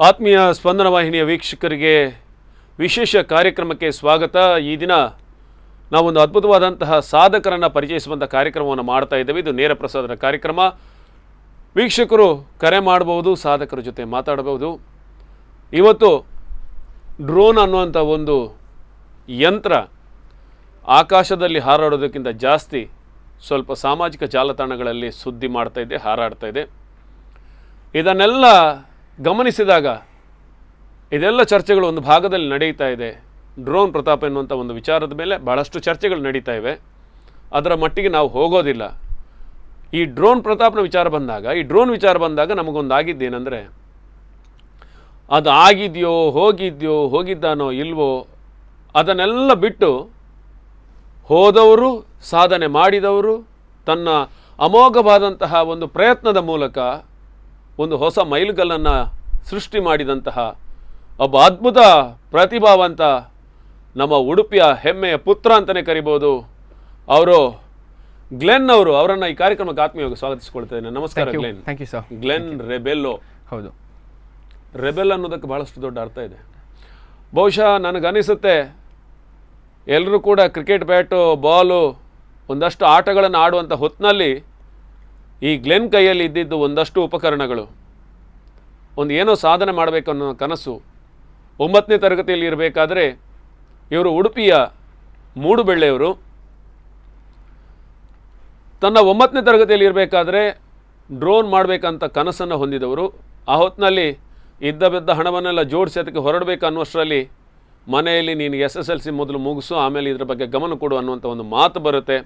ಆತ್ಮೀಯ ಸ್ಪಂದನ ವಾಹಿನಿಯ ವೀಕ್ಷಕರಿಗೆ ವಿಶೇಷ ಕಾರ್ಯಕ್ರಮಕ್ಕೆ ಸ್ವಾಗತ. ಈ ದಿನ ನಾವೊಂದು ಅದ್ಭುತವಾದಂತಹ ಸಾಧಕರನ್ನು ಪರಿಚಯಿಸುವಂಥ ಕಾರ್ಯಕ್ರಮವನ್ನು ಮಾಡ್ತಾ ಇದ್ದೇವೆ. ಇದು ನೇರ ಪ್ರಸಾದದ ಕಾರ್ಯಕ್ರಮ. ವೀಕ್ಷಕರು ಕರೆ ಮಾಡಬಹುದು, ಸಾಧಕರ ಜೊತೆ ಮಾತಾಡಬಹುದು. ಇವತ್ತು ಡ್ರೋನ್ ಅನ್ನುವಂಥ ಒಂದು ಯಂತ್ರ ಆಕಾಶದಲ್ಲಿ ಹಾರಾಡೋದಕ್ಕಿಂತ ಜಾಸ್ತಿ ಸ್ವಲ್ಪ ಸಾಮಾಜಿಕ ಜಾಲತಾಣಗಳಲ್ಲಿ ಸುದ್ದಿ ಮಾಡ್ತಾ ಇದೆ, ಹಾರಾಡ್ತಾ ಇದೆ. ಇದನ್ನೆಲ್ಲ ಗಮನಿಸಿದಾಗ ಇದೆಲ್ಲ ಚರ್ಚೆಗಳು ಒಂದು ಭಾಗದಲ್ಲಿ ನಡೀತಾ ಇದೆ. ಡ್ರೋನ್ ಪ್ರತಾಪ ಎನ್ನುವಂಥ ಒಂದು ವಿಚಾರದ ಮೇಲೆ ಭಾಳಷ್ಟು ಚರ್ಚೆಗಳು ನಡೀತಾ ಇವೆ. ಅದರ ಮಟ್ಟಿಗೆ ನಾವು ಹೋಗೋದಿಲ್ಲ. ಈ ಡ್ರೋನ್ ಪ್ರತಾಪನ ವಿಚಾರ ಬಂದಾಗ ನಮಗೊಂದು ಆಗಿದ್ದೇನೆಂದರೆ, ಅದು ಆಗಿದೆಯೋ ಹೋಗಿದ್ದಾನೋ ಇಲ್ವೋ ಅದನ್ನೆಲ್ಲ ಬಿಟ್ಟು ಹೋದವರು, ಸಾಧನೆ ಮಾಡಿದವರು, ತನ್ನ ಅಮೋಘವಾದಂತಹ ಒಂದು ಪ್ರಯತ್ನದ ಮೂಲಕ ಒಂದು ಹೊಸ ಮೈಲುಗಲ್ಲನ್ನು ಸೃಷ್ಟಿ ಮಾಡಿದಂತಹ ಒಬ್ಬ ಅದ್ಭುತ ಪ್ರತಿಭಾವಂತ ನಮ್ಮ ಉಡುಪಿಯ ಹೆಮ್ಮೆಯ ಪುತ್ರ ಅಂತಲೇ ಕರಿಬೋದು. ಅವರು ಗ್ಲೆನ್ ಅವರು. ಅವರನ್ನು ಈ ಕಾರ್ಯಕ್ರಮಕ್ಕೆ ಆತ್ಮೀಯವಾಗಿ ಸ್ವಾಗತಿಸಿಕೊಳ್ತೇನೆ. ನಮಸ್ಕಾರ Glen. Thank you sir. Glen Rebello. ಹೌದು, ರೆಬೆಲ್ ಅನ್ನೋದಕ್ಕೆ ಭಾಳಷ್ಟು ದೊಡ್ಡ ಅರ್ಥ ಇದೆ. ಬಹುಶಃ ನನಗನ್ನಿಸುತ್ತೆ ಎಲ್ಲರೂ ಕೂಡ ಕ್ರಿಕೆಟ್ ಬ್ಯಾಟು, ಬಾಲು, ಒಂದಷ್ಟು ಆಟಗಳನ್ನು ಆಡುವಂಥ ಹೊತ್ತಿನಲ್ಲಿ ಈ ಗ್ಲೆನ್ ಕೈಯಲ್ಲಿ ಇದ್ದಿದ್ದು ಒಂದಷ್ಟು ಉಪಕರಣಗಳು. ಒಂದು ಏನೋ ಸಾಧನೆ ಮಾಡಬೇಕನ್ನೋ ಕನಸು. 9ನೇ ತರಗತಿಯಲ್ಲಿ ಇರಬೇಕಾದ್ರೆ ಇವರು ಉಡುಪಿಯ ಮೂಡುಬೆಳ್ಳೆಯವರು. ತನ್ನ 9ನೇ ತರಗತಿಯಲ್ಲಿ ಇರಬೇಕಾದ್ರೆ ಡ್ರೋನ್ ಮಾಡಬೇಕಂತ ಕನಸನ್ನು ಹೊಂದಿದವರು. ಆ ಹೊತ್ತಿನಲ್ಲಿ ಇದ್ದ ಬಿದ್ದ ಹಣವನ್ನೆಲ್ಲ ಜೋಡಿಸಿ ಅದಕ್ಕೆ ಹೊರಡಬೇಕು ಅನ್ನುವಷ್ಟರಲ್ಲಿ ಮನೆಯಲ್ಲಿ ನೀನು SSLC ಮೊದಲು ಮುಗಿಸು, ಆಮೇಲೆ ಇದರ ಬಗ್ಗೆ ಗಮನ ಕೊಡು ಅನ್ನುವಂಥ ಒಂದು ಮಾತು ಬರುತ್ತೆ.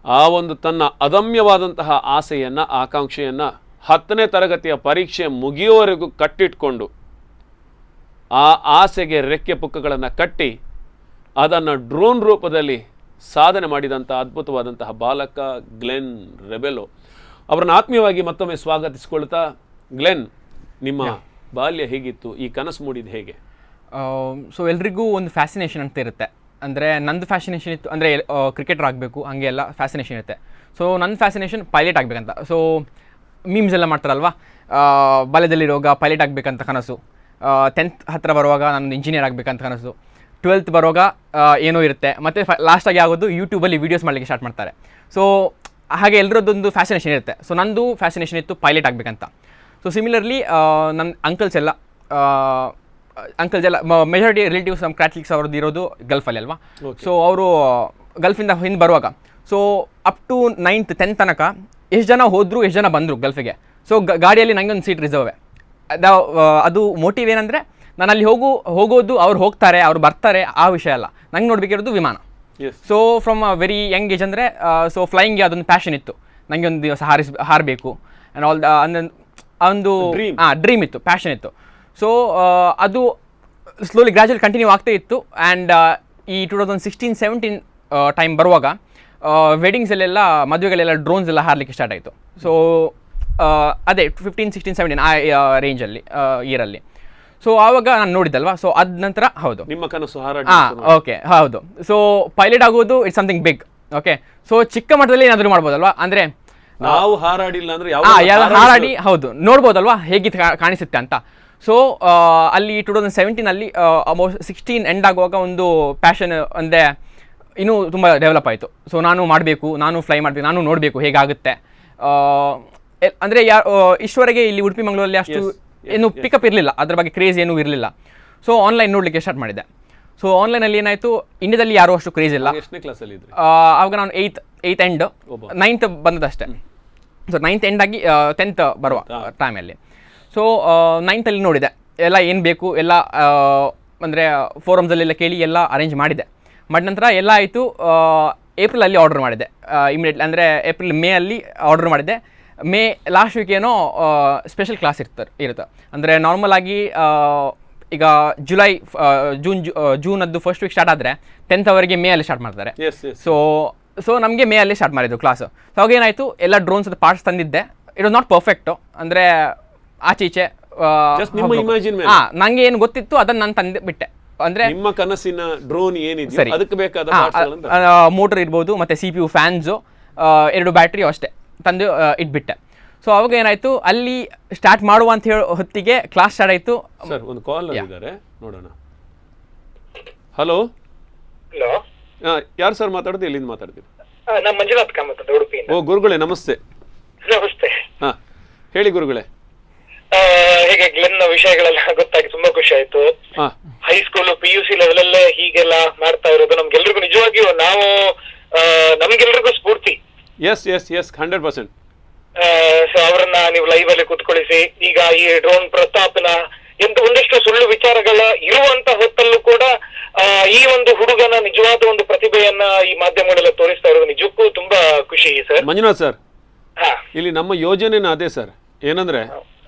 ಆ ಒಂದು ತನ್ನ ಅದಮ್ಯವಾದಂತಹ ಆಸೆಯನ್ನು, ಆಕಾಂಕ್ಷೆಯನ್ನು 10ನೇ ತರಗತಿಯ ಪರೀಕ್ಷೆ ಮುಗಿಯುವವರೆಗೂ ಕಟ್ಟಿಟ್ಕೊಂಡು ಆ ಆಸೆಗೆ ರೆಕ್ಕೆ ಪುಕ್ಕಗಳನ್ನು ಕಟ್ಟಿ ಅದನ್ನು ಡ್ರೋನ್ ರೂಪದಲ್ಲಿ ಸಾಧನೆ ಮಾಡಿದಂಥ ಅದ್ಭುತವಾದಂತಹ ಬಾಲಕ ಗ್ಲೆನ್ ರೆಬೆಲ್ಲೋ. ಅವರನ್ನು ಆತ್ಮೀಯವಾಗಿ ಮತ್ತೊಮ್ಮೆ ಸ್ವಾಗತಿಸಿಕೊಳ್ತಾ, ಗ್ಲೆನ್, ನಿಮ್ಮ ಬಾಲ್ಯ ಹೇಗಿತ್ತು? ಈ ಕನಸು ಮೂಡಿದ್ದು ಹೇಗೆ? ಸೊ ಎಲ್ರಿಗೂ ಒಂದು ಫ್ಯಾಸಿನೇಷನ್ ಅಂತ ಇರುತ್ತೆ. ಅಂದರೆ ನಂದು ಫ್ಯಾಸಿನೇಷನ್ ಇತ್ತು ಅಂದರೆ ಕ್ರಿಕೆಟರ್ ಆಗಬೇಕು, ಹಾಗೆ ಎಲ್ಲ ಫ್ಯಾಸಿನೇಷನ್ ಇರುತ್ತೆ. ಸೊ ನನ್ನ ಫ್ಯಾಸಿನೇಷನ್ ಪೈಲಟ್ ಆಗಬೇಕಂತ. ಸೊ ಮೀಮ್ಸ್ ಎಲ್ಲ ಮಾಡ್ತಾರಲ್ವ, ಬಾಲ್ಯದಲ್ಲಿರುವಾಗ ಪೈಲಟ್ ಆಗಬೇಕಂತ ಕನಸು. 10th ಹತ್ತಿರ ಬರುವಾಗ ನಾನು ಇಂಜಿನಿಯರ್ ಆಗಬೇಕಂತ ಕನಸು. 12th ಬರುವಾಗ ಏನೋ ಇರುತ್ತೆ. ಮತ್ತು ಲಾಸ್ಟಾಗಿ ಆಗೋದು ಯೂಟ್ಯೂಬಲ್ಲಿ ವೀಡಿಯೋಸ್ ಮಾಡಲಿಕ್ಕೆ ಸ್ಟಾರ್ಟ್ ಮಾಡ್ತಾರೆ. ಸೊ ಹಾಗೆ ಎಲ್ಲರದ್ದೊಂದು ಫ್ಯಾಸಿನೇಷನ್ ಇರುತ್ತೆ. ಸೊ ನಂದು ಫ್ಯಾಸಿನೇಷನ್ ಇತ್ತು ಪೈಲಟ್ ಆಗಬೇಕಂತ. ಸೊ ಸಿಮಿಲರ್ಲಿ ನನ್ನ ಅಂಕಲ್ಸ್ ಎಲ್ಲ ಮೆಜಾರಿಟಿ ರಿಲೇಟಿವ್ಸ್ ನಮ್ಮ ಕ್ಯಾಥಲಿಕ್ಸ್ ಅವ್ರದ್ದು ಇರೋದು ಗಲ್ಫಲ್ಲಿ ಅಲ್ವಾ. ಸೊ ಅವರು ಗಲ್ಫಿಂದ ಹಿಂದೆ ಬರುವಾಗ so up to 9th 10th ತನಕ ಎಷ್ಟು ಜನ ಹೋದರು, ಎಷ್ಟು ಜನ ಬಂದರು ಗಲ್ಫಿಗೆ. ಸೊ ಗಾಡಿಯಲ್ಲಿ ನನಗೆ ಒಂದು ಸೀಟ್ ರಿಸರ್ವೆ. ಅದು ಮೋಟಿವ್ ಏನಂದರೆ, ನಾನು ಅಲ್ಲಿ ಹೋಗೋದು, ಅವ್ರು ಹೋಗ್ತಾರೆ, ಅವ್ರು ಬರ್ತಾರೆ, ಆ ವಿಷಯ ಅಲ್ಲ. ನಂಗೆ ನೋಡಬೇಕಿರೋದು ವಿಮಾನ. So from a very Young age ಅಂದರೆ ಸೊ ಫ್ಲೈಯಿಂಗ್ಗೆ ಅದೊಂದು ಪ್ಯಾಷನ್ ಇತ್ತು. ನನಗೆ ಒಂದು ದಿವಸ ಹಾರಬೇಕು ಆ್ಯಂಡ್ ಆಲ್ ಒಂದು ಡ್ರೀಮ್ ಇತ್ತು, ಪ್ಯಾಷನ್ ಇತ್ತು. ಸೊ ಅದು ಸ್ಲೋಲಿ ಗ್ರ್ಯಾಜುವಲ್ ಕಂಟಿನ್ಯೂ ಆಗ್ತಾ ಇತ್ತು. ಆ್ಯಂಡ್ ಈ 2016-17 ಟೈಮ್ ಬರುವಾಗ ವೆಡ್ಡಿಂಗ್ಸಲ್ಲೆಲ್ಲ, ಮದುವೆಗಳೆಲ್ಲ ಡ್ರೋನ್ಸ್ ಎಲ್ಲ ಹಾರಲಿಕ್ಕೆ ಸ್ಟಾರ್ಟ್ ಆಯಿತು. ಸೊ ಅದೇ 15, 16, 17 ಆ ರೇಂಜಲ್ಲಿ ಇಯರಲ್ಲಿ. ಸೊ ಆವಾಗ ನಾನು ನೋಡಿದ್ದಲ್ವಾ. ಸೊ ಅದ ನಂತರ ಹೌದು ನಿಮ್ಮ ಕನಸು ಓಕೆ ಹೌದು. ಸೊ ಪೈಲಟ್ ಆಗೋದು it's something big. Okay, so ಚಿಕ್ಕ ಮಟ್ಟದಲ್ಲಿ ಏನಾದರೂ ಮಾಡ್ಬೋದಲ್ವಾ, ಅಂದರೆ ನಾವು ಹಾರಾಡಿಲ್ಲ ಅಂದರೆ ಹಾರಾಡಿ ಹೌದು ನೋಡ್ಬೋದಲ್ವಾ ಹೇಗೆ ಕಾಣಿಸುತ್ತೆ ಅಂತ. ಸೊ ಅಲ್ಲಿ 2017 ಆಲ್ಮೋಸ್ಟ್ 16 ಎಂಡ್ ಆಗುವಾಗ ಒಂದು ಪ್ಯಾಷನ್ ಅಂದರೆ ಇನ್ನೂ ತುಂಬ ಡೆವಲಪ್ ಆಯಿತು. ಸೊ ನಾನು ಮಾಡಬೇಕು, ನಾನು ಫ್ಲೈ ಮಾಡಬೇಕು, ನಾನು ನೋಡಬೇಕು ಹೇಗಾಗುತ್ತೆ. ಅಂದರೆ ಇಷ್ಟವರೆಗೆ ಇಲ್ಲಿ ಉಡುಪಿ ಮಂಗಳೂರಲ್ಲಿ ಅಷ್ಟು ಏನು ಪಿಕಪ್ ಇರಲಿಲ್ಲ, ಅದ್ರ ಬಗ್ಗೆ ಕ್ರೇಜ್ ಏನೂ ಇರಲಿಲ್ಲ. ಸೊ ಆನ್ಲೈನ್ ನೋಡಲಿಕ್ಕೆ ಸ್ಟಾರ್ಟ್ ಮಾಡಿದೆ. ಸೊ ಆನ್ಲೈನಲ್ಲಿ ಏನಾಯಿತು, ಇಂಡಿಯಾದಲ್ಲಿ ಯಾರೂ ಅಷ್ಟು ಕ್ರೇಜ್ ಇಲ್ಲ. ಆವಾಗ ನಾನು 8th end 9th ಬಂದದಷ್ಟೇ. So 9th end ಆಗಿ 10th ಬರುವ ಟೈಮಲ್ಲಿ. ಸೊ 9th ನೋಡಿದೆ ಎಲ್ಲ ಏನು ಬೇಕು ಎಲ್ಲ, ಅಂದರೆ ಫೋರಮ್ಸಲ್ಲೆಲ್ಲ ಕೇಳಿ ಎಲ್ಲ ಅರೇಂಜ್ ಮಾಡಿದೆ. ಮಾಡಿದ ನಂತರ ಎಲ್ಲ ಆಯಿತು. ಏಪ್ರಿಲಲ್ಲಿ ಆರ್ಡರ್ ಮಾಡಿದೆ ಇಮಿಡಿಯೇಟ್ಲಿ, ಅಂದರೆ ಮೇ ಅಲ್ಲಿ ಆರ್ಡರ್ ಮಾಡಿದೆ. ಮೇ ಲಾಸ್ಟ್ ವೀಕ್ ಏನೋ ಸ್ಪೆಷಲ್ ಕ್ಲಾಸ್ ಇರುತ್ತೆ. ಅಂದರೆ ನಾರ್ಮಲ್ ಆಗಿ ಈಗ ಜೂನದ್ದು ಫಸ್ಟ್ ವೀಕ್ ಸ್ಟಾರ್ಟ್ ಆದರೆ 10th ಅವರೆಗೆ ಮೇ ಅಲ್ಲಿ ಸ್ಟಾರ್ಟ್ ಮಾಡ್ತಾರೆ. ಸೊ ನಮಗೆ ಮೇ ಅಲ್ಲಿ ಸ್ಟಾರ್ಟ್ ಮಾಡಿದ್ದು ಕ್ಲಾಸು. ಸೊ ಅವಾಗ ಏನಾಯಿತು, ಎಲ್ಲ ಡ್ರೋನ್ಸ್ ಪಾರ್ಟ್ಸ್ ತಂದಿದ್ದೆ. ಇಟ್ ವಾಸ್ ನಾಟ್ ಪರ್ಫೆಕ್ಟು, ಅಂದರೆ ಆಚೆ ಈಚೆ ನಂಗೆ ಏನು ಗೊತ್ತಿತ್ತು ಅದನ್ನು ನಾನು ತಂದು ಬಿಟ್ಟೆ. ಅಂದರೆ ನಿಮ್ಮ ಕನಸಿನ ಡ್ರೋನ್ ಏನಿದೆ ಸರಿ, ಅದಕ್ಕೆ ಬೇಕಾದ ಮೋಟರ್ ಇರ್ಬೋದು, ಮತ್ತು CPU, ಫ್ಯಾನ್ಸು, 2 ಬ್ಯಾಟ್ರಿ ಅಷ್ಟೇ ತಂದು ಇಟ್ಬಿಟ್ಟೆ. ಸೊ ಸೊ ಅವಾಗ ಏನಾಯಿತು, ಅಲ್ಲಿ ಸ್ಟಾರ್ಟ್ ಮಾಡುವ ಅಂತ ಹೇಳೋ ಹೊತ್ತಿಗೆ ಕ್ಲಾಸ್ ಸ್ಟಾರ್ಟ್ ಆಯಿತು. ಸರ್ ಒಂದು ಕಾಲ್ ಇದ್ದಾರೆ, ನೋಡೋಣ. ಹಲೋ ಹಲೋ, ಯಾರು ಸರ್ ಮಾತಾಡೋದು, ಎಲ್ಲಿಂದ ಮಾತಾಡ್ತೀರಿ? ನಾನು ಮಂಜುನಾಥ್ ಕಾಮತ್ ಉಡುಪಿಯಿಂದ. ಓ ಗುರುಗಳೇ ನಮಸ್ತೆ. ನಮಸ್ತೆ. ಹಾಂ ಹೇಳಿ ಗುರುಗಳೇ. ಹೇಗೆ ಗ್ಲೆನ್ ವಿಷಯಗಳೆಲ್ಲ ಗೊತ್ತಾಗಿ ತುಂಬಾ ಖುಷಿ ಆಯ್ತು. ಹೈಸ್ಕೂಲ್ PUC ಲೆವೆಲ್ ಅಲ್ಲೇ ಹೀಗೆಲ್ಲ ಮಾಡ್ತಾ ಇರೋದು ನಮ್ಗೆಲ್ರಿಗೂ ನಿಜವಾಗಿಯೂ ನಾವು ನಮ್ಗೆಲ್ರಿಗೂ ಸ್ಫೂರ್ತಿ. Yes yes yes 100%. ಸೊ ಅವರನ್ನ ನೀವು ಲೈವ್ ಅಲ್ಲಿ ಕೂತ್ಕೊಳಿಸಿ, ಈಗ ಈ ಡ್ರೋನ್ ಪ್ರತಾಪ್ನ ಒಂದಷ್ಟು ಸುಳ್ಳು ವಿಚಾರಗಳ ಇರುವಂತ ಹೊತ್ತಲ್ಲೂ ಕೂಡ ಈ ಒಂದು ಹುಡುಗನ ನಿಜವಾದ ಒಂದು ಪ್ರತಿಭೆಯನ್ನ ಈ ಮಾಧ್ಯಮಗಳೆಲ್ಲ ತೋರಿಸ್ತಾ ಇರೋದು ನಿಜಕ್ಕೂ ತುಂಬಾ ಖುಷಿ ಸರ್. ಮಂಜುನಾಥ್ ಸರ್, ಇಲ್ಲಿ ನಮ್ಮ ಯೋಜನೆನ ಅದೇ ಸರ್. ಏನಂದ್ರೆ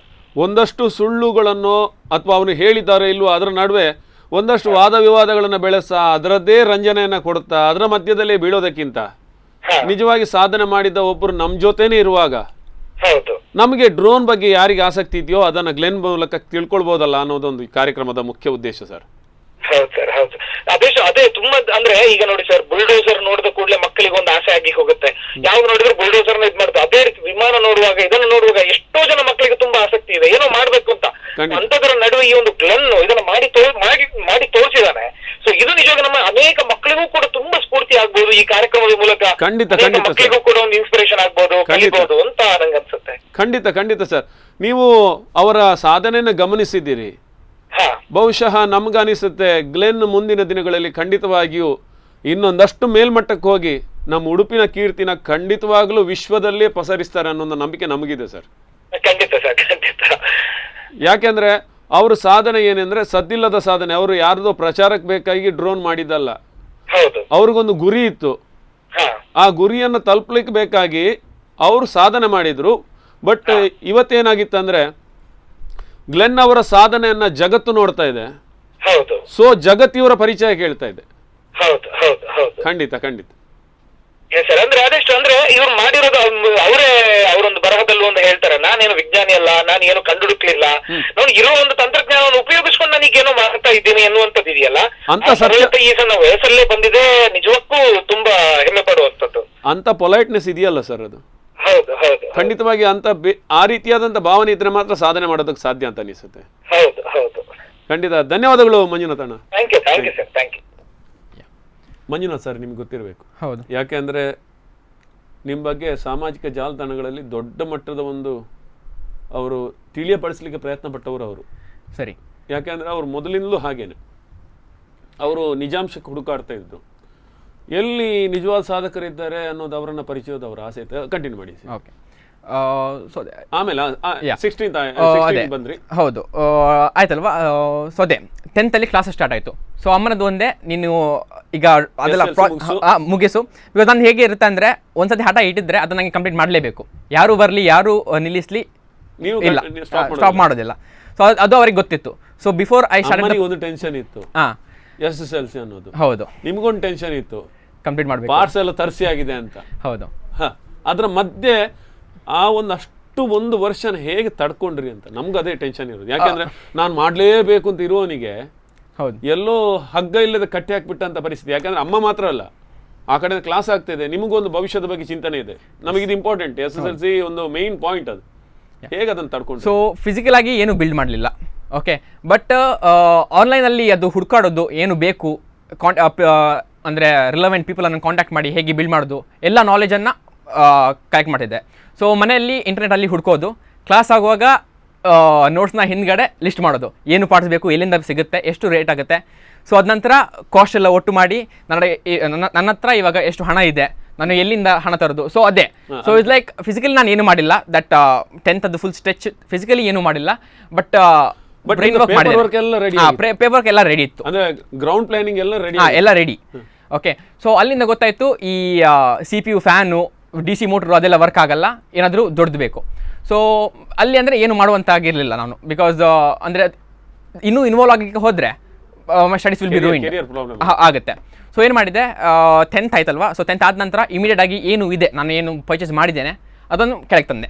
ಒಂದಷ್ಟು ಸುಳ್ಳುಗಳನ್ನು ಅಥವಾ ಅವನು ಹೇಳಿದ್ದಾರೆ ಇಲ್ವೋ ಅದರ ನಡುವೆ ಒಂದಷ್ಟು ವಾದ ವಿವಾದಗಳನ್ನು ಬೆಳೆಸ ಅದರದ್ದೇ ರಂಜನೆಯನ್ನ ಕೊಡುತ್ತಾ ಅದರ ಮಧ್ಯದಲ್ಲೇ ಬೀಳೋದಕ್ಕಿಂತ ನಿಜವಾಗಿ ಸಾಧನೆ ಮಾಡಿದ ಒಬ್ಬರು ನಮ್ಮ ಜೊತೆನೇ ಇರುವಾಗ ನಮಗೆ ಡ್ರೋನ್ ಬಗ್ಗೆ ಯಾರಿಗೆ ಆಸಕ್ತಿ ಇದೆಯೋ ಅದನ್ನ ಗ್ಲೆನ್ ಮೂಲಕ ತಿಳ್ಕೊಳ್ಬಹುದಲ್ಲ ಅನ್ನೋದೊಂದು ಕಾರ್ಯಕ್ರಮದ ಮುಖ್ಯ ಉದ್ದೇಶ ಸರ್. ಹೌದು ಸರ್, ಹೌದು. ಅದೇ ತುಂಬಾ ಅಂದ್ರೆ ಈಗ ನೋಡಿ ಸರ್, ಬುಲ್ಡೋಸರ್ ನೋಡಿದ ಕೂಡಲೇ ಮಕ್ಕಳಿಗೆ ಒಂದು ಆಸೆ ಆಗಿ ಹೋಗುತ್ತೆ. ಯಾವಾಗ ನೋಡಿದ್ರೆ ಬುಲ್ಡೋಸರ್ ಇದ್ ಮಾಡ್ತಾರೆ. ಅದೇ ರೀತಿ ವಿಮಾನ ನೋಡುವಾಗ, ಇದನ್ನು ನೋಡುವಾಗ ಎಷ್ಟೋ ಜನ ಮಕ್ಕಳಿಗೆ ತುಂಬಾ ಆಸಕ್ತಿ ಇದೆ, ಏನೋ ಮಾಡ್ಬೇಕು ಅಂತ. ಅಂತದ್ರ ನಡುವೆ ಈ ಒಂದು ಗ್ಲೆನ್ ಇದನ್ನ ಮಾಡಿ ತೋರಿಸಿದಾನೆ. ಸೊ ಇದು ನಿಜವಾಗಿ ನಮ್ಮ ಅನೇಕ ಮಕ್ಕಳಿಗೂ ಕೂಡ ತುಂಬಾ ಸ್ಫೂರ್ತಿ ಆಗ್ಬಹುದು ಈ ಕಾರ್ಯಕ್ರಮದ ಮೂಲಕ. ಮಕ್ಕಳಿಗೂ ಕೂಡ ಒಂದು ಇನ್ಸ್ಪಿರೇಷನ್ ಆಗ್ಬಹುದು, ಕಲಿಬಹುದು ಅಂತ ನಂಗೆ ಅನ್ಸುತ್ತೆ. ಖಂಡಿತ ಸರ್. ನೀವು ಅವರ ಸಾಧನೆಯನ್ನು ಗಮನಿಸಿದ್ದೀರಿ. ಬಹುಶಃ ನಮ್ಗನಿಸುತ್ತೆ ಗ್ಲೆನ್ ಮುಂದಿನ ದಿನಗಳಲ್ಲಿ ಖಂಡಿತವಾಗಿಯೂ ಇನ್ನೊಂದಷ್ಟು ಮೇಲ್ಮಟ್ಟಕ್ಕೆ ಹೋಗಿ ನಮ್ಮ ಉಡುಪಿನ ಕೀರ್ತಿನ ಖಂಡಿತವಾಗ್ಲೂ ವಿಶ್ವದಲ್ಲೇ ಪಸರಿಸ್ತಾರೆ ಅನ್ನೋ ನಂಬಿಕೆ ನಮಗಿದೆ ಸರ್. ಖಂಡಿತ ಸರ್, ಖಂಡಿತ. ಯಾಕೆಂದ್ರೆ ಅವ್ರ ಸಾಧನೆ ಏನೆಂದ್ರೆ ಸದ್ದಿಲ್ಲದ ಸಾಧನೆ. ಅವರು ಯಾರ್ದೋ ಪ್ರಚಾರಕ್ಕೆ ಬೇಕಾಗಿ ಡ್ರೋನ್ ಮಾಡಿದ್ದಲ್ಲ, ಅವ್ರಿಗೊಂದು ಗುರಿ ಇತ್ತು. ಆ ಗುರಿಯನ್ನು ತಲುಪಲಿಕ್ಕೆ ಬೇಕಾಗಿ ಅವರು ಸಾಧನೆ ಮಾಡಿದ್ರು. ಬಟ್ ಇವತ್ತೇನಾಗಿತ್ತಂದ್ರೆ ಗ್ಲೆನ್ ಅವರ ಸಾಧನೆಯನ್ನ ಜಗತ್ತು ನೋಡ್ತಾ ಇದೆ. ಸೊ ಜಗತ್ತಿಯವರ ಪರಿಚಯ ಕೇಳ್ತಾ ಇದೆ. ಖಂಡಿತ ಸರ್. ಅಂದ್ರೆ ಅದೆಷ್ಟು ಅಂದ್ರೆ ಇವ್ರು ಮಾಡಿರೋದು ಅವರೊಂದು ಬರಹದಲ್ಲೂ ಒಂದು ಹೇಳ್ತಾರೆ, ನಾನೇನು ವಿಜ್ಞಾನಿ ಅಲ್ಲ, ನಾನು ಏನು ಕಂಡುಹುಡುಕ್ಲಿಲ್ಲ, ನಾನು ಇರೋ ಒಂದು ತಂತ್ರಜ್ಞಾನವನ್ನು ಉಪಯೋಗಿಸ್ಕೊಂಡು ನನಗೇನೋ ಮಾಡ್ತಾ ಇದ್ದೀನಿ ಅನ್ನುವಂಥದ್ದು ಇದೆಯಲ್ಲ, ಈ ಸಣ್ಣ ವಯಸ್ಸಲ್ಲೇ ಬಂದಿದೆ. ನಿಜಕ್ಕೂ ತುಂಬಾ ಹೆಮ್ಮೆ ಪಡುವಂಥದ್ದು. ಅಂತ ಪೊಲೈಟ್ನೆಸ್ ಇದೆಯಲ್ಲ ಸರ್, ಅದು ಖಂಡಿತವಾಗಿ ಅಂತ ಆ ರೀತಿಯಾದಂತ ಭಾವನೆ ಇದ್ರೆ ಮಾತ್ರ ಸಾಧನೆ ಮಾಡೋದಕ್ಕೆ ಸಾಧ್ಯ ಅಂತ ಅನಿಸುತ್ತೆ. ಖಂಡಿತ. ಧನ್ಯವಾದಗಳು ಮಂಜುನಾಥ್ ಅಣ್ಣ. ಮಂಜುನಾಥ್ ಸರ್, ನಿಮ್ಗೆ ಗೊತ್ತಿರಬೇಕು. ಯಾಕೆ ಅಂದ್ರೆ ನಿಮ್ಮ ಬಗ್ಗೆ ಸಾಮಾಜಿಕ ಜಾಲತಾಣಗಳಲ್ಲಿ ದೊಡ್ಡ ಮಟ್ಟದ ಒಂದು ಅವರು ತಿಳಿಯಪಡಿಸಲಿಕ್ಕೆ ಪ್ರಯತ್ನ ಪಟ್ಟವರು ಅವರು. ಸರಿ. ಯಾಕೆಂದ್ರೆ ಅವ್ರು ಮೊದಲಿಂದಲೂ ಹಾಗೇನೆ ಅವರು ನಿಜಾಂಶಕ್ಕೆ ಹುಡುಕಾಡ್ತಾ ಇದ್ರು. ಎಲ್ಲಿ ನಿಜವಾದ ಸಾಧಕರಿದ್ದಾರೆ ಅನ್ನೋದು ಅವರನ್ನ ಪರಿಚಯದ ಅವರ ಆಸೆ ಇತ್ತು. ಕಂಟಿನ್ಯೂ ಮಾಡಿ. ಓಕೆ. ಆಮೇಲೆ 16th ಬಂದ್ರಿ. ಹೌದು, ಆಯ್ತಲ್ವಾ. ಸೊ ಅದೇ 10th ಅಲ್ಲಿ ಕ್ಲಾಸ್ ಸ್ಟಾರ್ಟ್ ಆಯ್ತು. ಸೊ ಅಮ್ಮನದು ಒಂದೇ, ನೀನು ಈಗ ಅದೆಲ್ಲ ಮುಗಿಸು. ಬಿಕಾಸ್ ನಾನು ಹೇಗೆ ಇರುತ್ತೆ ಅಂದ್ರೆ ಒಂದ್ಸತಿ ಹಠ ಇಟ್ಟಿದ್ರೆ ಅದನ್ನ ನಂಗೆ ಕಂಪ್ಲೀಟ್ ಮಾಡಲೇಬೇಕು. ಯಾರು ಬರಲಿ, ಯಾರು ನಿಲ್ಲಿಸ್ಲಿ, ಇಲ್ಲ, ಸ್ಟಾಪ್ ಮಾಡೋದಿಲ್ಲ. ಸೊ ಅದು ಅವ್ರಿಗೆ ಗೊತ್ತಿತ್ತು. ಸೊ ಬಿಫೋರ್ ಐ ಸ್ಟಾರ್ಟ್ ಒಂದು ಟೆನ್ಷನ್ ಇತ್ತು. SSLC ಅನ್ನೋದು. ಹೌದು. ನಿಮ್ಗೊಂದು ಟೆನ್ಷನ್ ಇತ್ತು, ಕಂಪ್ಲೀಟ್ ಮಾಡ್ಬೇಕು, ಪಾರ್ಟ್ಸ್ ಎಲ್ಲ ತರಿಸಿ ಆಗಿದೆ ಅಂತ. ಹೌದು. ಅದ್ರ ಮಧ್ಯೆ ಆ ಒಂದು ವರ್ಷನ ಹೇಗೆ ತಡ್ಕೊಂಡ್ರಿ ಅಂತ ನಮ್ಗೆ ಅದೇ ಟೆನ್ಷನ್ ಇರೋದು. ಯಾಕಂದ್ರೆ ನಾನು ಮಾಡ್ಲೇಬೇಕು ಅಂತ ಇರೋನಿಗೆ ಎಲ್ಲೋ ಹಗ್ಗ ಇಲ್ಲದೆ ಕಟ್ಟಿ ಹಾಕ್ಬಿಟ್ಟಂತ ಪರಿಸ್ಥಿತಿ. ಯಾಕಂದ್ರೆ ಅಮ್ಮ ಮಾತ್ರ ಅಲ್ಲ, ಆ ಕಡೆ ಕ್ಲಾಸ್ ಆಗ್ತಿದೆ, ನಿಮಗೊಂದು ಭವಿಷ್ಯದ ಬಗ್ಗೆ ಚಿಂತನೆ ಇದೆ. ನಮಗಿದು ಇಂಪಾರ್ಟೆಂಟ್. SSLC ಒಂದು ಮೇನ್ ಪಾಯಿಂಟ್. ಅದು ಹೇಗೆ ಅದನ್ನು ತಡ್ಕೊಂಡು. ಸೊ ಫಿಸಿಕಲ್ ಆಗಿ ಏನು ಬಿಲ್ಡ್ ಮಾಡಲಿಲ್ಲ. ಓಕೆ. ಬಟ್ ಆನ್ಲೈನಲ್ಲಿ ಅದು ಹುಡುಕಾಡೋದು ಏನು ಬೇಕು, ಅಂದರೆ ರಿಲವೆಂಟ್ ಪೀಪಲನ್ನು ಕಾಂಟ್ಯಾಕ್ಟ್ ಮಾಡಿ ಹೇಗೆ ಬಿಲ್ಡ್ ಮಾಡೋದು ಎಲ್ಲ ನಾಲೆಜನ್ನು ಕಲೆಕ್ಟ್ ಮಾಡ್ತಿದ್ದೆ. ಸೊ ಮನೆಯಲ್ಲಿ ಇಂಟರ್ನೆಟಲ್ಲಿ ಹುಡ್ಕೋದು, ಕ್ಲಾಸ್ ಆಗುವಾಗ ನೋಟ್ಸ್ನ ಹಿಂದ್ಗಡೆ ಲಿಸ್ಟ್ ಮಾಡೋದು, ಏನು ಪಾರ್ಟ್ಸ್ ಬೇಕು, ಎಲ್ಲಿಂದ ಸಿಗುತ್ತೆ, ಎಷ್ಟು ರೇಟ್ ಆಗುತ್ತೆ. ಸೊ ಅದ ನಂತರ ಕಾಸ್ಟ್ ಎಲ್ಲ ಒಟ್ಟು ಮಾಡಿ ನನ್ನ ಹತ್ರ ಇವಾಗ ಎಷ್ಟು ಹಣ ಇದೆ, ನಾನು ಎಲ್ಲಿಂದ ಹಣ ತರೋದು. ಸೊ ಅದೇ. ಸೊ ಇಟ್ಸ್ ಲೈಕ್ ಫಿಸಿಕಲಿ ನಾನು ಏನು ಮಾಡಿಲ್ಲ. ದಟ್ 10th ಅದು ಫುಲ್ ಸ್ಟ್ರೆಚ್ ಫಿಸಿಕಲಿ ಏನು ಮಾಡಿಲ್ಲ. ಬಟ್ ಬ್ರೈನ್ ವರ್ಕ್ ಮಾಡಿದೆ. ಪೇಪರ್ ವರ್ಕ್ ಎಲ್ಲ ರೆಡಿ ಇತ್ತು. ಗ್ರೌಂಡ್ ಪ್ಲಾನಿಂಗ್ ಎಲ್ಲ ರೆಡಿ. ಓಕೆ. ಸೊ ಅಲ್ಲಿಂದ ಗೊತ್ತಾಯಿತು ಈ CPU ಫ್ಯಾನು, DC ಮೋಟ್ರು ಅದೆಲ್ಲ ವರ್ಕ್ ಆಗಲ್ಲ, ಏನಾದರೂ ದೊಡ್ಡದು ಬೇಕು. ಸೊ ಅಲ್ಲಿ ಅಂದರೆ ಏನು ಮಾಡುವಂತಾಗಿರಲಿಲ್ಲ ನಾನು. ಬಿಕಾಸ್ ಅಂದರೆ ಇನ್ನೂ ಇನ್ವಾಲ್ವ್ ಆಗಲಿಕ್ಕೆ ಹೋದರೆ ಸ್ಟಡೀಸ್ ವಿಲ್ ಬಿ ರೂಯಿನ್ ಆಗುತ್ತೆ. ಸೊ ಏನು ಮಾಡಿದೆ, 10th ಆಯ್ತಲ್ವಾ. ಸೊ 10th ಆದ ನಂತರ ಇಮಿಡಿಯೇಟ್ ಆಗಿ ಏನು ಇದೆ, ನಾನು ಏನು ಪರ್ಚೇಸ್ ಮಾಡಿದ್ದೇನೆ ಅದನ್ನು ಕೆಳಗೆ ತಂದೆ.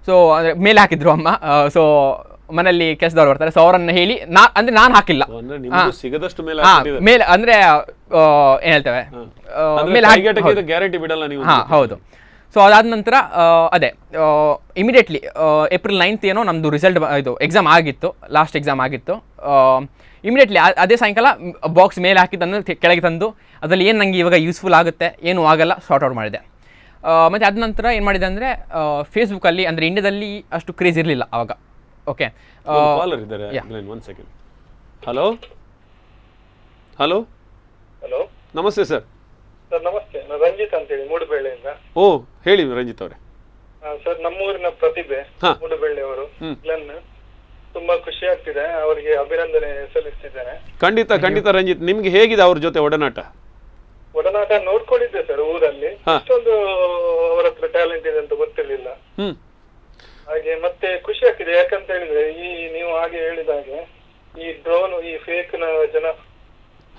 ಸೊ ಅಂದರೆ ಮೇಲೆ ಹಾಕಿದ್ರು ಅಮ್ಮ. ಸೊ ಮನೆಯಲ್ಲಿ ಕೆಲಸದವ್ರು ಬರ್ತಾರೆ. ಸೊ ಅವರನ್ನು ಹೇಳಿ ನಾನು ಹಾಕಿಲ್ಲ. ಮೇಲೆ ಅಂದರೆ ಏನು ಹೇಳ್ತೇವೆ, ಮೇಲೆ ಗ್ಯಾರಂಟಿ ಬಿಡಲ್ಲ ನೀವು. ಹೌದು. ಸೊ ಅದಾದ ನಂತರ ಅದೇ ಇಮಿಡಿಯೇಟ್ಲಿ ಏಪ್ರಿಲ್ 9th ಏನೋ ನಮ್ಮದು ರಿಸಲ್ಟ್ ಇದು ಎಕ್ಸಾಮ್ ಆಗಿತ್ತು, ಲಾಸ್ಟ್ ಎಕ್ಸಾಮ್ ಆಗಿತ್ತು. ಇಮಿಡಿಯೇಟ್ಲಿ ಅದೇ ಸಾಯಂಕಾಲ ಬಾಕ್ಸ್ ಮೇಲೆ ಹಾಕಿ ತಂದು ಕೆಳಗೆ ತಂದು ಅದರಲ್ಲಿ ಏನು ನನಗೆ ಇವಾಗ ಯೂಸ್ಫುಲ್ ಆಗುತ್ತೆ ಏನೂ ಆಗಲ್ಲ ಸಾರ್ಟ್ ಔಟ್ ಮಾಡಿದೆ. ಮತ್ತು ಅದ ನಂತರ ಏನು ಮಾಡಿದೆ ಅಂದರೆ ಫೇಸ್ಬುಕ್ಕಲ್ಲಿ ಅಂದರೆ ಇಂಡಿಯಾದಲ್ಲಿ ಅಷ್ಟು ಕ್ರೇಜ್ ಇರಲಿಲ್ಲ ಆವಾಗ. ಓಕೆ, ಕಾಲರ್ ಇದ್ದಾರೆ, ಒಂದು ಸೆಕೆಂಡ್. ಹಲೋ ಹಲೋ ಹಲೋ, ನಮಸ್ತೆ ಸರ್. ಸರ್ ನಮಸ್ತೆ, ನಾನು ರಂಜಿತ್ ಅಂತೇಳಿ ಮೂಡುಬೆಳ್ಳೆಯಿಂದ. ಓ ಹೇಳಿ ರಂಜಿತ್ ಅವರೇ. ಸರ್ ನಮ್ಮೂರಿನ ಪ್ರತಿಭೆ ಮೂಡುಬೆಳ್ಳೆಯವರು ಗ್ಲೆನ್, ತುಂಬಾ ಖುಷಿ ಆಗ್ತಿದೆ, ಅವರಿಗೆ ಅಭಿನಂದನೆ ಸಲ್ಲಿಸ್ತಿದ್ದೇನೆ. ಖಂಡಿತ ಖಂಡಿತ ರಂಜಿತ್, ನಿಮ್ಗೆ ಹೇಗಿದೆ ಅವ್ರ ಜೊತೆ ಒಡನಾಟ? ಒಡನಾಟ ನೋಡ್ಕೊಂಡಿದ್ದೆ ಸರ್ ಊರಲ್ಲಿ, ಅಷ್ಟೊಂದು ಅವರ ಹತ್ರ ಟ್ಯಾಲೆಂಟ್ ಇದೆ ಅಂತ ಗೊತ್ತಿರ್ಲಿಲ್ಲ. ಹಾಗೆ ಮತ್ತೆ ಖುಷಿ ಆಗ್ತಿದೆ, ಯಾಕಂತ ಹೇಳಿದ್ರೆ ನೀವು ಹಾಗೆ ಹೇಳಿದ ಹಾಗೆ ಈ ಡ್ರೋನ್, ಈ ಫೇಕ್ ನ ಜನ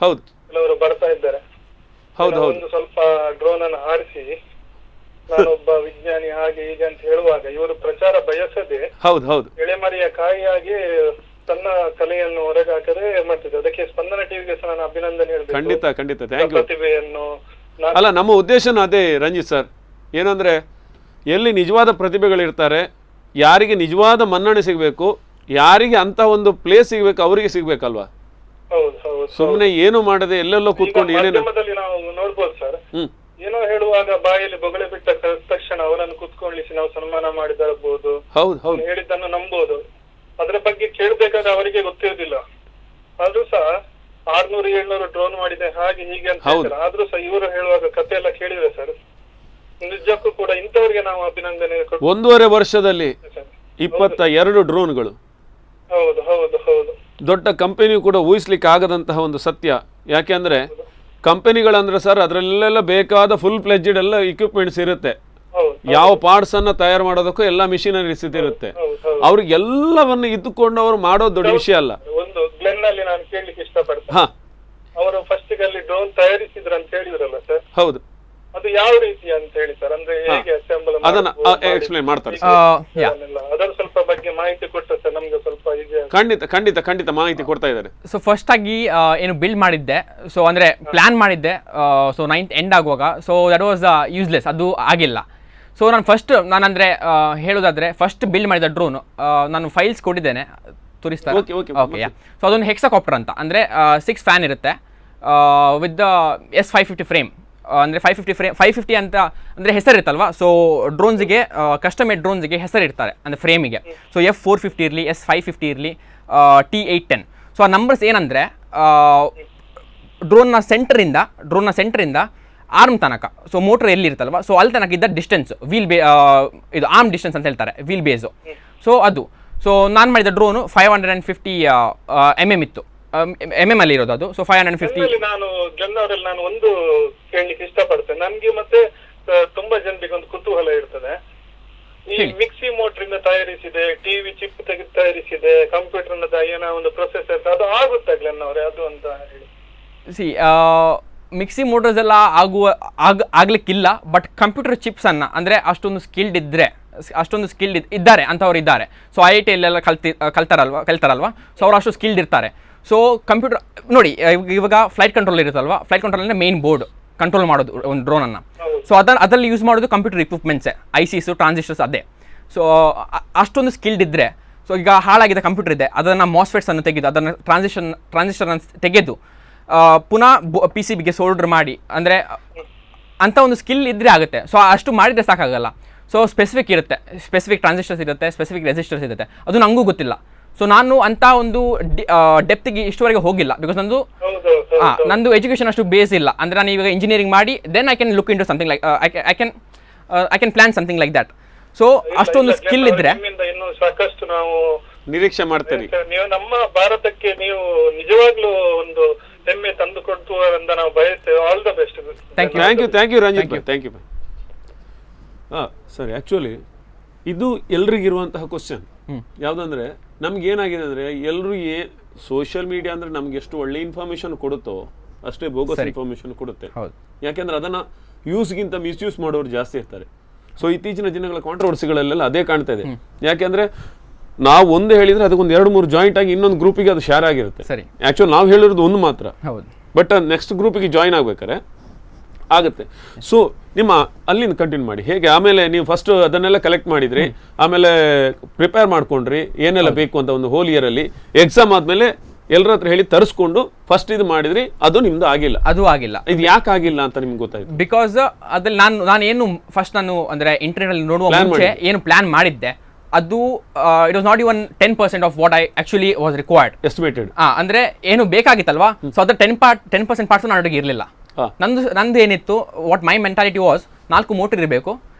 ಹೌದು ಕೆಲವರು ಬರ್ತಾ ಇದ್ದಾರೆ. ಒಂದು ಸ್ವಲ್ಪ ಡ್ರೋನ್ ಅನ್ನು ಹಾರಿಸಿ ನಾನೊಬ್ಬ ವಿಜ್ಞಾನಿ ಹಾಗೆ ಹೀಗೆ ಅಂತ ಹೇಳುವಾಗ ಇವರು ಪ್ರಚಾರ ಬಯಸದೆ ಎಳೆಮರಿಯ ಕಾಯಿಯಾಗಿ ತನ್ನ ಕಲೆಯನ್ನು ಹೊರಗೆ ಹಾಕದೆ ಮಾಡ್ತಿದ್ದೆ. ಅದಕ್ಕೆ ಸ್ಪಂದನ ಟಿವಿಗೆ ಸಹ ನಾನು ಅಭಿನಂದನೆ ಹೇಳ್ಬೇಕು. ಖಂಡಿತ ಖಂಡಿತ, ಥ್ಯಾಂಕ್ ಯು. ಪ್ರತಿಭೆಯನ್ನು ಅಲ್ಲ, ನಮ್ಮ ಉದ್ದೇಶನೂ ಅದೇ ರಂಜಿತ್ ಸರ್. ಏನಂದ್ರೆ ಎಲ್ಲಿ ನಿಜವಾದ ಪ್ರತಿಭೆಗಳಿರ್ತಾರೆ, ಯಾರಿಗೆ ನಿಜವಾದ ಮನ್ನಣೆ ಸಿಗಬೇಕು, ಯಾರಿಗೆ ಅಂತ ಒಂದು ಪ್ಲೇಸ್ ಸಿಗ್ಬೇಕು, ಅವರಿಗೆ ಸಿಗ್ಬೇಕಲ್ವಾ. ಸುಮ್ಮನೆ ಏನು ಮಾಡದೆ ಎಲ್ಲೆಲ್ಲೋ ಕೂತ್ಕೊಂಡು ಏನೇನು ನಾವು ನೋಡ್ಬೋದು ಸರ್. ಏನೋ ಹೇಳುವಾಗ ಬಾಯಲ್ಲಿ ಬೊಗಳೆ ಬಿಟ್ಟ ತಕ್ಷಣ ಅವರನ್ನು ಕೂತ್ಕೊಳ್ಳಿಸಿ ನಾವು ಸನ್ಮಾನ ಮಾಡಿದಬಹುದು, ಹೇಳಿದ್ದನ್ನು ನಂಬೋದು. ಅದರ ಬಗ್ಗೆ ಕೇಳಬೇಕಾದ್ರೆ ಅವರಿಗೆ ಗೊತ್ತಿರುವುದಿಲ್ಲ. ಆದ್ರೂ ಸಹ 600-700 ಡ್ರೋನ್ ಮಾಡಿದೆ ಹಾಗೆ ಹೀಗೆ ಅಂತ ಹೇಳ್ತಾರೆ. ಆದ್ರೂ ಸಹ ಇವರು ಹೇಳುವಾಗ ಕತೆ ಎಲ್ಲ ಕೇಳಿದ್ರೆ ಸರ್, ನಿಜಕ್ಕೂ ಕೂಡ ಇಂಥವ್ರಿಗೆ ನಾವು ಅಭಿನಂದನೆ. 1.5 ವರ್ಷದಲ್ಲಿ 22 ಡ್ರೋನ್ಗಳು. ಹೌದು ಹೌದು ಹೌದು. ದೊಡ್ಡ ಕಂಪನಿ ಕೂಡ ಊಹಿಸ್ಲಿಕ್ಕೆ ಆಗದಂತಹ ಒಂದು ಸತ್ಯ. ಯಾಕೆಂದ್ರೆ ಕಂಪನಿಗಳಂದ್ರೆ ಸರ್ ಅದರಲ್ಲೆಲ್ಲ ಬೇಕಾದ ಫುಲ್ ಫ್ಲೆಡ್ಜೆಡ್ ಎಲ್ಲ ಇಕ್ವಿಪ್ಮೆಂಟ್ಸ್ ಇರುತ್ತೆ. ಯಾವ ಪಾರ್ಟ್ಸ್ ಅನ್ನ ತಯಾರು ಮಾಡೋದಕ್ಕೂ ಎಲ್ಲ ಮಿಷಿನರೀಸ್ ಇರುತ್ತೆ. ಅವ್ರಿಗೆಲ್ಲವನ್ನು ಇದ್ದುಕೊಂಡು ಅವರು ಮಾಡೋದು ದೊಡ್ಡ ವಿಷಯ ಅಲ್ಲ. ಒಂದು ಗ್ಲೆನ್ ಅಲ್ಲಿ ನಾನು ಕೇಳಲಿಕ್ಕೆ ಇಷ್ಟಪಡ್ತೇನೆ, ಅವರು ಫಸ್ಟ್ ಅಲ್ಲಿ ಡ್ರೋನ್ ತಯಾರಿಸಿದ್ರು ಅಂತ ಹೇಳಿದ್ರಲ್ಲ ಸರ್, ಹೌದು, ಅದು ಯಾವ ರೀತಿ ಅಂತ ಹೇಳಿ ಸರ್, ಅಂದ್ರೆ ಹೇಗೆ ಅಸೆಂಬಲ್ ಅದನ್ನ ಎಕ್ಸ್ಪ್ಲೈನ್ ಮಾಡ್ತಾರೆ. ಅದರ ಸ್ವಲ್ಪ ಬಗ್ಗೆ ಮಾಹಿತಿ ಕೊಟ್ಟರೆ ಸರ್ ನಮ್ಗೆ ಸ್ವಲ್ಪ ಈಗ. ಖಂಡಿತ ಖಂಡಿತ ಖಂಡಿತ ಮಾಹಿತಿ ಕೊಡ್ತಾ ಇದ್ದಾರೆ. ಸೊ ಫಸ್ಟ್ ಆಗಿ ಏನು ಬಿಲ್ಡ್ ಮಾಡಿದ್ದೆ, ಸೊ ಅಂದ್ರೆ ಪ್ಲಾನ್ ಮಾಡಿದ್ದೆ, ಸೊ 9th ಎಂಡ್ ಆಗುವಾಗ. ಸೊ ದಟ್ ವಾಸ್ ಯೂಸ್ಲೆಸ್, ಅದು ಆಗಿಲ್ಲ. ಸೊ ನಾನು ಅಂದರೆ ಹೇಳೋದಾದರೆ ಫಸ್ಟ್ ಬಿಲ್ಡ್ ಮಾಡಿದ ಡ್ರೋನ್ ನಾನು ಫೈಲ್ಸ್ ಕೊಟ್ಟಿದ್ದೇನೆ, ತೋರಿಸ್ತಾರೆ. ಓಕೆ, ಸೊ ಅದೊಂದು ಹೆಕ್ಸಾಕಾಪ್ಟರ್ ಅಂತ, ಅಂದರೆ 6 ಫ್ಯಾನ್ ಇರುತ್ತೆ ವಿತ್ ದ S550 ಫ್ರೇಮ್. ಅಂದರೆ 550 ಅಂತ ಅಂದರೆ ಹೆಸರಿರುತ್ತಲ್ವ. ಸೊ ಡ್ರೋನ್ಸಿಗೆ ಕಸ್ಟಮ್ ಮೇಡ್ ಡ್ರೋನ್ಸಿಗೆ ಹೆಸರಿರ್ತಾರೆ, ಅಂದರೆ ಫ್ರೇಮಿಗೆ. ಸೊ F450 ಇರಲಿ, S550 ಇರಲಿ, T810. ಸೊ ಆ ನಂಬರ್ಸ್ ಏನಂದರೆ ಡ್ರೋನ್ನ ಸೆಂಟ್ರಿಂದ ಆರ್ಮ್ ತನಕ, ಸೊ ಮೋಟ್ರ್ ಎಲ್ಲಿರುತ್ತಲ್ವ, ಸೊ ಅಲ್ಲಿ ತನಕ ಇದ್ದ ಡಿಸ್ಟೆನ್ಸ್, ಇದು ಆರ್ಮ್ ಡಿಸ್ಟೆನ್ಸ್ ಅಂತ ಹೇಳ್ತಾರೆ, ವೀಲ್ ಬೇಸು. ಸೊ ಅದು, ಸೊ ನಾನು ಮಾಡಿದ ಡ್ರೋನು 550 mm ಇತ್ತು, MM ಅಲ್ಲಿ ಇರೋದು ಅದು. ಸೊ 550. ನಾನು ಒಂದು ಕೇಳಲಿಕ್ಕೆ ಇಷ್ಟಪಡ್ತೇನೆ, ನನ್ಗೆ ಮತ್ತೆ ತುಂಬಾ ಜನರಿಗೆ ಒಂದು ಕುತೂಹಲ ಇರ್ತದೆ. ಈ ಮಿಕ್ಸಿ ಮೋಟರ್ ಇಂದ ತಯಾರಿಸಿದೆ, ಟಿವಿ ಚಿಪ್ ತೆಗೆದು ತಯಾರಿಸಿದೆ, ಕಂಪ್ಯೂಟರ್ ಏನೋ ಒಂದು ಪ್ರೊಸೆಸರ್, ಅದು ಆಗುತ್ತಾ ಗ್ಲೆನ್ ಅವರೇ ಅದು ಅಂತ ಹೇಳಿ? ಮಿಕ್ಸಿ ಮೋಟರ್ಸ್ ಎಲ್ಲ ಆಗ್ಲಿಕ್ಕಿಲ್ಲ, ಬಟ್ ಕಂಪ್ಯೂಟರ್ ಚಿಪ್ಸನ್ನು ಅಂದರೆ ಅಷ್ಟೊಂದು ಸ್ಕಿಲ್ಡ್ ಇದ್ದಾರೆ ಅಂಥವ್ರು ಇದ್ದಾರೆ. ಸೊ IIT ಅಲ್ಲೆಲ್ಲ ಕಲ್ತಾರಲ್ವ, ಸೊ ಅವ್ರು ಅಷ್ಟು ಸ್ಕಿಲ್ಡ್ ಇರ್ತಾರೆ. ಸೊ ಕಂಪ್ಯೂಟರ್ ನೋಡಿ, ಇವಾಗ ಫ್ಲೈಟ್ ಕಂಟ್ರೋಲ್ ಇರುತ್ತಲ್ವ, ಫ್ಲೈಟ್ ಕಂಟ್ರೋಲ್ ಅಂದರೆ ಮೇನ್ ಬೋರ್ಡ್ ಕಂಟ್ರೋಲ್ ಮಾಡೋದು ಒಂದು ಡ್ರೋನನ್ನು. ಸೊ ಅದರಲ್ಲಿ ಯೂಸ್ ಮಾಡೋದು ಕಂಪ್ಯೂಟರ್ ಇಕ್ವಿಪ್ಮೆಂಟ್ಸೇ, ICs, ಟ್ರಾನ್ಸಿಸ್ಟರ್ಸ್ ಅದೇ. ಸೊ ಅಷ್ಟೊಂದು ಸ್ಕಿಲ್ಡ್ ಇದ್ದರೆ, ಸೊ ಈಗ ಹಾಳಾಗಿದ್ದ ಕಂಪ್ಯೂಟರ್ ಇದೆ, ಅದನ್ನು ಮಾಸ್ಫೆಟ್ಸನ್ನು ತೆಗೆದು, ಅದನ್ನು ಟ್ರಾನ್ಸಿಸ್ಟರನ್ನು ತೆಗೆದು ಪುನಃ PCBಗೆ ಸೋಲ್ಡರ್ ಮಾಡಿ, ಅಂದರೆ ಅಂಥ ಒಂದು ಸ್ಕಿಲ್ ಇದ್ದರೆ ಆಗುತ್ತೆ. ಸೊ ಅಷ್ಟು ಮಾಡಿದರೆ ಸಾಕಾಗಲ್ಲ. ಸೊ ಸ್ಪೆಸಿಫಿಕ್ ಟ್ರಾನ್ಸಿಸ್ಟರ್ಸ್ ಇರುತ್ತೆ, ಸ್ಪೆಸಿಫಿಕ್ ರೆಸಿಸ್ಟರ್ಸ್ ಇರುತ್ತೆ, ಅದು ನನಗೂ ಗೊತ್ತಿಲ್ಲ. ಸೊ ನಾನು ಅಂಥ ಒಂದು ಡೆಪ್ತಿಗೆ ಇಷ್ಟುವರೆಗೆ ಹೋಗಿಲ್ಲ, ಬಿಕಾಸ್ ನಂದು ಎಜುಕೇಷನ್ ಅಷ್ಟು ಬೇಸ್ ಇಲ್ಲ. ಅಂದರೆ ನಾನು ಇವಾಗ ಇಂಜಿನಿಯರಿಂಗ್ ಮಾಡಿ then I can look into something like I can plan something like that. So ಅಷ್ಟೊಂದು ಸ್ಕಿಲ್ ಇದ್ದರೆ ಇನ್ನು ಸಾಕಷ್ಟು ನಾವು ನಿರೀಕ್ಷೆ ಮಾಡ್ತೇನೆ. ನೀವು ನಮ್ಮ ಭಾರತಕ್ಕೆ ನೀವು ನಿಜವಾಗ್ಲೂ ಒಂದು ಹೆಮ್ಮೆ ತಂದು ಕೊಡ್ತು ಅಂತ ನಾವು ಬಯಸ್ತೇವೆ. All the best. Thank you Ranjit bhai, thank you bhai. ಸರಿ, ಆ್ಯಕ್ಚುಲಿ ಇದು ಎಲ್ರಿಗಿರುವಂತಹ ಕ್ವಶನ್. ಯಾವುದಂದ್ರೆ ನಮ್ಗೆ ಏನಾಗಿದೆ ಅಂದರೆ ಎಲ್ಲರೂ ಸೋಷಿಯಲ್ ಮೀಡಿಯಾ ಅಂದರೆ ನಮ್ಗೆ ಎಷ್ಟು ಒಳ್ಳೆ ಇನ್ಫಾರ್ಮೇಷನ್ ಕೊಡುತ್ತೋ ಅಷ್ಟೇ ಬೋಗಸ್ ಇನ್ಫಾರ್ಮೇಷನ್ ಕೊಡುತ್ತೆ. ಯಾಕೆಂದ್ರೆ ಅದನ್ನು ಯೂಸ್ಗಿಂತ ಮಿಸ್ಯೂಸ್ ಮಾಡೋರು ಜಾಸ್ತಿ ಇರ್ತಾರೆ. ಸೊ ಇತ್ತೀಚಿನ ದಿನಗಳ ಕಾಂಟ್ರವರ್ಸಿಗಳಲ್ಲೆಲ್ಲ ಅದೇ ಕಾಣ್ತಾ ಇದೆ. ಯಾಕೆಂದರೆ ನಾವು ಒಂದು ಹೇಳಿದರೆ ಅದಕ್ಕೊಂದು 2-3 ಜಾಯಿಂಟ್ ಆಗಿ ಇನ್ನೊಂದು ಗ್ರೂಪಿಗೆ ಅದು ಶೇರ್ ಆಗಿರುತ್ತೆ. ಸರಿ, ಆ್ಯಕ್ಚುಲಿ ನಾವು ಹೇಳಿರೋದು ಒಂದು ಮಾತ್ರ, ಹೌದು. ಬಟ್ ನೆಕ್ಸ್ಟ್ ಗ್ರೂಪಿಗೆ ಜಾಯಿನ್ ಆಗ್ಬೇಕಾರೆ ಆಗುತ್ತೆ. ಸೊ ನಿಮ್ಮ ಅಲ್ಲಿಂದ ಕಂಟಿನ್ಯೂ ಮಾಡಿ ಹೇಗೆ, ಆಮೇಲೆ ನೀವು ಫಸ್ಟ್ ಅದನ್ನೆಲ್ಲ ಕಲೆಕ್ಟ್ ಮಾಡಿದ್ರಿ, ಆಮೇಲೆ ಪ್ರಿಪೇರ್ ಮಾಡ್ಕೊಂಡ್ರಿ ಏನೆಲ್ಲ ಬೇಕು ಅಂತ ಒಂದು ಹೋಲ್ ಇಯರ್ ಅಲ್ಲಿ, ಎಕ್ಸಾಮ್ ಆದ್ಮೇಲೆ ಎಲ್ಲರ ಹತ್ರ ಹೇಳಿ ತರಿಸ್ಕೊಂಡು ಫಸ್ಟ್ ಇದು ಮಾಡಿದ್ರಿ, ಅದು ನಿಮ್ದು ಆಗಿಲ್ಲ. ಅದು ಆಗಿಲ್ಲ. ಇದು ಯಾಕೆ ಆಗಿಲ್ಲ ಅಂತ ನಿಮ್ಗೆ ಗೊತ್ತಾಯ್ತು? ಬಿಕಾಸ್ ಅದ್ರಲ್ಲಿ ನಾನು ಏನು ಫಸ್ಟ್ ನಾನು ಅಂದ್ರೆ ಇಂಟರ್ನೆಟ್ ನೋಡುವ ಮುಂಚೆ ಏನು ಪ್ಲಾನ್ ಮಾಡಿದ್ದೆ ಅದು it was not even 10% of what I actually was required estimated. ಅಂದ್ರೆ ಏನು ಬೇಕಾಗಿತ್ತಲ್ವಾ, ಸೊ ಅದ್ರ 10% ಪಾರ್ಟ್ಸ್ ನನ್ನೊಟ್ಟಿಗೆ ಇರಲಿಲ್ಲ. ನಂದು ಏನಿತ್ತು, what my mentality was 4 motor ಇರಬೇಕು,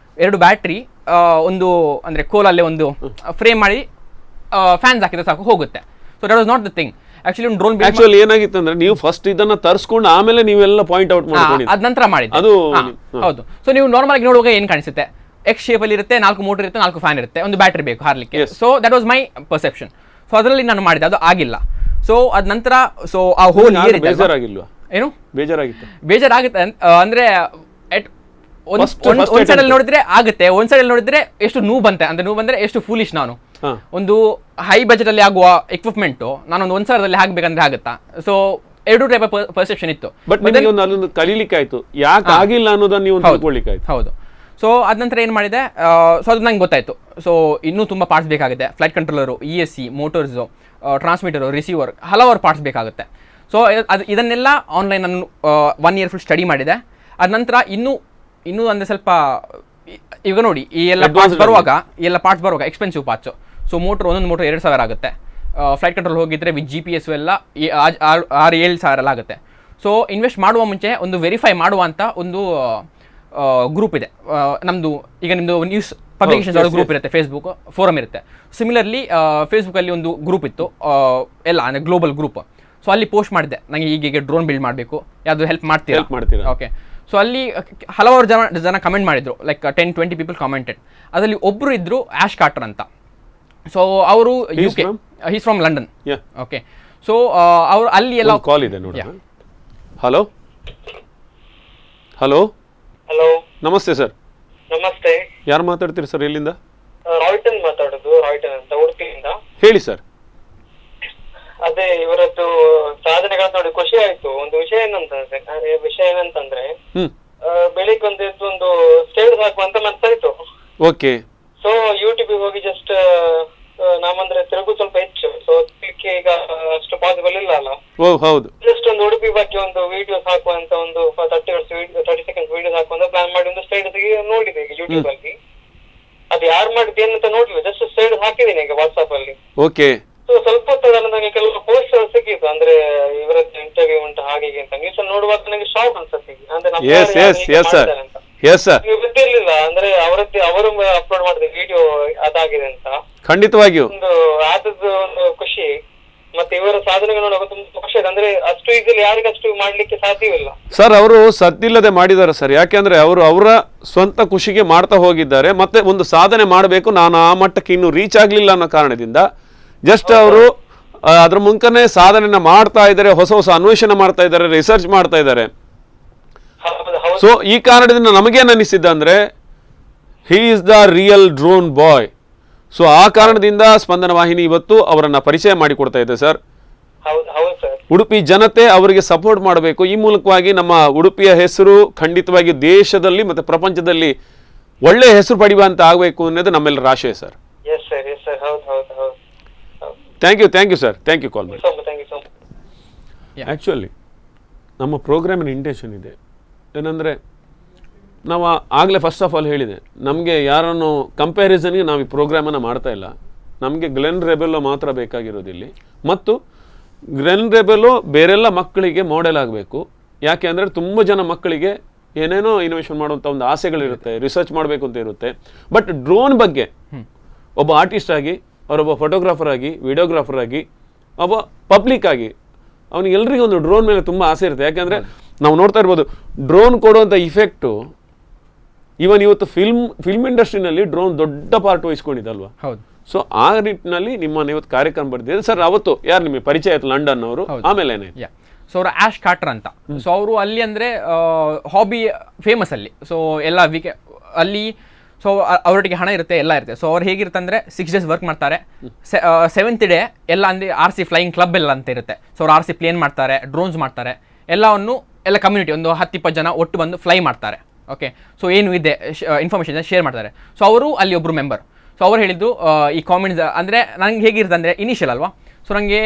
2 ಬ್ಯಾಟ್ರಿ, ಒಂದು ಅಂದ್ರೆ ಕೋಲಲ್ಲೇ ಒಂದು ಫ್ರೇಮ್ ಮಾಡಿ ಫ್ಯಾನ್ಸ್ ಹಾಕಿದ್ರೆ ಸಾಕು ಹೋಗುತ್ತೆ. So that was not the thing. Actually ಒಂದು ಡ್ರೋನ್ ಆಕ್ಚುಲಿ ಏನಾಗಿತ್ತು ಅಂದ್ರೆ ನೀವು ಫಸ್ಟ್ ಇದನ್ನ ತರಿಸ್ಕೊಂಡು ಆಮೇಲೆ ನೀವೆಲ್ಲ ಪಾಯಿಂಟ್ ಔಟ್ ಮಾಡ್ಕೊಂಡು ಅದ ನಂತರ ಮಾಡಿದ್ದೆ ಅದು. ಹೌದು. ಸೊ ನೀವು ನಾರ್ಮಲ್ ಆಗಿ ನೋಡುವಾಗ ಏನ್ ಕಾಣಿಸುತ್ತೆ, ಎಕ್ಸ್ ಶೇಪ್ ಅಲ್ಲಿ ಇರುತ್ತೆ, 4 ಮೋಟರ್ ಇರುತ್ತೆ, 4 ಫ್ಯಾನ್ ಇರುತ್ತೆ, ಒಂದು ಬ್ಯಾಟ್ರಿ ಬೇಕು ಹಾರ್ಲಿಕ್ಕೆ. So that was my perception. So ಅದರಲ್ಲಿ ನಾನು ಮಾಡಿದೆ, ಅದು ಆಗಿಲ್ಲ. ಸೊ ಅದ ನಂತರ ಸೊ ಆ ಹೋಲ್ ಇಯರ್ ಬೇಜಾರಾಗಿಲ್ವಾ? ಏನು ಬೇಜಾರಾಗುತ್ತೆ ಅಂದ್ರೆ ಒಂದ್ ಸೈಡ್ ಅಲ್ಲಿ ನೋಡಿದ್ರೆ ಆಗುತ್ತೆ, ಒಂದ್ ಸೈಡ್ ಅಲ್ಲಿ ನೋಡಿದ್ರೆ ಎಷ್ಟು ನೋವು ಬಂದ್ರೆ ಎಷ್ಟು ಫೂಲಿಶ್ ನಾನು. ಒಂದು ಹೈ ಬಜೆಟ್ ಅಲ್ಲಿ ಆಗುವ ಎಕ್ವಿಪ್ಮೆಂಟ್ ನಾನೊಂದು 1 ಸಾವಿರದಲ್ಲಿ ಹಾಕ್ಬೇಕಂದ್ರೆ ಆಗುತ್ತಾ? ಸೊ 2 ಟೈಪ್ ಪರ್ಸೆಪ್ಷನ್ ಇತ್ತು. ಬಟ್ ಅಲ್ಲೊಂದು ಕಲೀಲಿಕ್ಕೆ ಆಯ್ತು, ಯಾಕೆ ಆಗಿಲ್ಲ ಅನ್ನೋದನ್ನ ನೀವು ತಿಳ್ಕೊಳ್ಳಿಕ್ಕೆ ಆಯ್ತು. ಹೌದು. ಸೊ ಅದ ನಂತರ ಏನು ಮಾಡಿದೆ, ಸೊ ಅದು ನಂಗೆ ಗೊತ್ತಾಯ್ತು. ಸೊ ಇನ್ನೂ ತುಂಬ ಪಾರ್ಟ್ಸ್ ಬೇಕಾಗುತ್ತೆ, flight controller, ESC, motors, transmitter, receiver, ಹಲವಾರು ಪಾರ್ಟ್ಸ್ ಬೇಕಾಗುತ್ತೆ. ಸೊ ಇದನ್ನೆಲ್ಲ ಆನ್ಲೈನ್ ನಾನು 1 ಇಯರ್ ಫುಲ್ ಸ್ಟಡಿ ಮಾಡಿದೆ. ಅದ ನಂತರ ಇನ್ನೂ ಅಂದರೆ ಸ್ವಲ್ಪ ಈಗ ನೋಡಿ ಈ ಎಲ್ಲ ಪಾರ್ಟ್ಸ್ ಬರುವಾಗ ಎಕ್ಸ್ಪೆನ್ಸಿವ್ ಪಾರ್ಟ್ಸು. ಸೊ ಒಂದೊಂದು ಮೋಟರ್ 2,000 ಆಗುತ್ತೆ. ಫ್ಲೈಟ್ ಕಂಟ್ರೋಲ್ ಹೋಗಿದ್ರೆ ವಿತ್ GPS ಎಲ್ಲ 6-7 ಸಾವಿರ ಎಲ್ಲ ಆಗುತ್ತೆ. ಸೊ ಇನ್ವೆಸ್ಟ್ ಮಾಡುವ ಮುಂಚೆ ಒಂದು ವೆರಿಫೈ ಮಾಡುವಂಥ ಒಂದು ಗ್ರೂಪ್ ಇದೆ ನಮ್ಮದು. ಈಗ ನಿಮ್ಮದು ನ್ಯೂಸ್ ಪಬ್ಲಿಕೇಶನ್ಸ್ ಗ್ರೂಪ್ ಇರುತ್ತೆ, ಫೇಸ್ಬುಕ್ ಫೋರಮ್ ಇರುತ್ತೆ. ಸಿಮಿಲರ್ಲಿ ಫೇಸ್ಬುಕ್ಕಲ್ಲಿ ಒಂದು ಗ್ರೂಪ್ ಇತ್ತು, ಎಲ್ಲ ಅಂದರೆ ಗ್ಲೋಬಲ್ ಗ್ರೂಪ್. ಸೊ ಅಲ್ಲಿ ಪೋಸ್ಟ್ ಮಾಡಿದೆ, ನನಗೆ ಹೀಗೆ ಡ್ರೋನ್ ಬಿಲ್ಡ್ ಮಾಡಬೇಕು, ಯಾವುದು ಹೆಲ್ಪ್ ಮಾಡ್ತೀರಾ? ಓಕೆ. ಸೊ ಅಲ್ಲಿ ಹಲವಾರು ಜನ ಕಮೆಂಟ್ ಮಾಡಿದ್ರು, ಲೈಕ್ 10-20 ಪೀಪಲ್ ಕಾಮೆಂಟೆಡ್. ಅದರಲ್ಲಿ ಒಬ್ಬರು ಇದ್ದರು, ಆಶ್ ಕಾರ್ಟರ್ ಅಂತ. ಸೊ ಅವರು UK, he's from London. Okay. So ಅವರು ಅಲ್ಲಿ ಎಲ್ಲ ಕಾಲ್ ಇದೆ ನೋಡಿ. ಹಲೋ ಹಲೋ ಹಲೋ, ನಮಸ್ತೆ ಸರ್. ನಮಸ್ತೆ. ಯಾರು ಮಾತಾಡ್ತೀರಿ ಸರ್? ಎಲ್ಲಿಂದ? ರಾಯ್ಟನ್ ಮಾತಾಡೋದು, ರಾಯ್ಟನ್ ಅಂತ, ಉಡುಪಿಯಿಂದ. ಹೇಳಿ ಸರ್. ಅದೇ ಇವರದ್ದು ಸಾಧನೆಗಳನ್ನ ನೋಡಿ ಖುಷಿ ಆಯ್ತು. ಒಂದು ವಿಷಯ ಏನಂತಂದ್ರೆ ಬೆಳಿಗ್ಗೆ ಒಂದು ಸ್ಟೇಟಸ್ ಹಾಕುವಂತ ಮನಸ್ಸಾಯ್ತು. ಓಕೆ. ಸೊ ಯೂಟ್ಯೂಬ್ ಹೋಗಿ ಜಸ್ಟ್ ನಾವಂದ್ರೆ ತಿರುಗು ಸ್ವಲ್ಪ ಹೆಚ್ಚು, ಸೊ ಈಗ ಅಷ್ಟು ಪಾಸಿಬಲ್ ಇಲ್ಲ ಅಲ್ಲ. ಹೌದು. ಜಸ್ಟ್ ಒಂದು ಉಡುಪಿ ಬಗ್ಗೆ ಒಂದು ವಿಡಿಯೋಸ್ ಹಾಕುವಂತ ಒಂದು 30 ಸೆಕೆಂಡ್ಸ್ ವಿಡಿಯೋಸ್ ಹಾಕುವಂತ ಪ್ಲಾನ್ ಮಾಡಿ ಒಂದು ಸ್ಟೇಟಸ್ ನೋಡಿದೆ ಈಗ ಯೂಟ್ಯೂಬ್ ಅಲ್ಲಿ. ಅದು ಯಾರು ಮಾಡಿದ್ದು ಏನಂತ ನೋಡ್ಲಿಲ್ಲ, ಜಸ್ಟ್ ಸ್ಟೇಟಸ್ ಹಾಕಿದ್ದೀನಿ ಈಗ ವಾಟ್ಸ್ಆಪ್ ಅಲ್ಲಿ. ಓಕೆ. ಸೊ ಸ್ವಲ್ಪ ಹೊತ್ತಲ್ಲ ನನಗೆ ಕೆಲವು ಪೋಸ್ಟ್ ಸಿಕ್ಕಿತ್ತು, ಅಂದ್ರೆ ಇವರದ್ದು ಇಂಟರ್ವ್ಯೂ ಉಂಟು ಹಾಗೆ ಅಂತ. ನ್ಯೂಸ್ ನೋಡುವಾಗ ನನಗೆ ಶಾಕ್ ಅನ್ಸುತ್ತೆ. ಅಂದ್ರೆ ಗೊತ್ತಿರ್ಲಿಲ್ಲ, ಅಂದ್ರೆ ಅವರು ಅಪ್ಲೋಡ್ ಮಾಡಿದ ವಿಡಿಯೋ ಅದಾಗಿದೆ ಅಂತ. ಖಂಡಿತವಾಗಿಯೂ ಒಂದು ಆದದ್ದು ಒಂದು ಖುಷಿ. ಮತ್ತೆ ಇವರ ಸಾಧನೆಗಳು ನೋಡುವಾಗ ತುಂಬಾ ಖುಷಿ ಇದೆ. ಅಂದ್ರೆ ಅಷ್ಟು ಈಸಿಲಿ ಯಾರಿಗಷ್ಟು ಮಾಡ್ಲಿಕ್ಕೆ ಸಾಧ್ಯವಿಲ್ಲ ಸರ್. ಅವರು ಸದ್ದಿಲ್ಲದೆ ಮಾಡಿದ್ದಾರೆ ಸರ್. ಯಾಕೆಂದ್ರೆ ಅವರು ಅವರ ಸ್ವಂತ ಖುಷಿಗೆ ಮಾಡ್ತಾ ಹೋಗಿದ್ದಾರೆ. ಮತ್ತೆ ಒಂದು ಸಾಧನೆ ಮಾಡಬೇಕು, ನಾನು ಆ ಮಟ್ಟಕ್ಕೆ ಇನ್ನು ರೀಚ್ ಆಗ್ಲಿಲ್ಲ ಅನ್ನೋ ಕಾರಣದಿಂದ ಜಸ್ಟ್ ಅವರು ಅದ್ರ ಮುಂಕನೆ ಸಾಧನೆನ ಮಾಡ್ತಾ ಇದ್ದಾರೆ, ಹೊಸ ಅನ್ವೇಷಣೆ ಮಾಡ್ತಾ ಇದ್ದಾರೆ, ರಿಸರ್ಚ್ ಮಾಡ್ತಾ ಇದ್ದಾರೆ. ಸೊ ಈ ಕಾರಣದಿಂದ ನಮಗೇನು ಅನಿಸಿದ್ದ ಅಂದ್ರೆ he is the real drone boy. So ಆ ಕಾರಣದಿಂದ ಸ್ಪಂದನ ವಾಹಿನಿ ಇವತ್ತು ಅವರನ್ನ ಪರಿಚಯ ಮಾಡಿಕೊಡ್ತಾ ಇದೆ ಸರ್. ಉಡುಪಿ ಜನತೆ ಅವರಿಗೆ ಸಪೋರ್ಟ್ ಮಾಡಬೇಕು. ಈ ಮೂಲಕವಾಗಿ ನಮ್ಮ ಉಡುಪಿಯ ಹೆಸರು ಖಂಡಿತವಾಗಿ ದೇಶದಲ್ಲಿ ಮತ್ತೆ ಪ್ರಪಂಚದಲ್ಲಿ ಒಳ್ಳೆ ಹೆಸರು ಪಡೆಯುವಂತ ಆಗಬೇಕು ಅನ್ನೋದು ನಮ್ಮೆಲ್ಲರ ಆಶಯ sir. Thank you sir. Thank you call ಮಾಡಿ. ಆ್ಯಕ್ಚುಲಿ ನಮ್ಮ ಪ್ರೋಗ್ರಾಮಿನ ಇಂಟೆನ್ಷನ್ ಇದೆ ಏನಂದರೆ, ನಾವು ಆಗಲೇ ಫಸ್ಟ್ ಆಫ್ ಆಲ್ ಹೇಳಿದೆ, ನಮಗೆ ಯಾರನ್ನು ಕಂಪ್ಯಾರಿಸನ್ಗೆ ನಾವು ಈ ಪ್ರೋಗ್ರಾಮನ್ನು ಮಾಡ್ತಾ ಇಲ್ಲ. ನಮಗೆ ಗ್ಲೆನ್ ರೆಬೆಲ್ಲೋ ಮಾತ್ರ ಬೇಕಾಗಿರೋದಿಲ್ಲಿ. ಮತ್ತು ಗ್ಲೆನ್ ರೆಬೆಲ್ಲೋ ಬೇರೆಲ್ಲ ಮಕ್ಕಳಿಗೆ ಮಾಡೆಲ್ ಆಗಬೇಕು. ಯಾಕೆ ಅಂದರೆ ತುಂಬ ಜನ ಮಕ್ಕಳಿಗೆ ಏನೇನೋ ಇನೋವೇಷನ್ ಮಾಡುವಂಥ ಒಂದು ಆಸೆಗಳಿರುತ್ತೆ, ರಿಸರ್ಚ್ ಮಾಡಬೇಕು ಅಂತ ಇರುತ್ತೆ. ಬಟ್ ಡ್ರೋನ್ ಬಗ್ಗೆ ಒಬ್ಬ ಆರ್ಟಿಸ್ಟ್ ಆಗಿ, ಅವರೊಬ್ಬ ಫೋಟೋಗ್ರಾಫರ್ ಆಗಿ, ವಿಡಿಯೋಗ್ರಾಫರ್ ಆಗಿ, ಒಬ್ಬ ಪಬ್ಲಿಕ್ ಆಗಿ ಅವನಿಗೆ ಎಲ್ರಿಗೂ ಒಂದು ಡ್ರೋನ್ ಮೇಲೆ ತುಂಬ ಆಸೆ ಇರುತ್ತೆ. ಯಾಕೆಂದರೆ ನಾವು ನೋಡ್ತಾ ಇರ್ಬೋದು ಡ್ರೋನ್ ಕೊಡುವಂಥ ಇಫೆಕ್ಟು ಇವನ್ ಇವತ್ತು ಫಿಲ್ಮ್ ಇಂಡಸ್ಟ್ರಿನಲ್ಲಿ ಡ್ರೋನ್ ದೊಡ್ಡ ಪಾರ್ಟ್ ವಹಿಸ್ಕೊಂಡಿದ್ದಲ್ವಾ. ಹೌದು. ಸೊ ಆ ನಿಟ್ಟಿನಲ್ಲಿ ನಿಮ್ಮನ್ನು ಇವತ್ತು ಕಾರ್ಯಕ್ರಮ ಬರ್ತಿದೆ ಸರ್. ಅವತ್ತು ಯಾರು ನಿಮಗೆ ಪರಿಚಯ ಆಯ್ತು? ಲಂಡನ್ ಅವರು. ಆಮೇಲೆ ಏನಾಯ್ತು? ಸೊ ಅವರು ಆಶ್ ಕಾರ್ಟರ್ ಅಂತ. ಸೊ ಅವರು ಅಲ್ಲಿ ಅಂದರೆ ಹಾಬಿ ಫೇಮಸ್ ಅಲ್ಲಿ. ಸೊ ಎಲ್ಲ ಅಲ್ಲಿ ಸೊ ಅವರೊಟ್ಟಿಗೆ ಹಣ ಇರುತ್ತೆ, ಎಲ್ಲ ಇರುತ್ತೆ. ಸೊ ಅವ್ರು ಹೇಗಿರುತ್ತೆ ಅಂದರೆ 6 days ವರ್ಕ್ ಮಾಡ್ತಾರೆ. 7th ಡೇ ಎಲ್ಲ ಅಂದರೆ RC ಫ್ಲೈಯಿಂಗ್ ಕ್ಲಬ್ ಎಲ್ಲ ಅಂತ ಇರುತ್ತೆ. ಸೊ ಅವ್ರು RC ಪ್ಲೇನ್ ಮಾಡ್ತಾರೆ, ಡ್ರೋನ್ಸ್ ಮಾಡ್ತಾರೆ, ಎಲ್ಲವನ್ನು ಎಲ್ಲ ಕಮ್ಯುನಿಟಿ ಒಂದು 10-20 ಜನ ಒಟ್ಟು ಬಂದು ಫ್ಲೈ ಮಾಡ್ತಾರೆ. ಓಕೆ, ಸೊ ಏನು ಇದೆ ಇನ್ಫಾರ್ಮೇಷನ್ ಶೇರ್ ಮಾಡ್ತಾರೆ. ಸೊ ಅವರು ಅಲ್ಲಿ ಒಬ್ಬರು ಮೆಂಬರ್. ಸೊ ಅವ್ರು ಹೇಳಿದ್ದು ಈ ಕಾಮೆಂಟ್ಸ್ ಅಂದರೆ ನನಗೆ ಹೇಗಿರುತ್ತೆ ಅಂದರೆ ಇನಿಷಿಯಲ್ ಅಲ್ವಾ, ಸೊ ನನಗೆ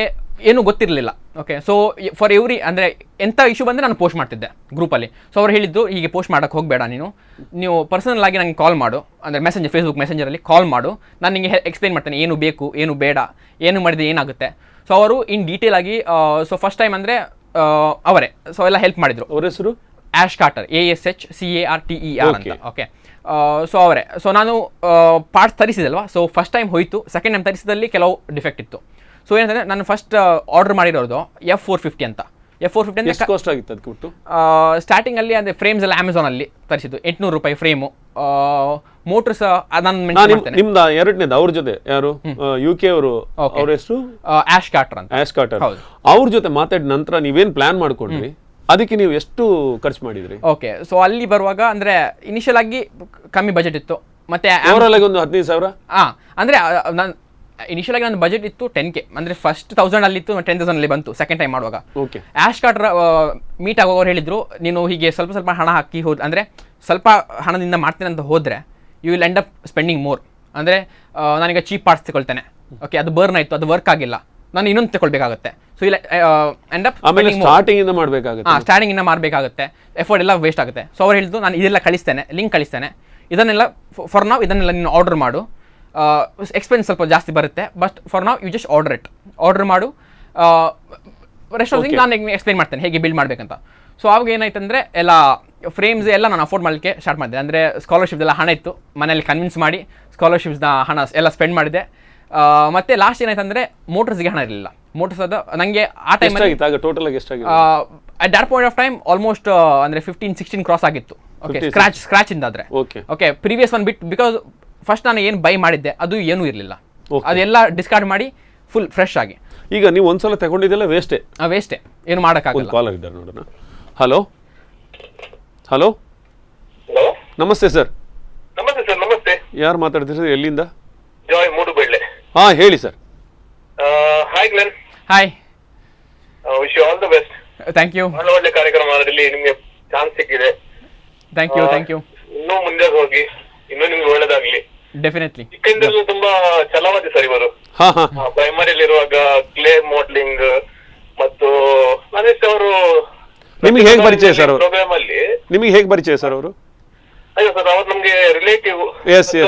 ಏನೂ ಗೊತ್ತಿರಲಿಲ್ಲ. ಓಕೆ, ಸೊ ಫಾರ್ ಎವ್ರಿ ಅಂದರೆ ಎಂಥ ಇಶ್ಯೂ ಬಂದರೆ ನಾನು ಪೋಸ್ಟ್ ಮಾಡ್ತಿದ್ದೆ ಗ್ರೂಪಲ್ಲಿ. ಸೊ ಅವ್ರು ಹೇಳಿದ್ದು ಹೀಗೆ ಪೋಸ್ಟ್ ಮಾಡೋಕ್ಕೆ ಹೋಗಬೇಡ, ನೀವು ಪರ್ಸನಲ್ ಆಗಿ ನನಗೆ ಕಾಲ್ ಮಾಡು, ಅಂದರೆ ಫೇಸ್ಬುಕ್ ಮೆಸೆಂಜರಲ್ಲಿ ಕಾಲ್ ಮಾಡು, ನಾನು ನಿಮಗೆ ಎಕ್ಸ್ಪ್ಲೈನ್ ಮಾಡ್ತೇನೆ ಏನು ಬೇಕು ಏನು ಬೇಡ, ಏನು ಮಾಡಿದರೆ ಏನಾಗುತ್ತೆ. ಸೊ ಅವರು ಇನ್ ಡೀಟೇಲ್ ಆಗಿ ಸೊ ಫಸ್ಟ್ ಟೈಮ್ ಅಂದರೆ ಅವರೇ ಸೊ ಎಲ್ಲ ಹೆಲ್ಪ್ ಮಾಡಿದರು. ಅವ್ರ ಹೆಸರು ಆಶ್ ಕಾರ್ಟರ್, ASHCARTER ಅಂತ. ಓಕೆ, ಸೊ ಅವರೇ. ಸೊ ನಾನು ಪಾರ್ಟ್ಸ್ ತರಿಸಿದಲ್ವಾ, ಸೊ ಫಸ್ಟ್ ಟೈಮ್ ಹೋಯಿತು. ಸೆಕೆಂಡ್ ಟೈಮ್ ತರಿಸಿದಲ್ಲಿ ಕೆಲವು ಡಿಫೆಕ್ಟ್ ಇತ್ತು. ಸೊ ಏನಂದರೆ ನಾನು ಫಸ್ಟ್ ಆರ್ಡರ್ ಮಾಡಿರೋದು F450 ಅಂತ. F450 ಅಂದರೆ ಎಷ್ಟು ಕಾಸ್ಟ್ ಆಗಿತ್ತು ಅದಕ್ಕೆ ಬಿಟ್ಟು? ಸ್ಟಾರ್ಟಿಂಗಲ್ಲಿ ಅಂದರೆ ಫ್ರೇಮ್ಸ್ ಎಲ್ಲ ಅಮೆಝಾನಲ್ಲಿ ತರಿಸಿದ್ದು, 800 ರೂಪಾಯಿ ಫ್ರೇಮು. ಮೋಟರ್ಸ್ ನಾನು ನಿಮ್ದು ಎರಡನೇದು ಅವ್ರ ಜೊತೆ ಯಾರು UK ಅವರು, ಅವ್ರ ಹೆಸರು ಆಶ್ ಕಾರ್ಟರ್ ಅಂತ. ಆಶ್ ಕಾರ್ಟರ್. ಅವ್ರ ಜೊತೆ ಮಾತಾಡಿದ ನಂತರ ನೀವೇನು ಪ್ಲಾನ್ ಮಾಡ್ಕೊಂಡ್ರಿ, ಅದಕ್ಕೆ ನೀವು ಎಷ್ಟು ಖರ್ಚು ಮಾಡಿದ್ರಿ? ಓಕೆ, ಸೊ ಅಲ್ಲಿ ಬರುವಾಗ ಅಂದರೆ ಇನಿಷಿಯಲ್ ಆಗಿ ಕಮ್ಮಿ ಬಜೆಟ್ ಇತ್ತು. ಮತ್ತೆ ಓವರಾಲ್ ಆಗಿ ಒಂದು 15,000. ಅಂದರೆ ನಾನು ಇನಿಷಿಯಲ್ ಆಗಿ ನನ್ನ ಬಜೆಟ್ ಇತ್ತು 10K, ಅಂದರೆ ಫಸ್ಟ್ 1000 ಅಲ್ಲಿ ಇತ್ತು, 10,000 ಅಲ್ಲಿ ಬಂತು ಸೆಕೆಂಡ್ ಟೈಮ್ ಮಾಡುವಾಗ. ಓಕೆ, ಆಶ್ ಕಾರ್ಟರ್ ಮೀಟ್ ಆಗೋರು ಹೇಳಿದ್ರು, ನೀನು ಹೀಗೆ ಸ್ವಲ್ಪ ಹಣ ಹಾಕಿ ಅಂದರೆ ಸ್ವಲ್ಪ ಹಣದಿಂದ ಮಾಡ್ತೇನೆ ಅಂತ ಹೋದರೆ you will end up spending more. ಅಂದರೆ ನಾನೀಗ ಚೀಪ್ ಪಾರ್ಟ್ಸ್ ತಗೊಳ್ತೇನೆ, ಓಕೆ ಅದು ಬರ್ನ್ ಆಯಿತು, ಅದು ವರ್ಕ್ ಆಗಿಲ್ಲ, ನಾನು ಇನ್ನೊಂದು ತಗೊಳ್ಬೇಕಾಗುತ್ತೆ. ಸೊ ಇಲ್ಲ ಎಂಡ್ ಅಪ್ ಸ್ಟಾರ್ಟಿಂಗ್ ಇಂದ ಮಾಡಬೇಕಾಗುತ್ತೆ, ಎಫರ್ಟ್ ಎಲ್ಲ ವೇಸ್ಟ್ ಆಗುತ್ತೆ. ಸೊ ಅವ್ರು ಹೇಳಿದ್ದು ನಾನು ಇದೆಲ್ಲ ಕಳಿಸ್ತೇನೆ, ಲಿಂಕ್ ಕಳಿಸ್ತೇನೆ, ಇದನ್ನೆಲ್ಲ ಫಾರ್ ನಾವು ಇದನ್ನೆಲ್ಲ ನೀನು ಆರ್ಡರ್ ಮಾಡು, ಎಕ್ಸ್ಪೆನ್ಸ್ ಸ್ವಲ್ಪ ಜಾಸ್ತಿ ಬರುತ್ತೆ, ಬಟ್ ಫಾರ್ ನಾವು ಯು ಜಸ್ಟ್ ಆರ್ಡರ್ ಮಾಡು, ರೆಸ್ಟ್ ಆಫ್ ಥಿಂಗ್ ನಾನು ಎಕ್ಸ್ಪ್ಲೈನ್ ಮಾಡ್ತೇನೆ ಹೇಗೆ ಬಿಲ್ಡ್ ಮಾಡಬೇಕಂತ. ಸೊ ಆವಾಗ ಏನಾಯ್ತು ಅಂದರೆ ಎಲ್ಲ ಫ್ರೇಮ್ಸ್ ಎಲ್ಲ ನಾನು ಅಫೋರ್ಡ್ ಮಾಡಲಿಕ್ಕೆ ಸ್ಟಾರ್ಟ್ ಮಾಡಿದೆ. ಅಂದರೆ ಸ್ಕಾಲರ್ಶಿಪ್ದೆಲ್ಲ ಹಣ ಇತ್ತು, ಮನೇಲಿ ಕನ್ವಿನ್ಸ್ ಮಾಡಿ ಸ್ಕಾಲರ್ಶಿಪ್ಸ್ನ ಹಣ ಎಲ್ಲ ಸ್ಪೆಂಡ್ ಮಾಡಿದೆ. ಮತ್ತು ಲಾಸ್ಟ್ ಏನಾಯ್ತು ಅಂದರೆ ಮೋಟರ್ಸ್ಗೆ ಹಣ ಇರಲಿಲ್ಲ. ಮೋಟರ್ಸ್ ಅದು ನನಗೆ ಆ ಟೈಮಲ್ಲಿ ಟೋಟಲ್ ಆಗಿ ಎಷ್ಟಾಗಿದೆ at that point of time almost ಅಂದರೆ 15-16 ಕ್ರಾಸ್ ಆಗಿತ್ತು. ಓಕೆ, ಸ್ಕ್ರಾಚ್ ಇಂದಾದರೆ. Okay, previous one bit because first ನಾನು ಏನು ಬೈ ಮಾಡಿದ್ದೆ ಅದು ಏನೂ ಇರಲಿಲ್ಲ, ಅದೆಲ್ಲ ಡಿಸ್ಕಾರ್ಡ್ ಮಾಡಿ ಫುಲ್ ಫ್ರೆಶ್ ಆಗಿ. ಈಗ ನೀವು ಒಂದ್ಸಲ ತಗೊಂಡಿದ್ದೆಲ್ಲ ವೇಸ್ಟೇ ಏನು ಮಾಡೋಕ್ಕಾಗಲ್ಲ. ಕಾಲರ್ ಇದ್ದಾರೆ ನೋಡೋಣ. ಹಲೋ, ಹಲೋ, ನಮಸ್ತೆ ಸರ್. ನಮಸ್ತೆ ಸರ್. ನಮಸ್ತೆ, ಯಾರು ಮಾತಾಡ್ತೀರಿ, ಎಲ್ಲಿಂದ? ಜಾಯ್ ಮೂಡುಬೆಳ್ಳೆ. ಹೇಳಿ sir. Hi Glen. Hi, wish you all the best. Thank you. ಒಳ್ಳೆ ಕಾರ್ಯಕ್ರಮ ಅದರಲ್ಲಿ ನಿಮ್ಗೆ ಚಾನ್ಸ್ ಸಿಕ್ಕಿದೆ. Thank you. ಇನ್ನೂ ಮುಂದೆ ಹೋಗಿ, ಇನ್ನೂ ನಿಮ್ಗೆ ಒಳ್ಳೇದಾಗ್ಲಿ. ಡೆಫಿನೆಟ್ಲಿ. ಚಿಕ್ಕಂದಿರಲು ತುಂಬಾ ಛಲವಾದಿ ಸರ್ ಇವರು. ಪ್ರೈಮರಿಯಲ್ಲಿ ಇರುವಾಗ ಕ್ಲೇ ಮೋಡ್ಲಿಂಗ್ ಮತ್ತು ಮನೇಶ್ ಅವರು. ನಿಮಗೆ ಹೇಗೆ ಪರಿಚಯ ಸರ್ ಅವರು? ಪ್ರೋಗ್ರಾಮ್ ಅಲ್ಲಿ ನಿಮಗೆ ಹೇಗೆ ಪರಿಚಯ ಸರ್ ಅವರು? ಅಯ್ಯೋ ಸರ್, ಅವ್ರು ನಮ್ಗೆ ರಿಲೇಟಿವ್.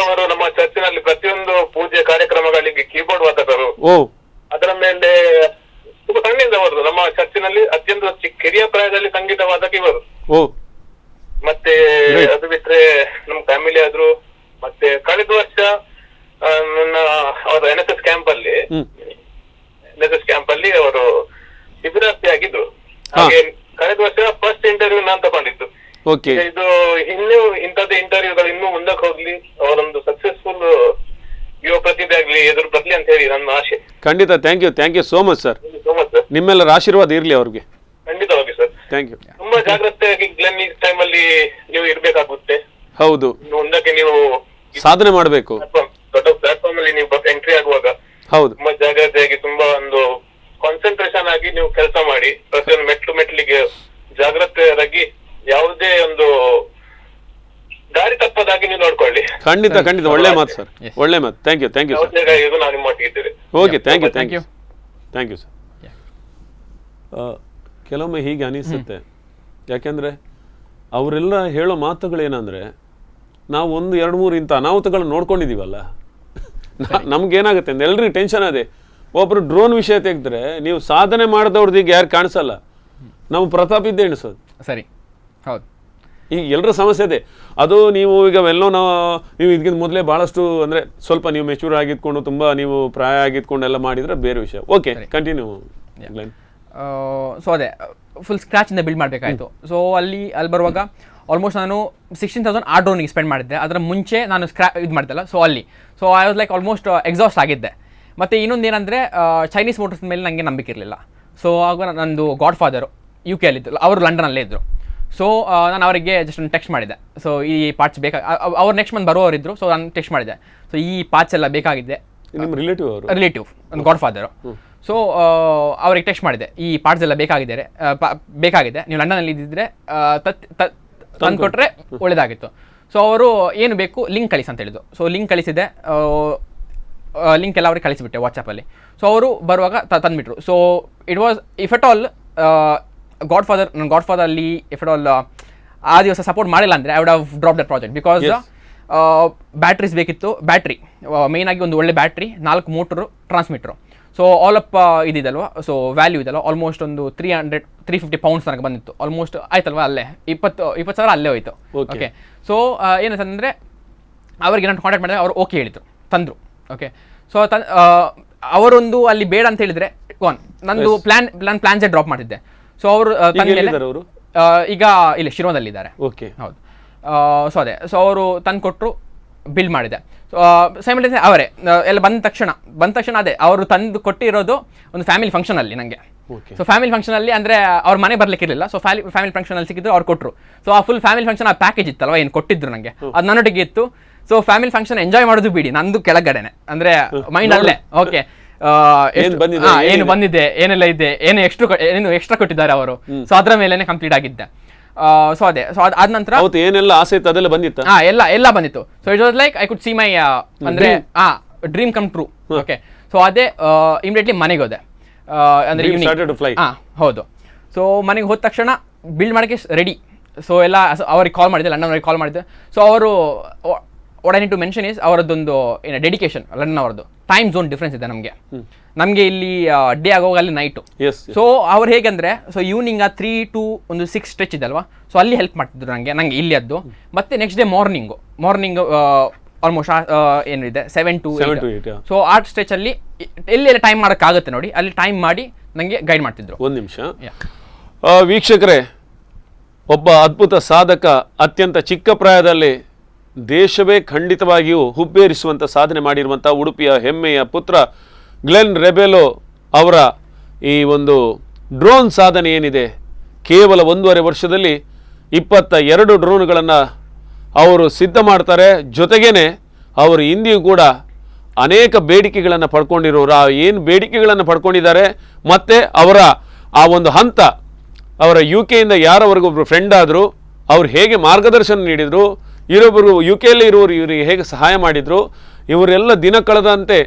ಅವರು ನಮ್ಮ ಚರ್ಚಿನಲ್ಲಿ ಪ್ರತಿಯೊಂದು ಪೂಜೆ ಕಾರ್ಯಕ್ರಮಗಳಿಗೆ ಕೀಬೋರ್ಡ್ ವಾದಕರು. ಅದರ ಮೇಲೆ ತುಂಬಾ ಸಣ್ಣಿಂದ ಅವರು ನಮ್ಮ ಚರ್ಚಿನಲ್ಲಿ ಅತ್ಯಂತ ಕಿರಿಯ ಪ್ರಾಯದಲ್ಲಿ ಸಂಗೀತ ವಾದಕ ಇವರು. ಮತ್ತೆ ಅದು ಬಿಟ್ರೆ ನಮ್ಮ ಫ್ಯಾಮಿಲಿ ಆದ್ರು. ಮತ್ತೆ ಕಳೆದ ವರ್ಷ ನನ್ನ ಅವರ NSS ಕ್ಯಾಂಪ್ ಅಲ್ಲಿ ಅವರು ಶಿಬಿರಾರ್ಥಿ ಆಗಿದ್ರು. ಹಾಗೆ ಕಳೆದ ವರ್ಷ ಫಸ್ಟ್ ಇಂಟರ್ವ್ಯೂ ನಾನ್ ತಗೊಂಡಿದ್ದು. ಇದು ಇನ್ನೂ ಇಂಥದ್ದು ಇಂಟರ್ವ್ಯೂಗಳು ಇನ್ನೂ ಮುಂದಕ್ಕೆ ಹೋಗ್ಲಿ, ಅವರೊಂದು ಸಕ್ಸಸ್ಫುಲ್ ಯುವ ಪ್ರತಿಭೆ ಆಗ್ಲಿ, ಎದುರು ಬರ್ಲಿ ಅಂತ ಹೇಳಿ ನನ್ನ ಆಶೆ. ಖಂಡಿತ. Thank you so much sir. ನಿಮ್ಮೆಲ್ಲರ ಆಶೀರ್ವಾದ ಇರ್ಲಿ ಅವ್ರಿಗೆ. ಖಂಡಿತವಾಗಿ ಸರ್. Thank you. ತುಂಬಾ ಜಾಗ್ರತೆಯಾಗಿ ಗ್ಲೆನ್ ಈ ಟೈಮ್ ಅಲ್ಲಿ ನೀವು ಇರ್ಬೇಕಾಗುತ್ತೆ. ಹೌದು, ಮುಂದಕ್ಕೆ ನೀವು ಸಾಧನೆ ಮಾಡಬೇಕು. ದೊಡ್ಡ ಪ್ಲಾಟ್ಫಾರ್ಮ್ ಅಲ್ಲಿ ನೀವು ಎಂಟ್ರಿ ಆಗುವಾಗ ಹೌದು ತುಂಬಾ ಜಾಗ್ರತೆಯಾಗಿ, ತುಂಬಾ ಒಂದು ಕಾನ್ಸಂಟ್ರೇಷನ್ ಆಗಿ ನೀವು ಕೆಲಸ ಮಾಡಿ, ಪ್ರತಿಯೊಂದು ಮೆಟ್ಲಿಗೆ ಜಾಗ್ರತೆಯಾಗಿ, ಯಾವುದೇ ಒಂದು ದಾರಿ ತಪ್ಪದಾಗಿ ನೀವು ನೋಡ್ಕೊಳ್ಳಿ. ಖಂಡಿತ. ಒಳ್ಳೆ ಮಾತು ಸರ್, ಒಳ್ಳೆ ಮಾತು. Thank you sir. ನಾವು ನಿಮ್ಮೊಟ್ಟಿಗೆ ಇದ್ದೇವೆ. Okay, thank you sir. ಕೆಲವೊಮ್ಮೆ ಹೀಗೆ ಅನಿಸುತ್ತೆ, ಯಾಕೆಂದ್ರೆ ಅವರೆಲ್ಲ ಹೇಳೋ ಮಾತುಗಳೇನಂದ್ರೆ ನಾವು 1-2-3 ಇಂಥ ಅನಾಹುತಗಳನ್ನ ನೋಡ್ಕೊಂಡಿದೀವಲ್ಲ, ನಮ್ಗೇನಾಗುತ್ತೆ ಅಂದ್ರೆ ಎಲ್ರಿಗೂ ಟೆನ್ಷನ್ ಅದೇ. ಒಬ್ರು ಡ್ರೋನ್ ವಿಷಯ ತೆಗೆದ್ರೆ ನೀವು ಸಾಧನೆ ಮಾಡಿದವ್ರದ್ದು ಈಗ ಯಾರು ಕಾಣಿಸಲ್ಲ, ನಾವು ಪ್ರತಾಪ್ ಇದ್ದೇ ಎಣಿಸೋದು. ಸರಿ, ಹೌದು. ಈಗ ಎಲ್ಲರ ಸಮಸ್ಯೆ ಇದೆ. ಅದು ನೀವು ಈಗ ನೀವು ಇದಕ್ಕಿಂತ ಮೊದಲೇ ಭಾಳಷ್ಟು ಅಂದರೆ ಸ್ವಲ್ಪ ನೀವು ಮೆಚೂರ್ ಆಗಿದ್ಕೊಂಡು ತುಂಬ ನೀವು ಪ್ರಾಯ ಆಗಿದ್ಕೊಂಡು ಎಲ್ಲ ಮಾಡಿದರೆ ಬೇರೆ ವಿಷಯ. Okay, continue. ಸೊ ಅದೇ ಫುಲ್ ಸ್ಕ್ರಾಚಿಂದ ಬಿಲ್ಡ್ ಮಾಡಬೇಕಾಯಿತು. ಸೊ ಅಲ್ಲಿ ಬರುವಾಗ ಆಲ್ಮೋಸ್ಟ್ ನಾನು 16,000 ಆ ಡ್ರೋನಿಗೆ ಸ್ಪೆಂಡ್ ಮಾಡಿದ್ದೆ. ಅದರ ಮುಂಚೆ ನಾನು ಇದು ಮಾಡಿದ್ದಲ್ಲ. So I was like almost exhaust ಆಗಿದ್ದೆ. ಮತ್ತು ಇನ್ನೊಂದು ಏನಂದರೆ ಚೈನೀಸ್ ಮೋಟರ್ಸ್ ಮೇಲೆ ನನಗೆ ನಂಬಿಕೆ ಇರಲಿಲ್ಲ. ಸೊ ಆಗ ನಂದು ಗಾಡ್ ಫಾದರು UK ಅಲ್ಲಿದ್ದರು, ಅವರು ಲಂಡನಲ್ಲೇ ಇದ್ದರು. ಸೊ ನಾನು ಅವರಿಗೆ ಜಸ್ಟ್ ಒಂದು ಟೆಕ್ಸ್ಟ್ ಮಾಡಿದ್ದೆ. ಸೊ ಈ ಪಾರ್ಟ್ಸ್ ಅವ್ರು ನೆಕ್ಸ್ಟ್ ಮಂತ್ ಬರೋರಿದ್ದರು. ಸೊ ನಾನು ಟೆಕ್ಸ್ಟ್ ಮಾಡಿದ್ದೆ. ಸೊ ಈ ಪಾರ್ಟ್ಸ್ ಎಲ್ಲ ಬೇಕಾಗಿದ್ದೆ. ನಿಮ್ಮ ರಿಲೇಟಿವ್ ಒಂದು ಗಾಡ್ ಫಾದರು. ಸೊ ಅವ್ರಿಗೆ ಟೆಕ್ಸ್ಟ್ ಮಾಡಿದೆ, ಈ ಪಾರ್ಟ್ಸ್ ಎಲ್ಲ ಬೇಕಾಗಿದೆ, ನೀವು ಲಂಡನಲ್ಲಿ ಇದ್ದಿದ್ರೆ ತಂದು ಕೊಟ್ಟರೆ ಒಳ್ಳೇದಾಗಿತ್ತು. ಸೊ ಅವರು ಏನು ಬೇಕು ಲಿಂಕ್ ಕಳಿಸಿ ಅಂತ ಹೇಳಿದ್ರು. ಸೊ ಲಿಂಕ್ ಕಳಿಸಿದೆ, ಲಿಂಕ್ ಎಲ್ಲ ಅವ್ರಿಗೆ ಕಳಿಸಿಬಿಟ್ಟೆ ವಾಟ್ಸಪ್ಪಲ್ಲಿ. ಸೊ ಅವರು ಬರುವಾಗ ತಂದುಬಿಟ್ರು. So it was if at all godfather ಅಲ್ಲಿ ಇಫ್ ಎಟ್ ಆಲ್ ಆ ದಿವಸ ಸಪೋರ್ಟ್ ಮಾಡಿಲ್ಲ ಅಂದರೆ I would have drop that project. Because batteries ಬೇಕಿತ್ತು. ಬ್ಯಾಟ್ರಿ ಮೇಯ್ನಾಗಿ ಒಂದು ಒಳ್ಳೆ battery, 4 motor, transmitter. So all up ಇದಿದಲ್ವ, ಸೊ ವ್ಯಾಲ್ಯೂ ಇದಲ್ವ, ಆಲ್ಮೋಸ್ಟ್ ಒಂದು 350 ಪೌಂಡ್ಸ್ ತನಕ ಬಂದಿತ್ತು. ಆಲ್ಮೋಸ್ಟ್ ಆಯ್ತಲ್ವ, ಅಲ್ಲೇ 20,000 ಅಲ್ಲೇ ಹೋಯ್ತು. ಓಕೆ. ಸೊ ಏನಂತಂದರೆ ಅವ್ರಿಗೆ ನಾನು ಕಾಂಟ್ಯಾಕ್ಟ್ ಮಾಡಿದೆ, ಅವರು ಓಕೆ ಹೇಳಿದರು, ತಂದರು. ಓಕೆ. ಸೊ ಅವರೊಂದು ಅಲ್ಲಿ ಬೇಡ ಅಂತ ಹೇಳಿದರೆ ನಂದು ಪ್ಲಾನ್ಸೇ ಡ್ರಾಪ್ ಮಾಡಿದ್ದೆ. ಸೊ ಅವರು ಈಗ ಇಲ್ಲಿ ಶಿರೋದಲ್ಲಿದ್ದಾರೆ. ಓಕೆ. ಹೌದು. ಸೊ ಅದೇ, ಸೊ ಅವರು ತಂದು ಕೊಟ್ಟರು, ಬಿಲ್ ಮಾಡಿದೆ. ಸೊ ಸೈಮಲ್ಟೇನಿಯಸ್ ಅವರೇ ಎಲ್ಲ ಬಂದ ತಕ್ಷಣ ಅದೇ ಅವರು ತಂದು ಕೊಟ್ಟಿರೋದು ಒಂದು ಫ್ಯಾಮಿಲಿ ಫಂಕ್ಷನಲ್ಲಿ ನನಗೆ. ಸೊ ಫ್ಯಾಮಿಲಿ ಫಂಕ್ಷನಲ್ಲಿ ಅಂದರೆ ಅವ್ರ ಮನೆ ಬರ್ಲಿಕ್ಕಿರಲಿಲ್ಲ. ಸೊ ಫ್ಯಾಮಿಲಿ ಫಂಕ್ಷನಲ್ಲಿ ಸಿಕ್ಕಿದ್ರು, ಅವ್ರು ಕೊಟ್ಟರು. ಸೊ ಆ ಫುಲ್ ಫ್ಯಾಮಿಲಿ ಫಂಕ್ಷನ್ ಆ ಪ್ಯಾಕೇಜ್ ಇತ್ತಲ್ವ, ಏನು ಕೊಟ್ಟಿದ್ರು ನನಗೆ, ಅದು ನನ್ನೊಟ್ಟಿಗೆ ಇತ್ತು. ಸೊ ಫ್ಯಾಮಿಲಿ ಫಂಕ್ಷನ್ ಎಂಜಾಯ್ ಮಾಡೋದು ಬಿಡಿ, ನಂದು ಕೆಳಗಡೆನೆ, ಅಂದರೆ ಮೈಂಡ್ ಅಲ್ಲೇ. ಓಕೆ, ಏನು ಬಂದಿದೆ, ಏನೆಲ್ಲ ಇದೆ, ಏನು ಎಕ್ಸ್ಟ್ರಾ ಕೊಟ್ಟಿದ್ದಾರೆ ಅವರು. ಸೊ ಅದರ ಮೇಲೆನೆ ಕಂಪ್ಲೀಟ್ ಆಗಿದ್ದೆ. ಸೊ ಅದೇ, ಸೊ ಅದ ನಂತರ ಏನೆಲ್ಲ ಆಸೆ ಇತ್ತು ಅದೆಲ್ಲ ಬಂದಿತ್ತು, ಎಲ್ಲ ಬಂದಿತ್ತು. So it was like I could see my ಅಂದ್ರೆ dream come true. Okay. So ಅದೇ ಇಮಿಡಿಯೇಟ್ಲಿ ಮನೆಗೆ ಹೋದೆ. ಅಂದ್ರೆ ಹೌದು. ಸೊ ಮನೆಗೆ ಹೋದ ತಕ್ಷಣ ಬಿಲ್ಡ್ ಮಾಡೋಕ್ಕೆ ರೆಡಿ. ಸೊ ಎಲ್ಲ ಅವ್ರಿಗೆ ಕಾಲ್ ಮಾಡಿದೆ, ಲಂಡನ್ ಅವ್ರಿಗೆ ಕಾಲ್ ಮಾಡಿದ್ದೆ. ಸೊ ಅವರು what I need to mention is ಅವರದ್ದೊಂದು ಏನು ಡೆಡಿಕೇಶನ್. ಲಂಡನ್ ಅವರದ್ದು ಟೈಮ್ ಝೋನ್ ಡಿಫ್ರೆನ್ಸ್ ಇದೆ ನಮಗೆ ಇಲ್ಲಿ ಡೇ ಆಗೋವಾಗ ಅಲ್ಲಿ ನೈಟು. ಸೊ ಅವ್ರು ಹೇಗೆಂದರೆ, ಸೊ ಈವ್ನಿಂಗ್ 3 to 6 ಸ್ಟ್ರೆಚ್ ಇದೆ ಅಲ್ವಾ, ಸೊ ಅಲ್ಲಿ ಹೆಲ್ಪ್ ಮಾಡ್ತಿದ್ರು ನಂಗೆ ಇಲ್ಲಿ ಅದು. ಮತ್ತೆ ನೆಕ್ಸ್ಟ್ ಡೇ ಮಾರ್ನಿಂಗ್ ಆಲ್ಮೋಸ್ಟ್ ಏನಿದೆ 7 to 8. ಸೊ ಆ ಸ್ಟ್ರೆಚಲ್ಲಿ ಎಲ್ಲೆಲ್ಲ ಟೈಮ್ ಮಾಡೋಕ್ಕಾಗುತ್ತೆ ನೋಡಿ, ಅಲ್ಲಿ ಟೈಮ್ ಮಾಡಿ ನನಗೆ ಗೈಡ್ ಮಾಡ್ತಿದ್ರು. ಒಂದು ನಿಮಿಷ ವೀಕ್ಷಕರೇ, ಒಬ್ಬ ಅದ್ಭುತ ಸಾಧಕ, ಅತ್ಯಂತ ಚಿಕ್ಕ ಪ್ರಾಯದಲ್ಲಿ ದೇಶವೇ ಖಂಡಿತವಾಗಿಯೂ ಹುಬ್ಬೇರಿಸುವಂಥ ಸಾಧನೆ ಮಾಡಿರುವಂಥ ಉಡುಪಿಯ ಹೆಮ್ಮೆಯ ಪುತ್ರ ಗ್ಲೆನ್ ರೆಬೆಲೋ ಅವರ ಈ ಒಂದು ಡ್ರೋನ್ ಸಾಧನೆ ಏನಿದೆ, ಕೇವಲ 1.5 ವರ್ಷದಲ್ಲಿ 22 ಡ್ರೋನ್ಗಳನ್ನು ಅವರು ಸಿದ್ಧ ಮಾಡ್ತಾರೆ. ಜೊತೆಗೇನೆ ಅವರು ಇಂದಿಯೂ ಕೂಡ ಅನೇಕ ಬೇಡಿಕೆಗಳನ್ನು ಪಡ್ಕೊಂಡಿರೋರು. ಆ ಏನು ಬೇಡಿಕೆಗಳನ್ನು ಪಡ್ಕೊಂಡಿದ್ದಾರೆ, ಮತ್ತು ಅವರ ಆ ಒಂದು ಹಂತ, ಅವರ UK ಯಾರವರೆಗೊಬ್ಬರು ಫ್ರೆಂಡ್ ಆದರು, ಅವ್ರು ಹೇಗೆ ಮಾರ್ಗದರ್ಶನ ನೀಡಿದರು, ಇವರೊಬ್ಬರು UK ಇರುವವರು ಇವರಿಗೆ ಹೇಗೆ ಸಹಾಯ ಮಾಡಿದರು, ಇವರೆಲ್ಲ ದಿನ ಕಳೆದಂತೆ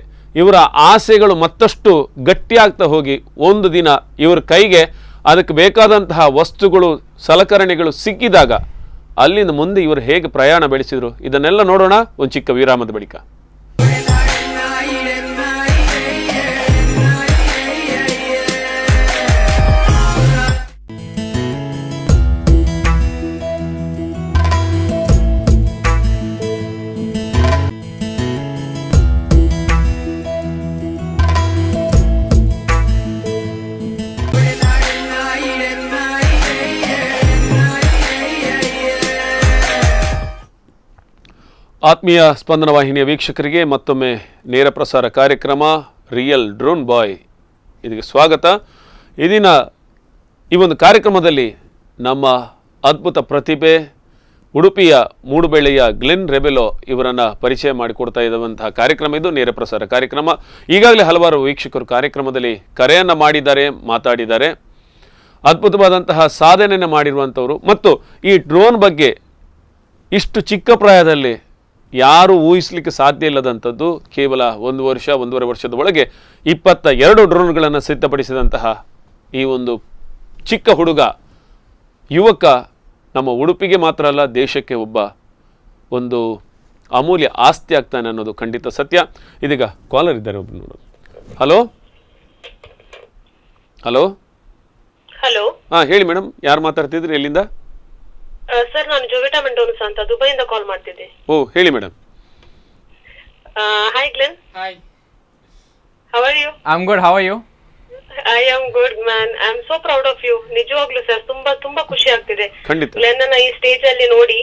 ಇವರ ಆಸೆಗಳು ಮತ್ತಷ್ಟು ಗಟ್ಟಿಯಾಗ್ತಾ ಹೋಗಿ ಒಂದು ದಿನ ಇವರ ಕೈಗೆ ಅದಕ್ಕೆ ಬೇಕಾದಂತಹ ವಸ್ತುಗಳು, ಸಲಕರಣೆಗಳು ಸಿಕ್ಕಿದಾಗ ಅಲ್ಲಿಂದ ಮುಂದೆ ಇವರು ಹೇಗೆ ಪ್ರಯಾಣ ಬೆಳೆಸಿದರು, ಇದನ್ನೆಲ್ಲ ನೋಡೋಣ ಒಂದು ಚಿಕ್ಕ ವಿರಾಮದ ಬಳಿಕ. ಆತ್ಮೀಯ ಸ್ಪಂದನ ವಾಹಿನಿಯ ವೀಕ್ಷಕರಿಗೆ ಮತ್ತೊಮ್ಮೆ ನೇರ ಪ್ರಸಾರ ಕಾರ್ಯಕ್ರಮ ರಿಯಲ್ ಡ್ರೋನ್ ಬಾಯ್ ಇದಕ್ಕೆ ಸ್ವಾಗತ. ಈ ಒಂದು ಕಾರ್ಯಕ್ರಮದಲ್ಲಿ ನಮ್ಮ ಅದ್ಭುತ ಪ್ರತಿಭೆ ಉಡುಪಿಯ ಮೂಡುಬೆಳೆಯ ಗ್ಲೆನ್ ರೆಬೆಲೋ ಇವರನ್ನು ಪರಿಚಯ ಮಾಡಿಕೊಡ್ತಾ ಇರುವಂತಹ ಕಾರ್ಯಕ್ರಮ ಇದು, ನೇರ ಪ್ರಸಾರ ಕಾರ್ಯಕ್ರಮ. ಈಗಾಗಲೇ ಹಲವಾರು ವೀಕ್ಷಕರು ಕಾರ್ಯಕ್ರಮದಲ್ಲಿ ಕರೆಯನ್ನು ಮಾಡಿದ್ದಾರೆ, ಮಾತಾಡಿದ್ದಾರೆ. ಅದ್ಭುತವಾದಂತಹ ಸಾಧನೆಯನ್ನು ಮಾಡಿರುವಂಥವರು ಮತ್ತು ಈ ಡ್ರೋನ್ ಬಗ್ಗೆ ಇಷ್ಟು ಚಿಕ್ಕ ಪ್ರಾಯದಲ್ಲಿ ಯಾರೂ ಊಹಿಸಲಿಕ್ಕೆ ಸಾಧ್ಯ ಇಲ್ಲದಂಥದ್ದು, ಕೇವಲ 1.5 ವರ್ಷದ ಒಳಗೆ 22 ಡ್ರೋನ್ಗಳನ್ನು ಸಿದ್ಧಪಡಿಸಿದಂತಹ ಈ ಒಂದು ಚಿಕ್ಕ ಹುಡುಗ, ಯುವಕ ನಮ್ಮ ಉಡುಪಿಗೆ ಮಾತ್ರ ಅಲ್ಲ ದೇಶಕ್ಕೆ ಒಂದು ಅಮೂಲ್ಯ ಆಸ್ತಿ ಆಗ್ತಾನೆ ಅನ್ನೋದು ಖಂಡಿತ ಸತ್ಯ. ಇದೀಗ ಕಾಲರ್ ಇದ್ದಾರೆ, ಒಬ್ಬರು ನೋಡೋದು. Hello hello hello. ಹಾಂ ಹೇಳಿ ಮೇಡಮ್, ಯಾರು ಮಾತಾಡ್ತಿದ್ರಿ, ಎಲ್ಲಿಂದ? ಸರ್, ನಾನು ಜೋವೆಟಾ ಮೆಂಡೋನ್ಸ್ ಅಂತ ದುಬೈಯಿಂದ ಕಾಲ್ ಮಾಡ್ತಿದ್ದೆ. ಓ ಹೇಳಿ madam. Hi Glen. Hi. How are you? I am good. How are you? I am good man. I am so proud of you. ನಿಜವಾಗ್ಲೂ ಸರ್, ತುಂಬಾ ಖುಷಿ ಆಗ್ತಿದೆ ಖಂಡಿತ ಗ್ಲೆನ್ ಅನ್ನ ಈ ಸ್ಟೇಜ್ ಅಲ್ಲಿ ನೋಡಿ.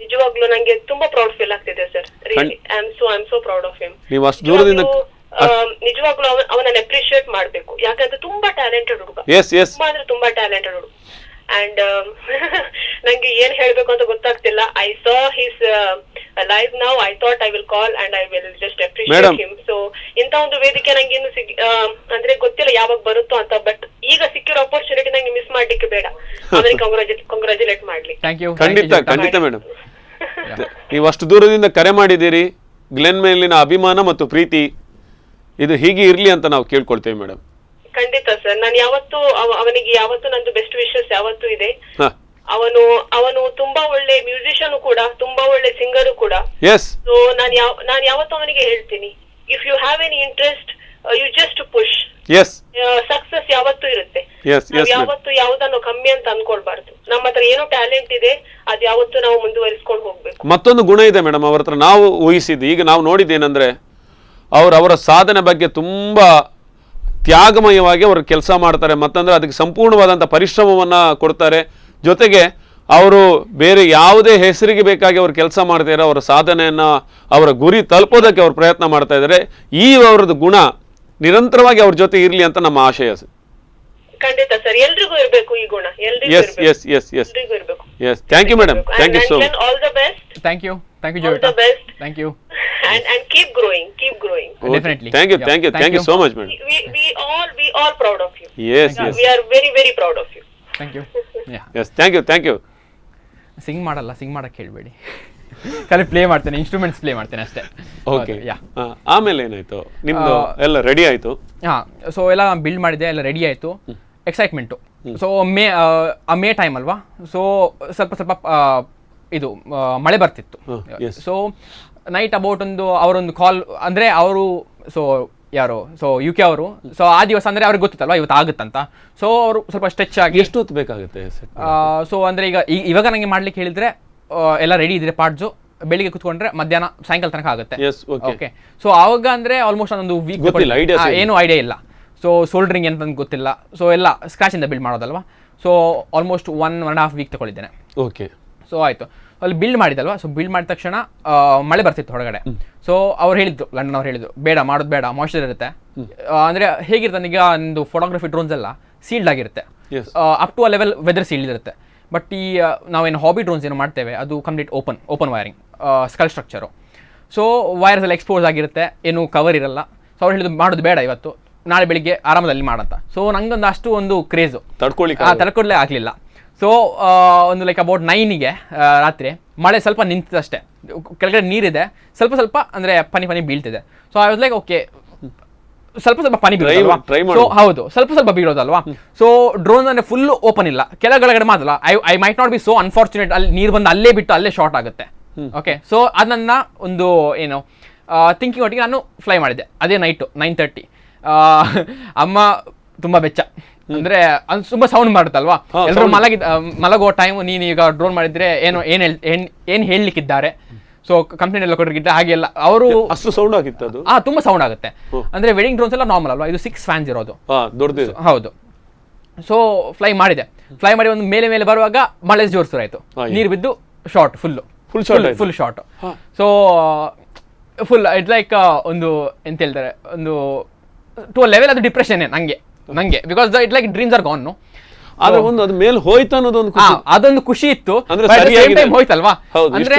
ನಿಜವಾಗ್ಲೂ ನಂಗೆ ತುಂಬಾ ಪ್ರೌಡ್ ಫೀಲ್ ಆಗ್ತಿದೆ sir. Really I am so proud of him. ನೀವು ಅಷ್ಟು ದೂರದಿಂದ ನಿಜವಾಗ್ಲೂ ಅವನನ್ನ ಅಪ್ರಿಶಿಯೇಟ್ ಮಾಡ್ಬೇಕು, ಯಾಕಂದ್ರೆ ತುಂಬಾ ಟ್ಯಾಲೆಂಟೆಡ್ ಹುಡುಗ, ತುಂಬಾ ಟ್ಯಾಲೆಂಟೆಡ್ ಹುಡುಗ. ಅಂಡ್ ನಂಗೆ ಏನ್ ಹೇಳ್ಬೇಕು ಅಂತ ಗೊತ್ತಾಗ್ತಿಲ್ಲ. I saw his live now. I thought I will call and I will just appreciate him. So ಇಂತ ಒಂದು ವೇದಿಕೆ ನಂಗೆ ಇನ್ನು ಅಂದ್ರೆ ಗೊತ್ತಿಲ್ಲ ಯಾವಾಗ ಬರುತ್ತೋ ಅಂತ. ಬಟ್ ಈಗ ಸಿಕ್ಕಿರೋ ಅಪರ್ಚುನಿಟಿ ನಂಗೆ ಮಿಸ್ ಮಾಡ್ಲಿಕ್ಕೆ ಬೇಡ. ಅವರಿಗೆ ಕಂಗ್ರಾಚುಲೇಟ್ ಮಾಡ್ಲಿ. Thank you. ಖಂಡಿತ ಮೇಡಮ್. ನೀವು ಅಷ್ಟು ದೂರದಿಂದ ಕರೆ ಮಾಡಿದ್ದೀರಿ. ಗ್ಲೆನ್ ಮೇಲಿನ ಅಭಿಮಾನ ಮತ್ತು ಪ್ರೀತಿ ಇದು ಹೀಗೆ ಇರ್ಲಿ ಅಂತ ನಾವು ಕೇಳ್ಕೊಳ್ತೇವೆ ಮೇಡಮ್. ಖಂಡಿತ ಸರ್. ನಾನು ಅವನಿಗೆ ಯಾವತ್ತು ನಂದು ಬೆಸ್ಟ್ ವಿಶಸ್ ಯಾವತ್ತೂ ಇದೆ. ಅವನು ತುಂಬಾ ಒಳ್ಳೆ ಮ್ಯೂಸಿಷಿಯನ್ ಕೂಡ, ತುಂಬಾ ಒಳ್ಳೆ ಸಿಂಗರು ಕೂಡ. ಸೊ ನಾನು ಯಾವತ್ತೂ ಅವನಿಗೆ ಹೇಳ್ತೀನಿ, if you have any interest you just push. Success ಯಾವತ್ತೂ ಇರುತ್ತೆ. ಯಾವತ್ತು ಯಾವ್ದನ್ನು ಕಮ್ಮಿ ಅಂತ ಅನ್ಕೊಳ್ಬಾರ್ದು. ನಮ್ಮ ಹತ್ರ ಏನೋ ಟ್ಯಾಲೆಂಟ್ ಇದೆ, ಅದ್ ಯಾವತ್ತು ನಾವು ಮುಂದುವರಿಸ್ಕೊಂಡು ಹೋಗ್ಬೇಕು. ಮತ್ತೊಂದು ಗುಣ ಇದೆ ಮೇಡಮ್ ಅವ್ರ ಹತ್ರ ನಾವು ಊಹಿಸಿದ್ದು. ಈಗ ನಾವು ನೋಡಿದ್ದೇನೆಂದ್ರೆ ಅವರ ಸಾಧನೆ ಬಗ್ಗೆ ತುಂಬಾ ತ್ಯಾಗಮಯವಾಗಿ ಅವರು ಕೆಲಸ ಮಾಡ್ತಾರೆ. ಮತ್ತಂದ್ರೆ ಅದಕ್ಕೆ ಸಂಪೂರ್ಣವಾದಂಥ ಪರಿಶ್ರಮವನ್ನ ಕೊಡ್ತಾರೆ. ಜೊತೆಗೆ ಅವರು ಬೇರೆ ಯಾವುದೇ ಹೆಸರಿಗೆ ಬೇಕಾಗಿ ಅವರು ಕೆಲಸ ಮಾಡ್ತಾರೆ. ಅವರ ಸಾಧನೆಯನ್ನ, ಅವರ ಗುರಿ ತಲುಪೋದಕ್ಕೆ ಅವರು ಪ್ರಯತ್ನ ಮಾಡ್ತಾ ಇದ್ದಾರೆ. ಈ ಅವರದ್ದು ಗುಣ ನಿರಂತರವಾಗಿ ಅವ್ರ ಜೊತೆ ಇರ್ಲಿ ಅಂತ ನಮ್ಮ ಆಶಯ. ಖಂಡಿತ ಸರ್, ಎಲ್ರಿಗೂ ಇರಬೇಕು ಈ ಗುಣ. ಎಲ್ರಿಗೂ ಇರಬೇಕು. Thank you madam. Thank you so much. All the best. Thank you Joyita. Thank you. And keep growing. Definitely. Thank you so much madam. We all proud of you. Yes. We are very very proud of you. Thank you. Yeah. Yes, thank you. Singh ಮಾಡಕ್ಕೆ ಹೇಳ್ಬೇಡಿ. ಖಾಲಿ play ಮಾಡ್ತೇನೆ, instruments play ಮಾಡ್ತೇನೆ ಅಷ್ಟೇ. Okay. ಆಮೇಲೆ ಏನಾಯ್ತು ನಿಮ್ದು? ಎಲ್ಲ ರೆಡಿ ಆಯ್ತು? ಸೊ ಎಲ್ಲ ಬಿಲ್ಡ್ ಮಾಡಿದೆ, ಎಲ್ಲ ರೆಡಿ ಆಯ್ತು. ಎಕ್ಸೈಟ್ಮೆಂಟು. ಸೊ ಮೇ ಟೈಮ್ ಅಲ್ವಾ, ಸೊ ಸ್ವಲ್ಪ ಇದು ಮಳೆ ಬರ್ತಿತ್ತು. ಸೊ ನೈಟ್ ಅಬೌಟ್ ಅವರೊಂದು ಕಾಲ್, ಅಂದರೆ ಅವರು UK ಅವರು. ಸೊ ಆ ದಿವಸ ಅಂದರೆ ಅವ್ರಿಗೆ ಗೊತ್ತಿತ್ತಲ್ವಾ ಇವತ್ತು ಆಗುತ್ತಂತ. ಸೊ ಅವರು ಸ್ವಲ್ಪ ಸ್ಟ್ರೆಚ್ ಆಗಿ. ಎಷ್ಟು ಹೊತ್ತು ಬೇಕಾಗುತ್ತೆ? ಸೊ ಅಂದರೆ ಇವಾಗ ನನಗೆ ಮಾಡ್ಲಿಕ್ಕೆ ಹೇಳಿದ್ರೆ ಎಲ್ಲ ರೆಡಿ ಇದ್ರೆ ಪಾರ್ಟ್ಸು, ಬೆಳಿಗ್ಗೆ ಕುತ್ಕೊಂಡ್ರೆ ಮಧ್ಯಾಹ್ನ ಸಾಯಂಕಾಲ ತನಕ ಆಗುತ್ತೆ. ಓಕೆ. ಸೊ ಆವಾಗ ಅಂದರೆ ಆಲ್ಮೋಸ್ಟ್ ಒಂದು ವೀಕ್ ಏನು ಐಡಿಯಾ ಇಲ್ಲ. ಸೊ ಸೋಲ್ಡ್ರಿಂಗ್ ಅಂತ ಗೊತ್ತಿಲ್ಲ. ಸೊ ಎಲ್ಲ ಸ್ಕ್ರಾಚಿಂದ ಬಿಲ್ಡ್ ಮಾಡೋದಲ್ವಾ. ಸೊ ಆಲ್ಮೋಸ್ಟ್ 1.5 ವೀಕ್ ತಗೊಳ್ಳಿದ್ದೇನೆ. ಓಕೆ. ಸೊ ಆಯಿತು, ಅಲ್ಲಿ ಬಿಲ್ಡ್ ಮಾಡಿದಲ್ವಾ. ಸೊ ಬಿಲ್ಡ್ ಮಾಡಿದ ತಕ್ಷಣ ಮಳೆ ಬರ್ತಿತ್ತು ಹೊರಗಡೆ. ಸೊ ಅವ್ರು ಹೇಳಿದ್ರು, ಲಂಡನ್ ಅವ್ರು ಹೇಳಿದ್ರು, ಮಾಡೋದು ಬೇಡ, ಮಾಯ್ಶ್ಚರ್ ಇರುತ್ತೆ. ಅಂದರೆ ಹೇಗಿರುತ್ತೆ ಈಗ ಒಂದು ಫೋಟೋಗ್ರಫಿ ಡ್ರೋನ್ಸ್ ಎಲ್ಲ ಸೀಲ್ಡ್ ಆಗಿರುತ್ತೆ, up to a level weather sealed ಇರುತ್ತೆ. ಬಟ್ ಈ ನಾವೇನು ಹಾಬಿ ಡ್ರೋನ್ಸ್ ಏನು ಮಾಡ್ತೇವೆ ಅದು complete open wiring, skull structure. So wires ಎಲ್ಲ ಎಕ್ಸ್ಪೋಸ್ ಆಗಿರುತ್ತೆ, ಏನು ಕವರ್ ಇರಲ್ಲ. ಸೊ ಅವ್ರು ಹೇಳಿದ್ರು ಮಾಡೋದು ಬೇಡ, ಇವತ್ತು ನಾಳೆ ಬೆಳಿಗ್ಗೆ ಆರಾಮದಲ್ಲಿ ಮಾಡಂತ. ಸೊ ನಂಗೊಂದು ಅಷ್ಟು ಒಂದು ಕ್ರೇಜು ತಡ್ಕೊಳ್ಳೇ ಆಗಲಿಲ್ಲ. ಸೊ ಒಂದು ಲೈಕ್ ಅಬೌಟ್ 9ಗೆ ರಾತ್ರಿ ಮಳೆ ಸ್ವಲ್ಪ ನಿಂತಿದ್ದಷ್ಟೇ, ಕೆಳಗಡೆ ನೀರಿದೆ, ಸ್ವಲ್ಪ ಅಂದರೆ ಪನಿ ಬೀಳ್ತಿದೆ. So I was like okay, ಸ್ವಲ್ಪ ಪನಿ ಬೀಳೋದಲ್ವಾ. ಸೊ ಹೌದು, ಸ್ವಲ್ಪ ಬೀಳೋದಲ್ವಾ. ಸೊ ಡ್ರೋನ್ ಅಂದರೆ ಫುಲ್ ಓಪನ್ ಇಲ್ಲ, ಕೆಳಗಡೆ ಮಾತ್ರಲ್ಲ. I might not be so unfortunate, ಅಲ್ಲಿ ನೀರು ಬಂದು ಅಲ್ಲೇ ಬಿಟ್ಟು ಅಲ್ಲೇ ಶಾರ್ಟ್ ಆಗುತ್ತೆ. ಓಕೆ. ಸೊ ಅದು ನನ್ನ ಒಂದು ಏನು ಥಿಂಕಿಂಗ್ ಒಟ್ಟಿಗೆ ನಾನು ಫ್ಲೈ ಮಾಡಿದ್ದೆ. ಅದೇ ನೈಟು 9:30. ಅಮ್ಮ ತುಂಬ ಬೆಚ್ಚ, ಅಂದ್ರೆ ತುಂಬಾ ಸೌಂಡ್ ಮಾಡುತ್ತಲ್ವಾ, ಎಲ್ಲರೂ ಮಲಗೋ ಟೈಮ್ ನೀನು ಈಗ ಡ್ರೋನ್ ಮಾಡಿದ್ರೆ ಏನು ಹೇಳಲಿಕ್ಕಿದ್ದಾರೆ. ಸೊ ಕಂಪ್ಲೇಂಟ್ ಎಲ್ಲ ಕೊಟ್ಟಿರ್ಗಿದ್ದೆ ಹಾಗೆಲ್ಲ ಅವರು ಅಷ್ಟು ಸೌಂಡ್ ಆಗಿತ್ತು. ಅದು ತುಂಬಾ ಸೌಂಡ್ ಆಗುತ್ತೆ. ಅಂದ್ರೆ ವೆಡ್ಡಿಂಗ್ ಡ್ರೋನ್ಸ್ ಎಲ್ಲ ನಾರ್ಮಲ್ ಅಲ್ವಾ, ಇದು 6 ಫ್ಯಾನ್ಸ್ ಇರೋದು. ಹೌದು. ಸೊ ಫ್ಲೈ ಮಾಡಿ ಒಂದು ಮೇಲೆ ಬರುವಾಗ ಮಳೆ ಜೋರು ಆಯ್ತು, ನೀರು ಬಿದ್ದು short full short. So full it like ಒಂದು ಎಂತ ಹೇಳ್ತಾರೆ, ಒಂದು ಟು ಅ ಲೆವೆಲ್ ಅದು ಡಿಪ್ರೆಷನ್ ನಂಗೆ because it like dreams are gone. ಆದ್ರೆ ಅದು ಮೇಲೆ ಹೋಯ್ತು ಅದೊಂದು ಖುಷಿ ಇತ್ತು, ಹೋಯ್ತಲ್ವಾ. ಅಂದ್ರೆ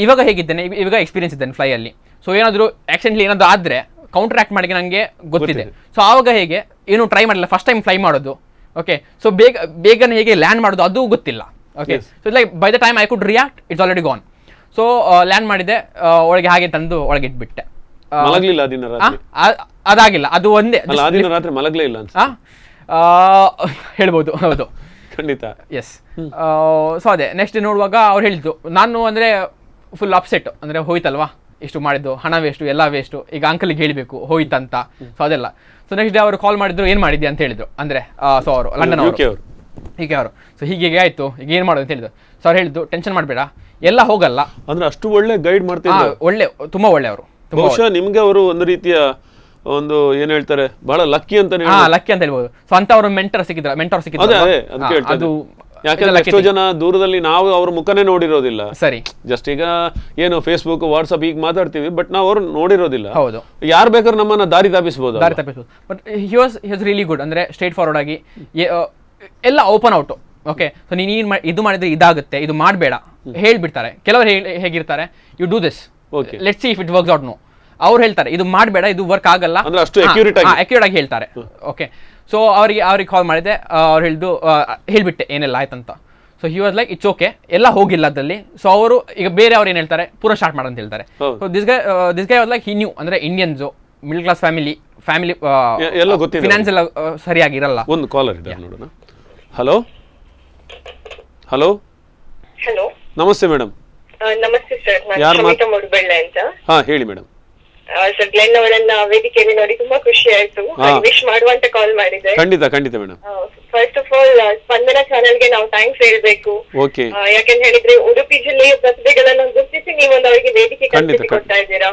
ಇವಾಗ ಹೇಗಿದ್ದೇನೆ, ಇವಾಗ ಎಕ್ಸ್ಪೀರಿಯನ್ಸ್ ಇದ್ದೇನೆ ಫ್ಲೈ ಅಲ್ಲಿ. ಸೊ ಏನಾದ್ರು ಆಕ್ಸಿಡೆಂಟ್ಲಿ ಏನಾದ್ರು ಆದ್ರೆ ಕೌಂಟರ್ ಆಕ್ಟ್ ಮಾಡಿ ನಂಗೆ ಗೊತ್ತಿದೆ. ಸೊ ಆವಾಗ ಹೇಗೆ ಏನು ಟ್ರೈ ಮಾಡಿಲ್ಲ, ಫಸ್ಟ್ ಟೈಮ್ ಫ್ಲೈ ಮಾಡೋದು. ಓಕೆ. ಸೊ ಬೇಗನೆ ಹೇಗೆ ಲ್ಯಾಂಡ್ ಮಾಡೋದು ಅದು ಗೊತ್ತಿಲ್ಲ. Okay. So like by the time I could react, it's already gone. So land ಮಾಡಿದೆ, ಒಳಗೆ ಹಾಗೆ ತಂದು ಒಳಗೆ ಇಟ್ಬಿಟ್ಟೆ. ಅದಾಗಿಲ್ಲ, ಅದು ಒಂದೇ ರಾತ್ರಿ ಮಲಗಲೇ ಇಲ್ಲ ಹೇಳ್ಬೋದು. ಹೌದು, ಖಂಡಿತ. ಎಸ್. ಸೊ ಅದೇ ನೆಕ್ಸ್ಟ್ ನೋಡುವಾಗ ಅವ್ರು ಹೇಳಿದ್ದು, ನಾನು ಅಂದರೆ ಫುಲ್ ಅಪ್ಸೆಟ್, ಅಂದರೆ ಹೋಯ್ತಲ್ವಾ, ಇಷ್ಟು ಮಾಡಿದ್ದು ಹಣ ವೇಸ್ಟು, ಎಲ್ಲ ವೇಸ್ಟು, ಈಗ ಅಂಕಲಿಗೆ ಹೇಳಬೇಕು ಹೋಯ್ತಂತ. ಸೊ ಅದೆಲ್ಲ. ಸೊ ನೆಕ್ಸ್ಟ್ ಡೇ ಅವರು ಕಾಲ್ ಮಾಡಿದ್ರು, ಏನು ಮಾಡಿದ್ದೆ ಅಂತ ಹೇಳಿದ್ರು. ಅಂದರೆ ಸೊ ಅವರು ಲಂಡನ್ ಹೀಗೆ ಅವರು. ಸೊ ಹೀಗೆ ಆಯಿತು, ಈಗ ಏನು ಮಾಡೋದು ಅಂತ ಹೇಳಿದ್ರು. ಸೊ ಅವ್ರು ಹೇಳಿದ್ದು, ಟೆನ್ಷನ್ ಮಾಡಬೇಡ, ಎಲ್ಲ ಹೋಗಲ್ಲ. ಅಂದ್ರೆ ಅಷ್ಟು ಒಳ್ಳೆ ಗೈಡ್ ಮಾಡ್ತಾರೆ, ತುಂಬ ಒಳ್ಳೆ ಅವರು. ಬಹುಶಃ ನಿಮ್ಗೆ ಅವರು ಒಂದು ರೀತಿಯ ಒಂದು ಏನ್ ಹೇಳ್ತಾರೆ, ಬಹಳ ಲಕ್ಕಿ ಅಂತ ಹೇಳ್ಬೋದು. ಸೊ ಅಂತ ಅವರು ಮೆಂಟರ್ ಸಿಕ್ಕಿದ್ರು. ಅದು ಯಾಕಂದ್ರೆ ಎಷ್ಟೋ ಜನ ದೂರದಲ್ಲಿ ನಾವು ಅವ್ರ ಮುಖನೇ ನೋಡಿರೋದಿಲ್ಲ. ಸರಿ. ಜಸ್ಟ್ ಈಗ ಏನು ಫೇಸ್ಬುಕ್, ವಾಟ್ಸ್ಆಪ್ ಈಗ ಮಾತಾಡ್ತೀವಿ, ಬಟ್ ನಾವು ಅವ್ರು ನೋಡಿರೋದಿಲ್ಲ. ಹೌದು. ಯಾರು ಬೇಕಾದ್ರೂ ನಮ್ಮನ್ನ ದಾರಿ ತಪ್ಪಿಸಬಹುದು. But he was really good. ಅಂದ್ರೆ ಸ್ಟ್ರೇಟ್ ಫಾರ್ವರ್ಡ್ ಆಗಿ ಎಲ್ಲ ಓಪನ್ ಔಟ್, ಓಕೆ. ಸೊ ನೀನು ಇದು ಮಾಡಿದ್ರೆ ಇದಾಗುತ್ತೆ, ಇದು ಮಾಡಬೇಡ ಹೇಳ್ಬಿಡ್ತಾರೆ. ಕೆಲವರು ಹೇಗಿರ್ತಾರೆ, you do this, let's see if it works out. No, ಅವ್ರು ಹೇಳ್ತಾರೆ ಇದು ಮಾಡಬೇಡ, ಇದು ವರ್ಕ್ ಆಗಲ್ಲ, ಅಕ್ಯುರೇಟ್ ಆಗಿ ಹೇಳ್ತಾರೆ. ಓಕೆ. ಸೊ ಅವ್ರಿಗೆ ಕಾಲ್ ಮಾಡಿದೆ, ಅವ್ರು ಹೇಳ್ಬಿಟ್ಟೆ ಏನೆಲ್ಲ ಆಯ್ತಂತ. So he was like it's okay, ಎಲ್ಲ ಹೋಗಿಲ್ಲ ಅದಲ್ಲಿ. ಸೊ ಅವರು ಈಗ ಬೇರೆ ಅವ್ರು ಏನು ಹೇಳ್ತಾರೆ, ಪೂರ ಸ್ಟಾರ್ಟ್ ಮಾಡಂತ ಹೇಳ್ತಾರೆ. So this guy was like he knew, ಅಂದರೆ Indians, middle class family finance ಎಲ್ಲ ಸರಿಯಾಗಿರಲ್ಲ. ಒಂದು ಕಾಲರ್ ಇದೆ ನೋಡೋಣ. ಹಲೋ ಹಲೋ ಹಲೋ, ನಮಸ್ತೆ ಮೇಡಮ್. ನಮಸ್ತೆ ಸರ್, ನಾನು ಯಾರು ಶಮಿತಾ ಮುಡ್ಬಳ್ಳೆ ಅಂತ. ಹಾ ಹೇಳಿ ಮೇಡಮ್. ಸರ್, ಗ್ಲೆನ್ ಅವರನ್ನ ವೇದಿಕೆಯಲ್ಲಿ ನೋಡಿ ತುಂಬಾ ಖುಷಿ ಆಯ್ತು. ವಿಶ್ ಮಾಡುವಂತ ಕಾಲ್ ಮಾಡಿದೆ. ಖಂಡಿತ ಖಂಡಿತ ಮೇಡಮ್. ಫಸ್ಟ್ ಆಫ್ ಆಲ್ ಸ್ಪಂದನ ಚಾನೆಲ್ಗೆ ನಾವು ಥ್ಯಾಂಕ್ಸ್ ಹೇಳ್ಬೇಕು. ಓಕೆ. ಯಾಕಂತ ಹೇಳಿದ್ರೆ ಉಡುಪಿ ಜಿಲ್ಲೆಯ ಪ್ರತಿಭೆಗಳನ್ನು ಗುರುತಿಸಿ ನೀವೊಂದು ಅವರಿಗೆ ವೇದಿಕೆ ಕಲ್ಪಿಸಿಕೊಡ್ತಾ ಇದ್ದೀರಾ.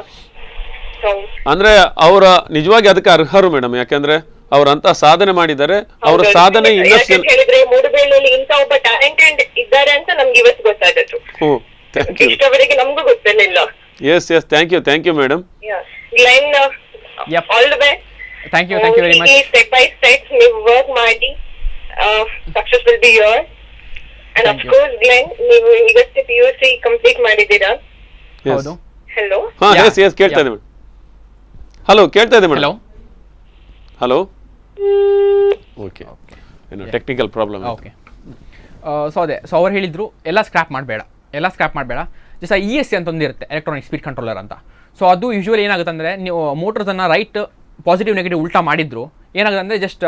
ಅಂದ್ರೆ ಅವರ ನಿಜವಾಗಿ ಅದಕ್ಕೆ ಅರ್ಹರು ಮೇಡಮ್, ಯಾಕಂದ್ರೆ ಅವರಂತ ಸಾಧನೆ ಮಾಡಿದ್ದಾರೆ. ಅವರ ಸಾಧನೆ ಇನ್ನಷ್ಟು ಹೇಳಿದ್ರೆ ಮೂಡುಬೇಳೆಯಲ್ಲಿ ಇಂಥ ಒಬ್ಬ ಟ್ಯಾಲೆಂಟೆಡ್ ಇದ್ದಾರೆ ಅಂತ ನಮ್ಗೆ ಇವತ್ತು ಗೊತ್ತಾದದ್ದು. ಇಷ್ಟವರೆಗೆ ನಮಗೂ ಗೊತ್ತಿರಲಿಲ್ಲ. Yes thank you madam. Glen, all the best. Thank you very much. Step by step ನೀವು ವರ್ಕ್ ಮಾಡಿ, success will be your. And of course Glen, ನೀವು ಈಗಷ್ಟೇ PUC ಕಂಪ್ಲೀಟ್ ಮಾಡಿದ್ದೀರಾ. ಹೌದು. ಹಲೋ. ಹಾ ಎಸ್ ಕೇಳ್ತಾ ಇದೆ ಮೇಡಮ್. ಹಲೋ ಕೇಳ್ತಾ ಇದೆ ಮೇಡಮ್. ಹಲೋ. ಓಕೆ, ಏನು ಟೆಕ್ನಿಕಲ್ ಪ್ರಾಬ್ಲಮ್. ಓಕೆ. ಸೊ ಅವ್ರು ಹೇಳಿದ್ರು ಎಲ್ಲ ಸ್ಕ್ರಾಪ್ ಮಾಡಬೇಡ, ಜಸ್ಟ್ ESC ಅಂತ ಒಂದಿರುತ್ತೆ, ಎಲೆಕ್ಟ್ರಾನಿಕ್ ಸ್ಪೀಡ್ ಕಂಟ್ರೋಲರ್ ಅಂತ. ಸೊ ಅದು ಯೂಶುವಲಿ ಏನಾಗುತ್ತೆ ಅಂದರೆ, ನೀವು ಮೋಟರ್ಸನ್ನು ರೈಟ್ ಪಾಸಿಟಿವ್ ನೆಗೆಟಿವ್ ಉಲ್ಟಾ ಮಾಡಿದ್ರು ಏನಾಗುತ್ತೆ ಅಂದರೆ, ಜಸ್ಟ್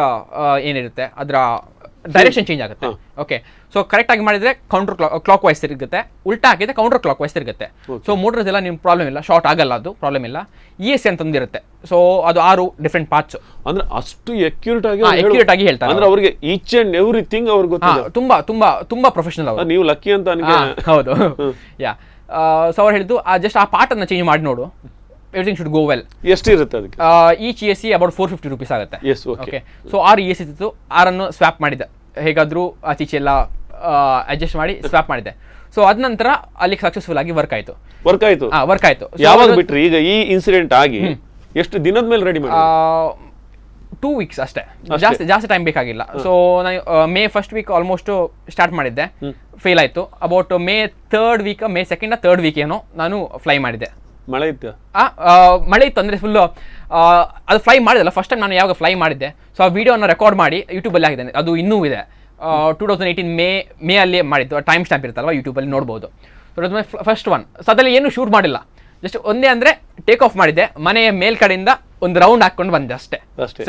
ಏನಿರುತ್ತೆ ಅದರ ಡೈರೆಕ್ಷನ್ ಚೇಂಜ್ ಆಗುತ್ತೆ. ಓಕೆ. ಸೊ ಕರೆಕ್ಟಾಗಿ ಮಾಡಿದರೆ ಕೌಂಟರ್ ಕ್ಲಾಕ್ ವೈಸ್ ತಿರುಗುತ್ತೆ, ಉಲ್ಟಾ ಹಾಕಿದ್ರೆ ಕೌಂಟರ್ ಕ್ಲಾಕ್ ವೈಸ್ ತಿರುಗುತ್ತೆ. ಸೊ ಮೋಟರ್ಸ್ ಎಲ್ಲ ನಿಮ್ಮ ಪ್ರಾಬ್ಲಮ್ ಇಲ್ಲ, ಶಾರ್ಟ್ ಆಗಲ್ಲ, ಅದು ಪ್ರಾಬ್ಲಮ್ ಇಲ್ಲ. ESC ಅಂತ ಒಂದಿರುತ್ತೆ. ಸೊ ಅದು 6 ಡಿಫ್ರೆಂಟ್ ಪಾರ್ಟ್ಸ್. ಅಂದ್ರೆ ಅಷ್ಟು ಅಕ್ಯುರೇಟ್ ಆಗಿ ಹೇಳ್ತಾರೆ. ಅಂದ್ರೆ ಅವರಿಗೆ ಈಚ್ ಅಂಡ್ ಎವ್ರಿಥಿಂಗ್ ಅವ್ರಿಗೆ ಗೊತ್ತಿದೆ. ತುಂಬಾ ಪ್ರೊಫೆಷನಲ್ ಅವರು. ನೀವು ಲಕ್ಕಿ ಅಂತ ಹೌದು. ಯಾ. ಸೊ ಅವ್ರು ಹೇಳಿದ್ದು ಜಸ್ಟ್ ಆ ಪಾರ್ಟ್ ಅನ್ನ ಚೇಂಜ್ ಮಾಡಿ ನೋಡು, ಎವ್ರಿಥಿಂಗ್ ಶುಡ್ ಗೋ ವೆಲ್. ಎಷ್ಟಿರುತ್ತೆ ಅದಕ್ಕೆ? ಈಚ್ ESC ಅಬೌಟ್ 450 rupees ಆಗುತ್ತೆ. ಓಕೆ. ಸೊ 6 ESC ಇತ್ತು, 6 ಸ್ವ್ಯಾಪ್ ಮಾಡಿದೆ, ಹೇಗಾದ್ರೂ ಆಚೀಚೆ ಎಲ್ಲ ಅಡ್ಜಸ್ಟ್ ಮಾಡಿ ಸ್ವ್ಯಾಪ್ ಮಾಡಿದೆ. ಸೊ ಅದ ನಂತರ ಅಲ್ಲಿ ಸಕ್ಸಸ್ಫುಲ್ ಆಗಿ ವರ್ಕ್ ಆಯ್ತು. ಯಾವಾಗ ಬಿಟ್ರಿ? ಈಗ ಈ ಇನ್ಸಿಡೆಂಟ್ ಆಗಿ ಎಷ್ಟು ದಿನದ ಮೇಲೆ ರೆಡಿ ಮಾಡಿ? 2 weeks ಅಷ್ಟೇ, ಜಾಸ್ತಿ ಟೈಮ್ ಬೇಕಾಗಿಲ್ಲ. ಸೊ ನಾನು May 1st week almost start ಮಾಡಿದ್ದೆ, ಫೇಲ್ ಆಯ್ತು. About May 3rd week, May 2nd, 3rd week ಏನೋ ನಾನು ಫ್ಲೈ ಮಾಡಿದ್ದೆ. ಮಳೆ ಇತ್ತು? ಮಳೆ ಇತ್ತು ಅಂದರೆ ಫುಲ್ಲು ಅದು ಫ್ಲೈ ಮಾಡಿದಲ್ಲ ಫಸ್ಟ್ ಟೈಮ್ ನಾನು ಯಾವಾಗ ಫ್ಲೈ ಮಾಡಿದ್ದೆ. ಸೊ ಆ ವಿಡಿಯೋನ ರೆಕಾರ್ಡ್ ಮಾಡಿ ಯೂಟ್ಯೂಬಲ್ಲಿ ಹಾಕಿದ್ದೇನೆ, ಅದು ಇನ್ನೂ ಇದೆ. 2018 ಮೇ ಅಲ್ಲಿ ಮಾಡಿದ್ದು, ಟೈಮ್ ಸ್ಟ್ಯಾಂಪ್ ಇರುತ್ತಲ್ವ ಯೂಟ್ಯೂಬಲ್ಲಿ ನೋಡ್ಬೋದು. First one. ಸೊ ಅದರಲ್ಲಿ ಏನು ಶೂಟ್ ಮಾಡಿಲ್ಲ, ಜಸ್ಟ್ ಒಂದೇ ಅಂದರೆ ಟೇಕ್ ಆಫ್ ಮಾಡಿದ್ದೆ, ಮನೆಯ ಮೇಲ್ಕಡೆಯಿಂದ ಒಂದು ರೌಂಡ್ ಹಾಕ್ಕೊಂಡು ಬಂದೆ ಅಷ್ಟೇ.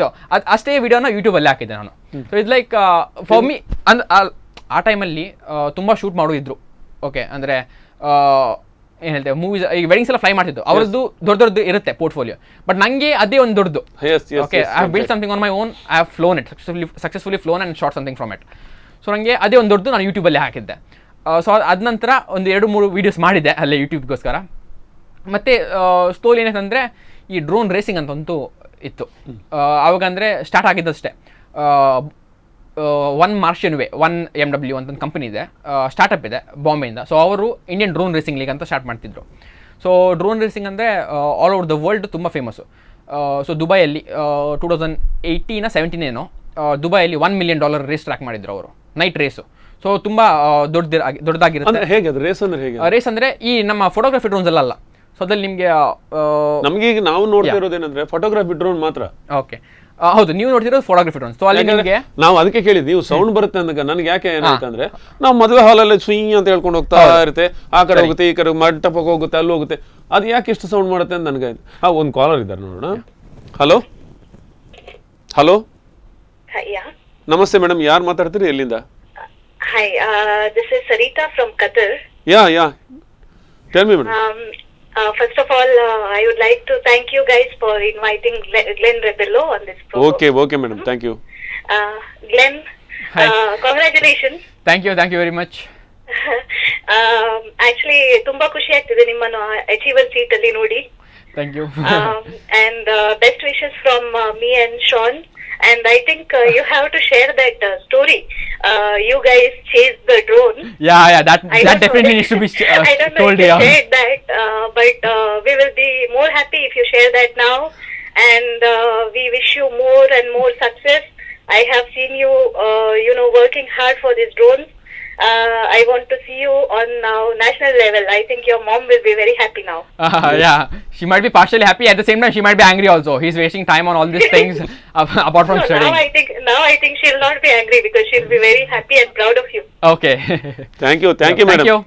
ಸೊ ಅಷ್ಟೇ ವಿಡಿಯೋನ ಯೂಟ್ಯೂಬಲ್ಲಿ ಹಾಕಿದ್ದೆ ನಾನು. So it's like for me ಆ ಟೈಮಲ್ಲಿ ತುಂಬ ಶೂಟ್ ಮಾಡೋದಿದ್ರು. ಓಕೆ. ಅಂದರೆ ಏನು ಹೇಳ್ತೇವೆ, ಮೂವೀಸ್ ಈಗ ವೆಡ್ಡಿಂಗ್ಸ್ ಎಲ್ಲ ಫ್ಲೈ ಮಾಡ್ತಿದ್ದು, ಅವ್ರದ್ದು ದೊಡ್ಡದು ಇರುತ್ತೆ ಪೋರ್ಟ್ಫೋಲಿಯೋ. ಬಟ್ ನನಗೆ ಅದೇ ಒಂದು ದೊಡ್ಡದು. Okay. I have built something on my own, I have ಫ್ಲೋನ್ it successfully ಫ್ಲೋನ್ and short something from it. So ನನಗೆ ಅದೇ ಒಂದು ದೊಡ್ಡದು ನಾನು ಯೂಟ್ಯೂಬಲ್ಲಿ ಹಾಕಿದ್ದೆ. ಸೊ ಅದ ನಂತರ ಒಂದು 2-3 ವೀಡಿಯೋಸ್ ಮಾಡಿದ್ದೆ ಅಲ್ಲೇ ಯೂಟ್ಯೂಬ್ಗೋಸ್ಕರ. ಮತ್ತು ಸ್ಟೋರಿ ಏನಾಯ್ತಂದರೆ, ಈ ಡ್ರೋನ್ ರೇಸಿಂಗ್ ಅಂತಂತೂ ಇತ್ತು ಆವಾಗ. ಅಂದರೆ ಸ್ಟಾರ್ಟ್ ಆಗಿದ್ದಷ್ಟೇ. ಒನ್ ಮಾರ್ಷಿಯನ್ ವೇ, 1MW ಅಂತ ಒಂದು ಕಂಪನಿ ಇದೆ, ಸ್ಟಾರ್ಟಪ್ ಇದೆ ಬಾಂಬೆಯಿಂದ. ಸೊ ಅವರು ಇಂಡಿಯನ್ ಡ್ರೋನ್ ರೇಸಿಂಗ್ ಲೀಗ್ ಅಂತ ಸ್ಟಾರ್ಟ್ ಮಾಡ್ತಿದ್ರು. ಸೊ ಡ್ರೋನ್ ರೇಸಿಂಗ್ ಅಂದರೆ ಆಲ್ ಓವರ್ ದ ವರ್ಲ್ಡ್ ತುಂಬ ಫೇಮಸ್ಸು. ಸೊ ದುಬೈಯಲ್ಲಿ 2018-17 ಏನೋ ದುಬೈಯಲ್ಲಿ $1 million ರೇಸ್ ಟ್ರ್ಯಾಕ್ ಮಾಡಿದ್ರು ಅವರು, ನೈಟ್ ರೇಸು. ಸೊ ತುಂಬ ದೊಡ್ಡದಾಗಿರುತ್ತೆ. ಹೇಗೆ ಅದು ರೇಸ್ ಅಂದರೆ? ಹೇಗೆ ರೇಸ್ ಅಂದರೆ ಈ ನಮ್ಮ ಫೋಟೋಗ್ರಫಿ ಡ್ರೋನ್ಸ್ ಎಲ್ಲ ಅಲ್ಲ. ಸೊ ಅದ್ರಲ್ಲಿ ನಿಮಗೆ ನಮಗೆ ಈಗ ನಾವು ನೋಡ್ತಾ ಇರೋದೇನಂದ್ರೆ ಫೋಟೋಗ್ರಫಿ ಡ್ರೋನ್ ಮಾತ್ರ. ಓಕೆ. ಹೌದು, ನೀವು ನೋಡ್ತಿರೋದು ಫೋಟೋಗ್ರಫಿ ಡ್ರೋನ್. ಸೊ ಅಲ್ಲಿ ನಿಮಗೆ ನಾವು ಅದಕ್ಕೆ ಕೇಳಿದ್ವಿ, ನೀವು ಸೌಂಡ್ ಬರುತ್ತೆ ಅಂದಾಗ ನನಗೆ ಯಾಕೆ ಏನಾಯ್ತಂದ್ರೆ, ನಾವು ಮದುವೆ ಹಾಲಲ್ಲಿ ಸುಯಿ ಅಂತ ಹೇಳ್ಕೊಂಡು ಹೋಗ್ತಾ ಇರುತ್ತೆ, ಆ ಕಡೆ ಹೋಗುತ್ತೆ, ಈ ಕಡೆ ಮಂಟಪಕ್ಕೆ ಹೋಗುತ್ತೆ, ಅಲ್ಲಿ ಹೋಗುತ್ತೆ, ಅದು ಯಾಕೆ ಎಷ್ಟು ಸೌಂಡ್ ಮಾಡುತ್ತೆ ಅಂತ ನನಗೆ. ಒಂದು ಕಾಲರ್ ಇದ್ದಾರೆ ನೋಡೋಣ. Hello hello. ನಮಸ್ತೆ ಮೇಡಮ್, ಯಾರು ಮಾತಾಡ್ತೀರಿ, ಎಲ್ಲಿಂದ? Hi, this is Sarita from Qatar. Yeah. Tell me, madam. First of all, I would like to thank you guys for inviting Glenn Rebello on this program. Okay, madam. Thank you. Glenn, congratulations. Thank you very much. Actually, ತುಂಬಾ ಖುಷಿ ಆಗ್ತಿದೆ ನಿಮ್ಮನ್ನು achiever seat ಅಲ್ಲಿ ನೋಡಿ. Thank you. And best wishes from me and Sean. And I think you have to share that story. You guys chased the drone. Yeah, that definitely needs to be told. I don't know if you shared that, but we will be more happy if you share that now. And we wish you more and more success. I have seen you, working hard for these drones. I want to see you on now national level. I think your mom will be very happy now. Yeah, she might be partially happy. At the same time, she might be angry also. He's wasting time on all these things apart from studying. Now I think she'll not be angry because she'll be very happy and proud of you. Okay. Thank you, madam. Thank you.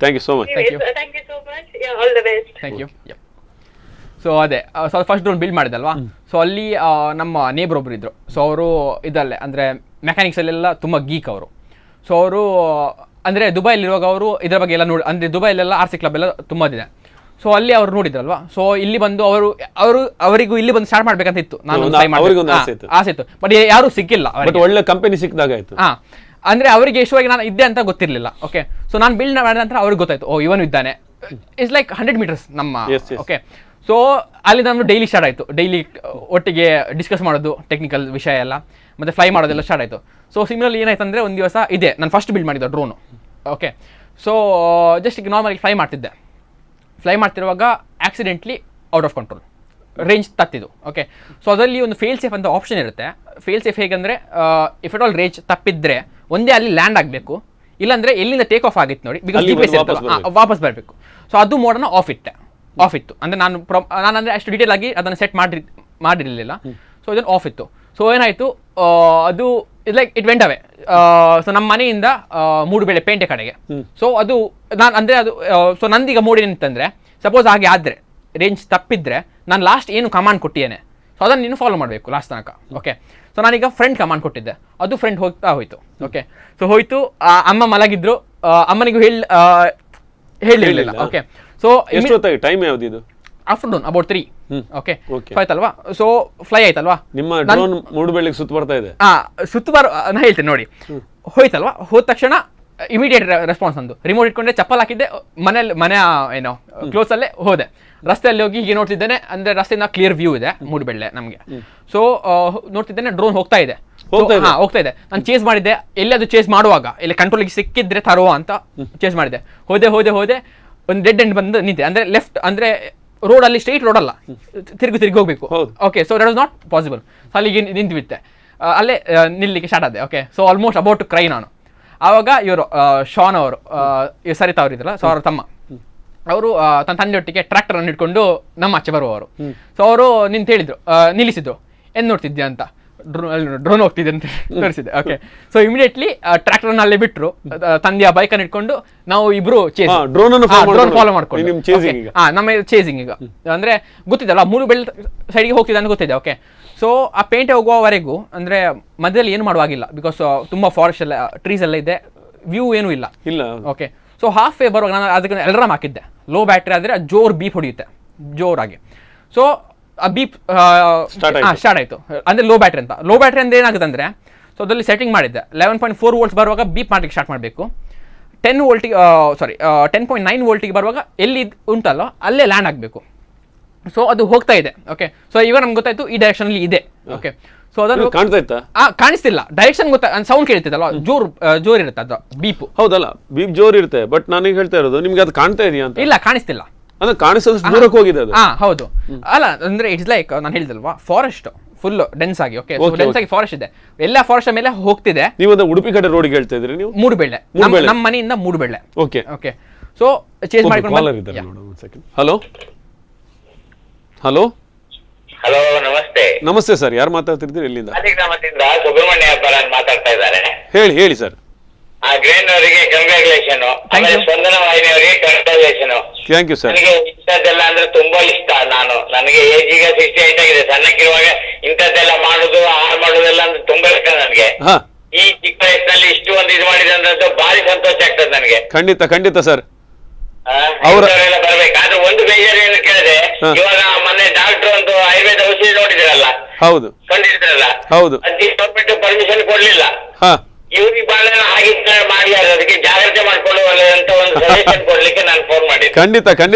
Thank you so much. Anyways, you. thank you so much. Yeah, all the best. Thank you. So ಅದೇ so first drone build ಮಾಡಿದಲ್ವಾ, so ಅಲ್ಲಿ ನಮ್ಮ neighbour ಒಬ್ರು ಇದ್ರು. So ಅವರು ಇದಲ್ಲೇ ಅಂದರೆ ಮೆಕ್ಯಾನಿಕ್ಸಲ್ಲೆಲ್ಲ ತುಂಬ ಗೀಕ್ ಅವರು. ಸೊ ಅವರು ಅಂದರೆ ದುಬೈಲಿರುವಾಗ ಅವರು ಇದರ ಬಗ್ಗೆ ಎಲ್ಲ ನೋಡಿ, ಅಂದರೆ ದುಬೈಲೆಲ್ಲ RC ಕ್ಲಬ್ ಎಲ್ಲ ತುಂಬ ಇದೆ. ಸೊ ಅಲ್ಲಿ ಅವ್ರು ನೋಡಿದ್ರಲ್ವಾ, ಸೊ ಇಲ್ಲಿ ಬಂದು ಅವರಿಗೂ ಇಲ್ಲಿ ಬಂದು ಸ್ಟಾರ್ಟ್ ಮಾಡ್ಬೇಕಂತ ಇತ್ತು. ನಾನು ಆಸೆ ಇತ್ತು, ಬಟ್ ಯಾರೂ ಸಿಕ್ಕಿಲ್ಲ. ಒಳ್ಳೆ ಕಂಪನಿ ಸಿಕ್ಕಿದಾಗ ಆಯ್ತು. ಹಾಂ, ಅಂದರೆ ಅವರಿಗೆ ಎಷ್ಟುವಾಗಿ ನಾನು ಇದ್ದೆ ಅಂತ ಗೊತ್ತಿರಲಿಲ್ಲ. ಓಕೆ, ಸೊ ನಾನು ಬಿಲ್ಡ್ ಮಾಡಿದ ನಂತರ ಅವ್ರಿಗೆ ಗೊತ್ತಾಯ್ತು, ಓ ಇವನು ಇದ್ದಾನೆ. ಇಟ್ಸ್ ಲೈಕ್ 100 meters ನಮ್ಮ. ಓಕೆ, ಸೊ ಅಲ್ಲಿ ನಮ್ಮದು ಡೈಲಿ ಸ್ಟಾರ್ಟ್ ಆಯಿತು. ಡೈಲಿ ಒಟ್ಟಿಗೆ ಡಿಸ್ಕಸ್ ಮಾಡೋದು, ಟೆಕ್ನಿಕಲ್ ವಿಷಯ ಎಲ್ಲ, ಮತ್ತು ಫ್ಲೈ ಮಾಡೋದೆಲ್ಲ ಸ್ಟಾರ್ಟ್ ಆಯಿತು. ಸೊ ಸಿಮಿಲರ್ಲಿ ಏನಾಯ್ತು ಅಂದರೆ, ಒಂದು ದಿವಸ ಇದೆ ನಾನು ಫಸ್ಟ್ ಬಿಲ್ಡ್ ಮಾಡಿದ್ದು ಡ್ರೋನು. ಓಕೆ, ಸೊ ಜಸ್ಟ್ ಈಗ ನಾರ್ಮಲಿ ಫ್ಲೈ ಮಾಡ್ತಿರುವಾಗ accidentally out of control, range ತಪ್ಪಿದ್ದು. ಓಕೆ, ಸೊ ಅದರಲ್ಲಿ ಒಂದು ಫೇಲ್ ಸೇಫ್ ಅಂತ ಆಪ್ಷನ್ ಇರುತ್ತೆ. ಫೇಲ್ ಸೇಫ್ ಹೇಗೆಂದರೆ, ಇಫ್ ಎಟ್ ಆಲ್ ರೇಂಜ್ ತಪ್ಪಿದ್ರೆ ಒಂದೇ ಅಲ್ಲಿ ಲ್ಯಾಂಡ್ ಆಗಬೇಕು, ಇಲ್ಲಾಂದರೆ ಎಲ್ಲಿಂದ ಟೇಕ್ ಆಫ್ ಆಗಿತ್ತು ನೋಡಿ, ಬಿಕಾಸ್ GPS ವಾಪಸ್ ಬರಬೇಕು. ಸೊ ಅದು ಮೋಡನ್ನು ಆಫ್ ಇತ್ತು. ಅಂದರೆ ನಾನು ಅಂದರೆ ಅಷ್ಟು ಡೀಟೇಲ್ ಆಗಿ ಅದನ್ನು ಸೆಟ್ ಮಾಡಿರಲಿಲ್ಲ. ಸೊ ಇದನ್ನು ಆಫ್ ಇತ್ತು. ಸೊ ಏನಾಯಿತು, ಅದು like it went away. So ನಮ್ಮ ಮನೆಯಿಂದ ಮೂಡುಬೆಳೆ ಪೇಂಟೆ ಕಡೆಗೆ. ಸೊ ಅದು ನಾನು ಅಂದರೆ ಅದು ಸೊ ನಂದೀಗ ಮೋಡ್ ಏನಂತಂದರೆ, ಸಪೋಸ್ ಹಾಗೆ ಆದರೆ ರೇಂಜ್ ತಪ್ಪಿದ್ರೆ ನಾನು ಲಾಸ್ಟ್ ಏನು ಕಮಾಂಡ್ ಕೊಟ್ಟಿದ್ದೇನೆ, ಸೊ ಅದನ್ನು ನೀನು ಫಾಲೋ ಮಾಡಬೇಕು ಲಾಸ್ಟ್ ತನಕ. ಓಕೆ, ಸೊ ನಾನೀಗ ಫ್ರೆಂಡ್ ಕಮಾಂಡ್ ಕೊಟ್ಟಿದ್ದೆ, ಅದು ಫ್ರೆಂಡ್ ಹೋಯ್ತು. ಓಕೆ, ಸೊ ಹೋಯ್ತು. ಅಮ್ಮ ಮಲಗಿದ್ರು, ಅಮ್ಮನಿಗೂ ಹೇಳಿರಲಿಲ್ಲ. ಓಕೆ, ಸೊ ಟೈಮ್ ಯಾವ್ದು? Afternoon about 3. ಓಕೆ, ಆಯ್ತಲ್ವಾ. ಸೊ ಫ್ಲೈ ಆಯ್ತಲ್ವಾ, ನಿಮ್ಮ ಡ್ರೋನ್ ಮೂಡುಬೆಳ್ಳಿಗೆ ಸುತ್ತ ಬರ್ತಾ ಇದೆ. ನಾನು ಹೇಳ್ತೇನೆ ನೋಡಿ. ಹೋಯ್ತಲ್ವಾ, ಹೋದ ತಕ್ಷಣ ಇಮಿಡಿಯೇಟ್ ರೆಸ್ಪಾನ್ಸ್ ಅಂದು ರಿಮೋಟ್ ಇಟ್ಕೊಂಡೆ, ಚಪ್ಪಲ್ ಹಾಕಿದ್ದೆ, ಮನೆ ಏನೋ ಕ್ಲೋಸ್ ಅಲ್ಲೇ ಹೋದೆ. ರಸ್ತೆಯಲ್ಲಿ ಹೋಗಿ ಹೀಗೆ ನೋಡ್ತಿದ್ದೇನೆ, ಅಂದರೆ ರಸ್ತೆಯಿಂದ ಕ್ಲಿಯರ್ ವ್ಯೂ ಇದೆ ಮೂಡುಬೆಳ್ಳೆ ನಮಗೆ. ಸೊ ನೋಡ್ತಿದ್ದೇನೆ ಡ್ರೋನ್ ಹೋಗ್ತಾ ಇದೆ. ನಾನು ಚೇಸ್ ಮಾಡಿದ್ದೆ, ಎಲ್ಲಿ ಅದು ಚೇಸ್ ಮಾಡುವಾಗ ಇಲ್ಲಿ ಕಂಟ್ರೋಲಿಗೆ ಸಿಕ್ಕಿದ್ರೆ ತರುವ ಅಂತ ಚೇಸ್ ಮಾಡಿದೆ. ಹೋದೆ ಒಂದು ಡೆಡ್ ಎಂಡ್ ಬಂದು ನಿಂತೆ, ಅಂದರೆ ಲೆಫ್ಟ್, ಅಂದರೆ ರೋಡಲ್ಲಿ ಸ್ಟ್ರೈಟ್ ರೋಡ್ ಅಲ್ಲ, ತಿರುಗಿ ಹೋಗಬೇಕು. Okay, so that was not possible. ಅಲ್ಲಿಗೆ ನಿಂತು ಬಿಟ್ಟೆ, ಅಲ್ಲೇ ನಿಲ್ಲಿಗೆ ಸ್ಟಾರ್ಟ್ ಆದೆ. Okay, so almost about to cry ನಾನು. ಆವಾಗ ಇವರು ಶಾನ್ ಅವರು, ಸರಿತಾ ಅವರು ಇದ್ರಲ್ಲ, ಸೊ ಅವರ ತಮ್ಮ ಅವರು ತನ್ನ ತಂದೆಯೊಟ್ಟಿಗೆ ಟ್ರ್ಯಾಕ್ಟರನ್ನು ಇಟ್ಕೊಂಡು ನಮ್ಮ ಆಚೆ ಬರುವವರು. ಸೊ ಅವರು ಹೇಳಿದ್ರು, ನಿಲ್ಲಿಸಿದ್ರು, ಏನು ನೋಡ್ತಿದ್ಯಾ ಅಂತ. ಡ್ರೋನ್ ಹೋಗ್ತಿದೆ ಅಂತ ತೋರಿಸಿದೆ. ಓಕೆ, ಸೊ ಇಮಿಡಿಯೇಟ್ಲಿ ಟ್ರ್ಯಾಕ್ಟರ್ನ ಅಲ್ಲೇ ಬಿಟ್ಟರು, ತಂದೆಯ ಬೈಕನ್ನು ಇಟ್ಕೊಂಡು ನಾವು ಇಬ್ರು ಡ್ರೋನ್ ಫಾಲೋ ಮಾಡ್ಕೊಂಡು ನಮ್ಮ ಚೇಸಿಂಗ್. ಈಗ ಅಂದ್ರೆ ಗೊತ್ತಿದ್ದಲ್ಲ, ಮೂಡುಬೆಳ್ಳೆ ಸೈಡ್ಗೆ ಹೋಗ್ತಿದೆ ಅಂತ ಗೊತ್ತಿದೆ. ಓಕೆ, ಸೊ ಆ ಪೇಂಟೆ ಹೋಗುವವರೆಗೂ ಅಂದರೆ ಮಧ್ಯದಲ್ಲಿ ಏನು ಮಾಡುವಾಗಿಲ್ಲ, ಬಿಕಾಸ್ ತುಂಬ ಫಾರೆಸ್ಟ್ ಎಲ್ಲ, ಟ್ರೀಸ್ ಎಲ್ಲ ಇದೆ, ವ್ಯೂ ಏನೂ ಇಲ್ಲ. ಓಕೆ, ಸೊ ಹಾಫ್ ವೇ ಬರುವಾಗ ನಾನು ಅದಕ್ಕೆ ಅಲಾರ್ಮ್ ಹಾಕಿದ್ದೆ. ಲೋ ಬ್ಯಾಟ್ರಿ ಆದರೆ ಜೋರು ಬೀಪ್ ಹೊಡೆಯುತ್ತೆ ಜೋರಾಗಿ. ಸೊ ಆ ಬೀಪ್ ಸ್ಟಾರ್ಟ್ ಆಯಿತು, ಅಂದರೆ ಲೋ ಬ್ಯಾಟ್ರಿ ಅಂದ್ರೆ ಏನಾಗುತ್ತೆ ಅಂದರೆ, ಸೊ ಅದರಲ್ಲಿ ಸೆಟ್ಟಿಂಗ್ ಮಾಡಿದ್ದೆ 11.4 volts ಬರುವಾಗ ಬೀಪ್ ಮಾಡಲಿಕ್ಕೆ ಸ್ಟಾರ್ಟ್ ಮಾಡಬೇಕು. 10.9 voltiಗೆ ಬರುವಾಗ ಎಲ್ಲಿ ಉಂಟಲ್ಲ ಅಲ್ಲೇ ಲ್ಯಾಂಡ್ ಆಗಬೇಕು. ಸೊ ಅದು ಹೋಗ್ತಾ ಇದೆ. ಓಕೆ, ಸೊ ಇವಾಗ ನಮ್ಗೆ ಗೊತ್ತಾಯ್ತು ಈ ಡೈರೆಕ್ಷನಲ್ಲಿ ಇದೆ. ಓಕೆ, ಸೊ ಅದನ್ನು ಕಾಣಿಸ್ತಿಲ್ಲ, ಡೈರೆಕ್ಷನ್ ಸೌಂಡ್ ಕೇಳ್ತಿದ್ದಲ್ಲ, ಜೋರ್ ಇರುತ್ತೆ ಅದು ಬೀಪ್. ಹೌದಲ್ಲ, ಬೀಪ್ ಜೋರ್ ಇರುತ್ತೆ, ಬಟ್ ನನಗೆ ಹೇಳ್ತಾ ಇರೋದು ನಿಮ್ಗೆ ಅದು ಕಾಣ್ತಾ ಇದೆಯಾ ಅಂತ. ಇಲ್ಲ, ಕಾಣಿಸ್ತಿಲ್ಲ. ಅದು ಕಾಣಿಸೋದಷ್ಟು ದೂರಕ್ಕೆ ಹೋಗಿದೆ ಅದು. ಹೌದು, ಅಲ್ಲ ಅಂದ್ರೆ ಇಟ್ಸ್ ಲೈಕ್ ನಾನು ಹೇಳಿದಲ್ವಾ, ಫಾರೆಸ್ಟ್ ಫುಲ್ ಡೆನ್ಸ್ ಆಗಿ. ಓಕೆ, ಡೆನ್ಸ್ ಆಗಿ ಫಾರೆಸ್ಟ್ ಇದೆ, ಎಲ್ಲ ಫಾರೆಸ್ಟ್ ಮೇಲೆ ಹೋಗ್ತಿದೆ. ನೀವು ಉಡುಪಿ ಕಡೆ ರೋಡ್ಗೆ ಹೇಳ್ತಾ ಇದ್ರಿ ನೀವು? ಮೂಡುಬೆಳ್ಳೆ, ನಮ್ಮ ಮನೆಯಿಂದ ಮೂಡುಬೆಳ್ಳೆ. ಓಕೆ, ಸೊ ಚೇಂಜ್ ಮಾಡ್ಕೊಂಡು. ಹಲೋ ಹಲೋ, ನಮಸ್ತೆ. ನಮಸ್ತೆ ಸರ್, ಯಾರು ಮಾತಾಡ್ತಿರ್ತೀರಿ, ಎಲ್ಲಿಂದ? ಗ್ರಾಮದಿಂದ ಸುಬ್ರಹ್ಮಣ್ಯ ಮಾತಾಡ್ತಾ ಇದ್ದಾರೆ. ಹೇಳಿ ಸರ್. ಆ ಗ್ರೇನ್ ಅವರಿಗೆ ಕಂಗ್ರಾಚುಲೇಷನ್, ಆಮೇಲೆ ಸ್ಪಂದನ ವಾಹಿನಿಯವರಿಗೆ ಕಂಗ್ರಾಚುಲೇಷನ್. Thank you sir. ನನಗೆ ಇಂಥದ್ದೆಲ್ಲ ಅಂದ್ರೆ ತುಂಬಾ ಇಷ್ಟ. ನನಗೆ ಏಜ್ ಈಗ 68 ಆಗಿದೆ. ಸಣ್ಣಕ್ಕಿರುವಾಗ ಇಂಥದ್ದೆಲ್ಲ ಮಾಡುದು, ಮಾಡೋದೆಲ್ಲ ಅಂದ್ರೆ ತುಂಬಾ ಇಷ್ಟ ನನಗೆ. ಈ ಚಿಕ್ಕ ವಯಸ್ಸಿನಲ್ಲಿ ಇಷ್ಟು ಒಂದು ಇದು ಮಾಡಿದೆ ಅಂದ್ರೆ ಭಾರಿ ಸಂತೋಷ ಆಗ್ತದೆ ನನಗೆ. ಖಂಡಿತ ಸರ್. ಅವರೆಲ್ಲ ಬರ್ಬೇಕು. ಆದ್ರೆ ಒಂದು ಬೇಜಾರು ಏನು ಕೇಳಿದೆ, ಇವಾಗ ಮೊನ್ನೆ ಡಾಕ್ಟರ್ ಒಂದು ಆಯುರ್ವೇದ ಔಷಧಿ ನೋಡಿದ್ರಲ್ಲ, ಹೌದು, ಕಂಡಿದ್ರಲ್ಲ, ಹೌದು, ಅದಕ್ಕೆ ಗೌರ್ಮೆಂಟ್ ಪರ್ಮಿಷನ್ ಕೊಡ್ಲಿಲ್ಲ. ಇವ್ರಿಗೆ ಬಹಳ ಆಗಿದ್ದ ಮಾಡಿ ಅದಕ್ಕೆ ಜಾಗ್ರತೆ ಮಾಡ್ಕೊಳ್ಳುವಲ್ಲ ಅಂತ ಒಂದು ಸಜೆಷನ್ ಕೊಡ್ಲಿಕ್ಕೆ ನಾನು ಫೋನ್ ಮಾಡಿದ್ದೆ. ಖಂಡಿತ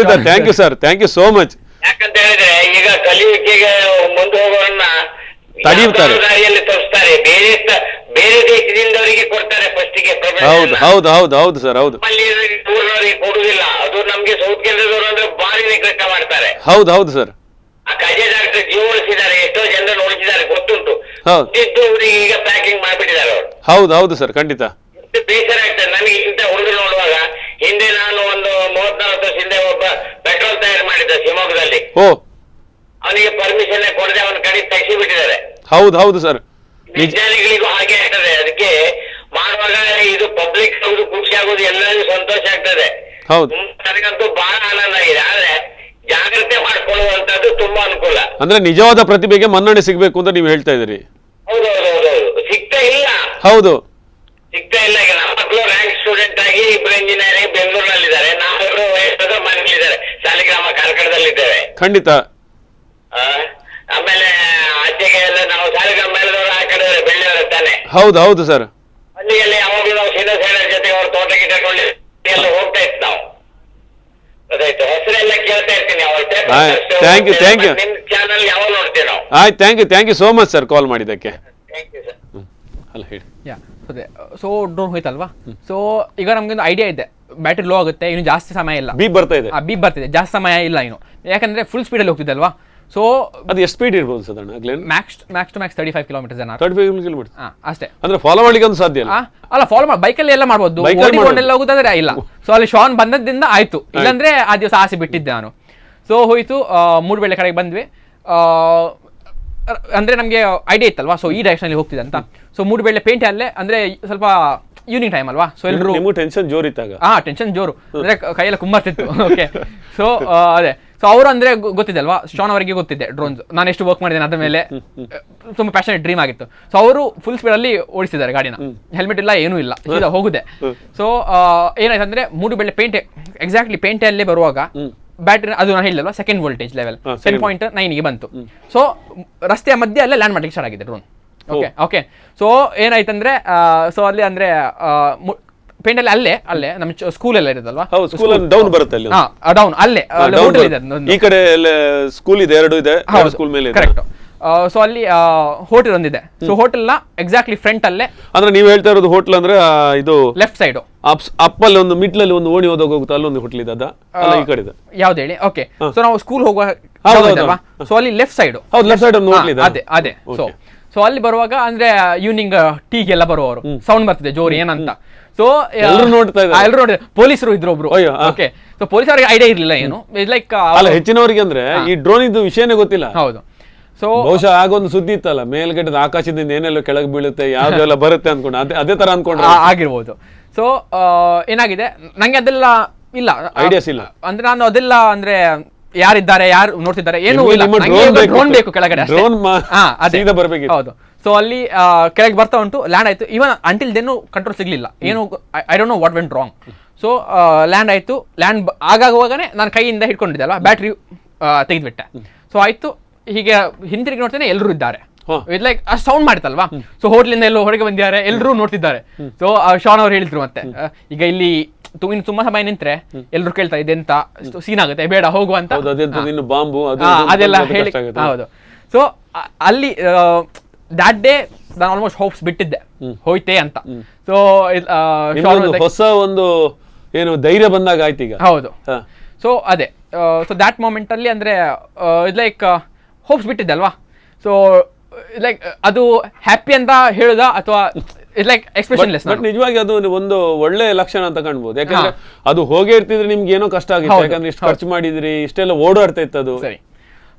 thank you sir, thank you so much. ಯಾಕಂತ ಹೇಳಿದ್ರೆ ಈಗ ಕಲಿಯುವಿಕೆಗೆ ಮುಂದೆ ಹೋಗೋರನ್ನ ದಾರಿಯಲ್ಲಿ ತೋರಿಸ್ತಾರೆ, ಬೇರೆ ದೇಶದಿಂದವರಿಗೆ ಕೊಡ್ತಾರೆ ಫಸ್ಟಿಗೆ. ಹೌದು ಸರ್, ಹೌದು. ಊರಿನವರಿಗೆ ಕೊಡುದಿಲ್ಲ, ಅದು ನಮ್ಗೆ ಸೌತ್ ಕೇಂದ್ರದವರು ಅಂದ್ರೆ ಭಾರಿ ನಿಕೃಷ್ಟ ಮಾಡ್ತಾರೆ. ಹೌದು ಸರ್. ಆ ಕಜೆ ಡಾಕ್ಟರ್ ಜೀವ ಉಳಿಸಿದ್ದಾರೆ, ಎಷ್ಟೋ ಜನರನ್ನು ಉಳಿಸಿದ್ದಾರೆ ಗೊತ್ತುಂಟು. ಹೌದು ಇದ್ದು ಅವ್ರಿಗೆ ಈಗ ಪ್ಯಾಕಿಂಗ್ ಮಾಡ್ಬಿಟ್ಟಿದ್ದಾರೆ ಅವರು. ಹೌದು ಹೌದು ಸರ್, ಖಂಡಿತ. ಬೇಸರ ಆಗ್ತದೆ ನನಗೆ ಇಂಥ ಹುಡುಗರು ನೋಡುವಾಗ. ಹಿಂದೆ ನಾನು ಒಂದು 34 ವರ್ಷ ಹಿಂದೆ ಒಬ್ಬ ಪೆಟ್ರೋಲ್ ತಯಾರು ಮಾಡಿದ್ದ ಶಿವಮೊಗ್ಗದಲ್ಲಿ. ಓ, ಅವನಿಗೆ ಪರ್ಮಿಷನ್ ಕೊಡದೆ ಅವನ ಕಡೆ ತೆಗೆಸಿ ಬಿಟ್ಟಿದ್ದಾರೆ. ಹೌದು ಹೌದು ಸರ್, ವಿಜ್ಞಾನಿಗಳಿಗೂ ಹಾಗೆ ಆಗ್ತದೆ. ಅದಕ್ಕೆ ಮಾಡುವಾಗ ಇದು ಪಬ್ಲಿಕ್ ಖುಷಿ ಆಗೋದು, ಎಲ್ಲರಿಗೂ ಸಂತೋಷ ಆಗ್ತದೆ. ಹೌದು. ನನಗಂತೂ ಬಹಳ ಆನಂದ ಆಗಿದೆ. ಆದ್ರೆ ಜಾಗ್ರತೆ ಮಾಡ್ಕೊಳ್ಳುವಂತದ್ದು ತುಂಬಾ ಅನುಕೂಲ. ಅಂದ್ರೆ ನಿಜವಾದ ಪ್ರತಿಭೆಗೆ ಮನ್ನಣೆ ಸಿಗ್ಬೇಕು ಅಂತ ನೀವು ಹೇಳ್ತಾ ಇದ್ದೀರಿ. ಹೌದೌದೌದೌದು, ಸಿಗ್ತಾ ಇಲ್ಲ. ಹೌದು, ಸಿಗ್ತಾ ಇಲ್ಲ. ಈಗ ನಮ್ಮ ಮಕ್ಕಳು ರ್ಯಾಂಕ್ ಸ್ಟೂಡೆಂಟ್ ಆಗಿ ಇಬ್ರು ಇಂಜಿನಿಯರಿಂಗ್ ಬೆಂಗಳೂರಿನಲ್ಲಿದ್ದಾರೆ, ನಾವಿಬ್ರು ವಯಸ್ಸದ ಮನೆಯಲ್ಲಿದ್ದಾರೆ, ಶಾಲಿಗ್ರಾಮ ಕಾರ್ಕಳದಲ್ಲಿದ್ದೇವೆ. ಖಂಡಿತ. ಆಮೇಲೆ ಆಚೆಗೆ ಎಲ್ಲ ನಾವು ಶಾಲಿಗ್ರಾಮ ಮೇಲದವರು ಆ ಕಡೆ ಬೆಳ್ಳಿಯವರ ತಾನೆ. ಹೌದು ಹೌದು ಸರ್. ಅಲ್ಲಿ ಯಾವಾಗಲೂ ನಾವು ಸೀನಾ ಜೊತೆ ಅವ್ರ ತೋಟ ಗಿಟ್ಟಕೊಂಡು ಎಲ್ಲ ಹೋಗ್ತಾ ಇತ್ತು ನಾವು. ಅದಾಯ್ತು, ಹೆಸರೆಲ್ಲ ಕೇಳ್ತಾ ಇರ್ತೀನಿ. Thank you. ನಿಮ್ ಚಾನಲ್ ಯಾವಾಗ ನೋಡ್ತೀವಿ ನಾವು. ಆಯ್ತು, thank you so much sir call ಮಾಡಿದ್ದಕ್ಕೆ. Thank you sir. ಅಲ್ಲ ಹೇಳಿ. ಅದೇ ಸೊ ಡ್ರೋನ್ ಹೋಯ್ತಲ್ವಾ. ಸೊ ಈಗ ನಮ್ಗೊಂದು ಐಡಿಯಾ ಇದೆ, ಬ್ಯಾಟ್ರಿ ಲೋ ಆಗುತ್ತೆ, ಇನ್ನು ಜಾಸ್ತಿ ಸಮಯ ಇಲ್ಲ. ಬೀಪ್ ಬರ್ತಾ ಇದೆ. ಬೀಪ್ ಬರ್ತಿದೆ, ಜಾಸ್ತಿ ಸಮಯ ಇಲ್ಲ ಇನ್ನು, ಯಾಕಂದ್ರೆ ಫುಲ್ ಸ್ಪೀಡಲ್ಲಿ ಹೋಗ್ತಿದೆ ಅಲ್ವಾ. ಸೊ ಅದು ಎಷ್ಟು ಸ್ಪೀಡ್ ಇರ್ಬೋದು ಸಾಧಾರಣ? Max to max 35 kilometre 35 kilometre ಅಷ್ಟೇ. ಅಂದ್ರೆ ಫಾಲೋ ಮಾಡ್ಲಿಕ್ಕೆ ಒಂದು ಸಾಧ್ಯ ಇಲ್ಲ. ಅಲ್ಲ, ಫಾಲೋ ಮಾಡಿ ಬೈಕಲ್ಲಿ ಎಲ್ಲ ಮಾಡ್ಬೋದು, ಓಡಿಕೊಂಡೆಲ್ಲ ಹೋಗುದಂದ್ರೆ ಇಲ್ಲ. ಸೊ ಅಲ್ಲಿ ಶಾನ್ ಬಂದದ್ದಿಂದ ಆಯ್ತು, ಇಲ್ಲಾಂದ್ರೆ ಆ ದಿವಸ ಆಸೆ ಬಿಟ್ಟಿದ್ದೆ ನಾನು. ಸೊ ಹೋಯ್ತು, ಮೂಡುಬೆಳ್ಳೆ ಕಡೆಗೆ ಬಂದ್ವಿ. ಅಂದ್ರೆ ನಮಗೆ ಐಡಿಯಾ ಇತ್ತಲ್ವಾ, ಸೊ ಈ ಡೈರೆಕ್ಷನಲ್ಲಿ ಹೋಗ್ತಿದೆ ಅಂತ. ಸೊ ಮೂಡುಬೆಳ್ಳೆ ಪೇಂಟ್ ಅಲ್ಲೇ, ಅಂದ್ರೆ ಸ್ವಲ್ಪ ಈವ್ನಿಂಗ್ ಟೈಮ್ ಅಲ್ವಾ. ಸೊ ಎಲ್ಲರೂ ಟೆನ್ಷನ್ ಜೋರಿತ್ತಾಗ. ಟೆನ್ಷನ್ ಜೋರು, ಅಂದ್ರೆ ಕೈಯೆಲ್ಲ ಕುಂಬರ್ತಿತ್ತು. ಓಕೆ, ಸೊ ಅದೇ. ಸೊ ಅವರು ಅಂದ್ರೆ ಗೊತ್ತಿದೆ ಅಲ್ವಾ, ಶಾನ್ ಅವರಿಗೆ ಗೊತ್ತಿದೆ ಡ್ರೋನ್ಸ್, ನಾನು ಎಷ್ಟು ವರ್ಕ್ ಮಾಡಿದ್ದೇನೆ ಅದ್ರ ಮೇಲೆ. ತುಂಬಾ ಪ್ಯಾಷನೇಟ್ ಡ್ರೀಮ್ ಆಗಿತ್ತು. ಸೊ ಅವರು ಫುಲ್ ಸ್ಪೀಡ್ ಅಲ್ಲಿ ಓಡಿಸಿದ್ದಾರೆ ಗಾಡಿನ, ಹೆಲ್ಮೆಟ್ ಇಲ್ಲ, ಏನೂ ಇಲ್ಲ, ಸೀದಾ ಹೋಗುದೆ. ಸೊ ಏನಾಯ್ತು ಅಂದ್ರೆ ಮೂಡುಬೆಳ್ಳೆ ಪೇಂಟೆ ಎಕ್ಸಾಕ್ಟ್ಲಿ ಪೇಂಟೆಯಲ್ಲೇ ಬರುವಾಗ ಬ್ಯಾಟ್ರಿ, ಅದು ನಾನು ಹೇಳಿದಲ್ವಾ ಸೆಕೆಂಡ್ ವೋಲ್ಟೇಜ್ ಲೆವೆಲ್ 10.9ಗೆ ಬಂತು. ಸೊ ರಸ್ತೆಯ ಮಧ್ಯೆ ಅಲ್ಲೇ ಲ್ಯಾಂಡ್ ಮಾಡ್ಲಿಕ್ಕೆ ಸ್ಟಾರ್ಟ್ ಆಗಿದೆ ಡ್ರೋನ್. ಓಕೆ. ಸೊ ಏನಾಯ್ತಂದ್ರೆ ಸೊ ಅಲ್ಲಿ ಅಂದ್ರೆ ಪೇಂಟಲ್ಲಿ ಅಲ್ಲೇ ನಮ್ಮ ಸ್ಕೂಲ್ ಎಲ್ಲ ಇರುತ್ತಲ್ವಾ, ಡೌನ್ ಬರುತ್ತೆ ಡೌನ್ ಅಲ್ಲೇ ಹೋಟೆಲ್ ಇದೆ, ಈ ಕಡೆ ಸ್ಕೂಲ್ ಇದೆ, 2 ಇದೆ, ಸ್ಕೂಲ್ ಮೇಲೆ ಕರೆಕ್ಟ್. ಸೊ ಅಲ್ಲಿ ಹೋಟೆಲ್ ಒಂದಿದೆ. ಸೊ ಹೋಟೆಲ್ ನ ಎಕ್ಸಾಕ್ಟ್ಲಿ ಫ್ರಂಟ್ ಅಲ್ಲೇ, ಅಂದ್ರೆ ನೀವು ಹೇಳ್ತಾ ಇರೋದು ಹೋಟೆಲ್ ಅಂದ್ರೆ ಇದು ಲೆಫ್ಟ್ ಸೈಡ್ ಅಪ್ಪಲ್ಲಿ ಒಂದು ಮಿಡ್ಲಲ್ಲಿ ಒಂದು ಓಣಿ ಹೋಗುತ್ತೆ, ಅಲ್ಲೊಂದು ಹೋಟೆಲ್ ಇದೆ, ಅಲ್ಲ ಈ ಕಡೆ ಇದೆ ಯಾವ್ದು ಹೇಳಿ. ಓಕೆ, ಸೊ ನಾವು ಸ್ಕೂಲ್ ಹೋಗುವ, ಸೊ ಅಲ್ಲಿ ಲೆಫ್ಟ್ ಸೈಡ್, ಅದೇ. ಸೊ ಅಲ್ಲಿ ಬರುವಾಗ ಅಂದ್ರೆ ಈವ್ನಿಂಗ್ ಟೀಗೆಲ್ಲ ಬರುವವರು ಸೌಂಡ್ ಬರ್ತಿದೆ ಜೋರು ಏನಂತ. ಸೊ ಎಲ್ಲರೂ ನೋಡ್ತಾರೆ, ಪೊಲೀಸರು ಇದ್ರು ಒಬ್ರು. ಓಕೆ, ಸೊ ಪೊಲೀಸರಿಗೆ ಐಡಿಯಾ ಇರ್ಲಿಲ್ಲ ಏನು, ಲೈಕ್ ಹೆಚ್ಚಿನವರಿಗೆ ಅಂದ್ರೆ ಈ ಡ್ರೋನ್ ಇದ್ದು ವಿಷಯನೇ ಗೊತ್ತಿಲ್ಲ. ಹೌದು. ಸೊ ಬಹುಶಃ ಆಗೊಂದು ಸುದ್ದಿ ಇತ್ತಲ್ಲ, ಮೇಲ್ಗಡೆ ಆಕಾಶದಿಂದ ಏನೆಲ್ಲ ಕೆಳಗೆ ಬೀಳುತ್ತೆ, ಯಾವ್ದೆಲ್ಲ ಬರುತ್ತೆ ಅನ್ಕೊಂಡು ಅದೇ ತರ ಅನ್ಕೊಂಡ್ರೆ ಆಗಿರ್ಬೋದು. ಸೊ ಏನಾಗಿದೆ, ನಂಗೆ ಅದೆಲ್ಲ ಇಲ್ಲ, ಐಡಿಯಾಸ್ ಇಲ್ಲ. ಅಂದ್ರೆ ನಾನು ಅದೆಲ್ಲ ಅಂದ್ರೆ ಯಾರಿದ್ದಾರೆ, ಯಾರು ನೋಡ್ತಿದ್ದಾರೆ ಏನೂ ಇಲ್ಲ, ಡ್ರೋನ್ ಬೇಕು ಕೆಳಗಡೆ. ಹೌದು. ಸೊ ಅಲ್ಲಿ ಕೆಳಗೆ ಬರ್ತಾ ಉಂಟು, ಲ್ಯಾಂಡ್ ಆಯ್ತು. ಇವನ್ ಅಂಟಿಲ್ ದೆನ್ನು ಕಂಟ್ರೋಲ್ ಸಿಗ್ಲಿಲ್ಲ, ಏನು I don't know what went wrong. So land ಆಯ್ತು. ಲ್ಯಾಂಡ್ ಆಗಾಗುವಾಗನೇ ನಾನು ಕೈಯಿಂದ ಹಿಡ್ಕೊಂಡಿದ್ದೆ ಅಲ್ವಾ, ಬ್ಯಾಟ್ರಿ ತೆಗೆದ್ಬಿಟ್ಟೆ. ಸೊ ಆಯ್ತು, ಹೀಗೆ ಹಿಂತಿರುಗಿ ನೋಡ್ತೇನೆ, ಎಲ್ಲರೂ ಇದ್ದಾರೆ. ಲೈಕ್ ಅಷ್ಟು ಸೌಂಡ್ ಮಾಡಿತಲ್ವಾ. ಸೊ ಹೋಟ್ಲಿಂದ ಎಲ್ಲೋ ಹೊರಗೆ ಬಂದಿದ್ದಾರೆ, ಎಲ್ಲರೂ ನೋಡ್ತಿದ್ದಾರೆ. ಸೊ ಶಾನ್ ಅವ್ರು ಹೇಳಿದ್ರು ಮತ್ತೆ, ಈಗ ಇಲ್ಲಿ ಇನ್ನು ತುಂಬಾ ಸಮಯ ನಿಂತ್ರೆ ಎಲ್ಲರೂ ಕೇಳ್ತಾ ಇದೆಂತ ಸೀನ್ ಆಗುತ್ತೆ, ಬೇಡ ಹೋಗುವಂತ, ಬಾಂಬು ಅದೆಲ್ಲ ಹೇಳಿ. ಹೌದು. ಸೊ ಅಲ್ಲಿ ದಾಟ್ ಡೇ ನಾನು ಆಲ್ಮೋಸ್ಟ್ ಹೋಪ್ಸ್ ಬಿಟ್ಟಿದ್ದೆ, ಹೋಯ್ತೆ ಅಂತ. ಸೊ ಹೊಸ ಒಂದು ಏನು ಧೈರ್ಯ ಬಂದಾಗ ಆಯ್ತು ಈಗ. ಹೌದು. ಸೊ ಅದೇ, ಸೊ ದ್ಯಾಟ್ ಮೂಮೆಂಟ್ ಅಲ್ಲಿ ಅಂದ್ರೆ ಲೈಕ್ ಹೋಪ್ಸ್ ಬಿಟ್ಟಿದ್ದೆ ಅಲ್ವಾ. ಸೊ ಲೈಕ್ ಅದು ಹ್ಯಾಪಿ ಅಂತ ಹೇಳುದ ಅಥವಾ ಲೈಕ್ ಎಕ್ಸ್ಪ್ರೆಷನ್ಲೆಸ್. ಬಟ್ ನಿಜವಾಗಿ ಅದು ಒಂದು ಒಳ್ಳೆ ಲಕ್ಷಣ ಅಂತ ಕಾಣ್ಬೋದು, ಯಾಕಂದ್ರೆ ಅದು ಹೋಗೇ ಇರ್ತಿದ್ರೆ ನಿಮ್ಗೆ ಏನೋ ಕಷ್ಟ ಆಗಿತ್ತು, ಯಾಕಂದ್ರೆ ಇಷ್ಟು ಖರ್ಚು ಮಾಡಿದ್ರಿ, ಇಷ್ಟೆಲ್ಲ ಓಡಾಡ್ತಾ ಇತ್ತು ಅದು. ಸರಿ.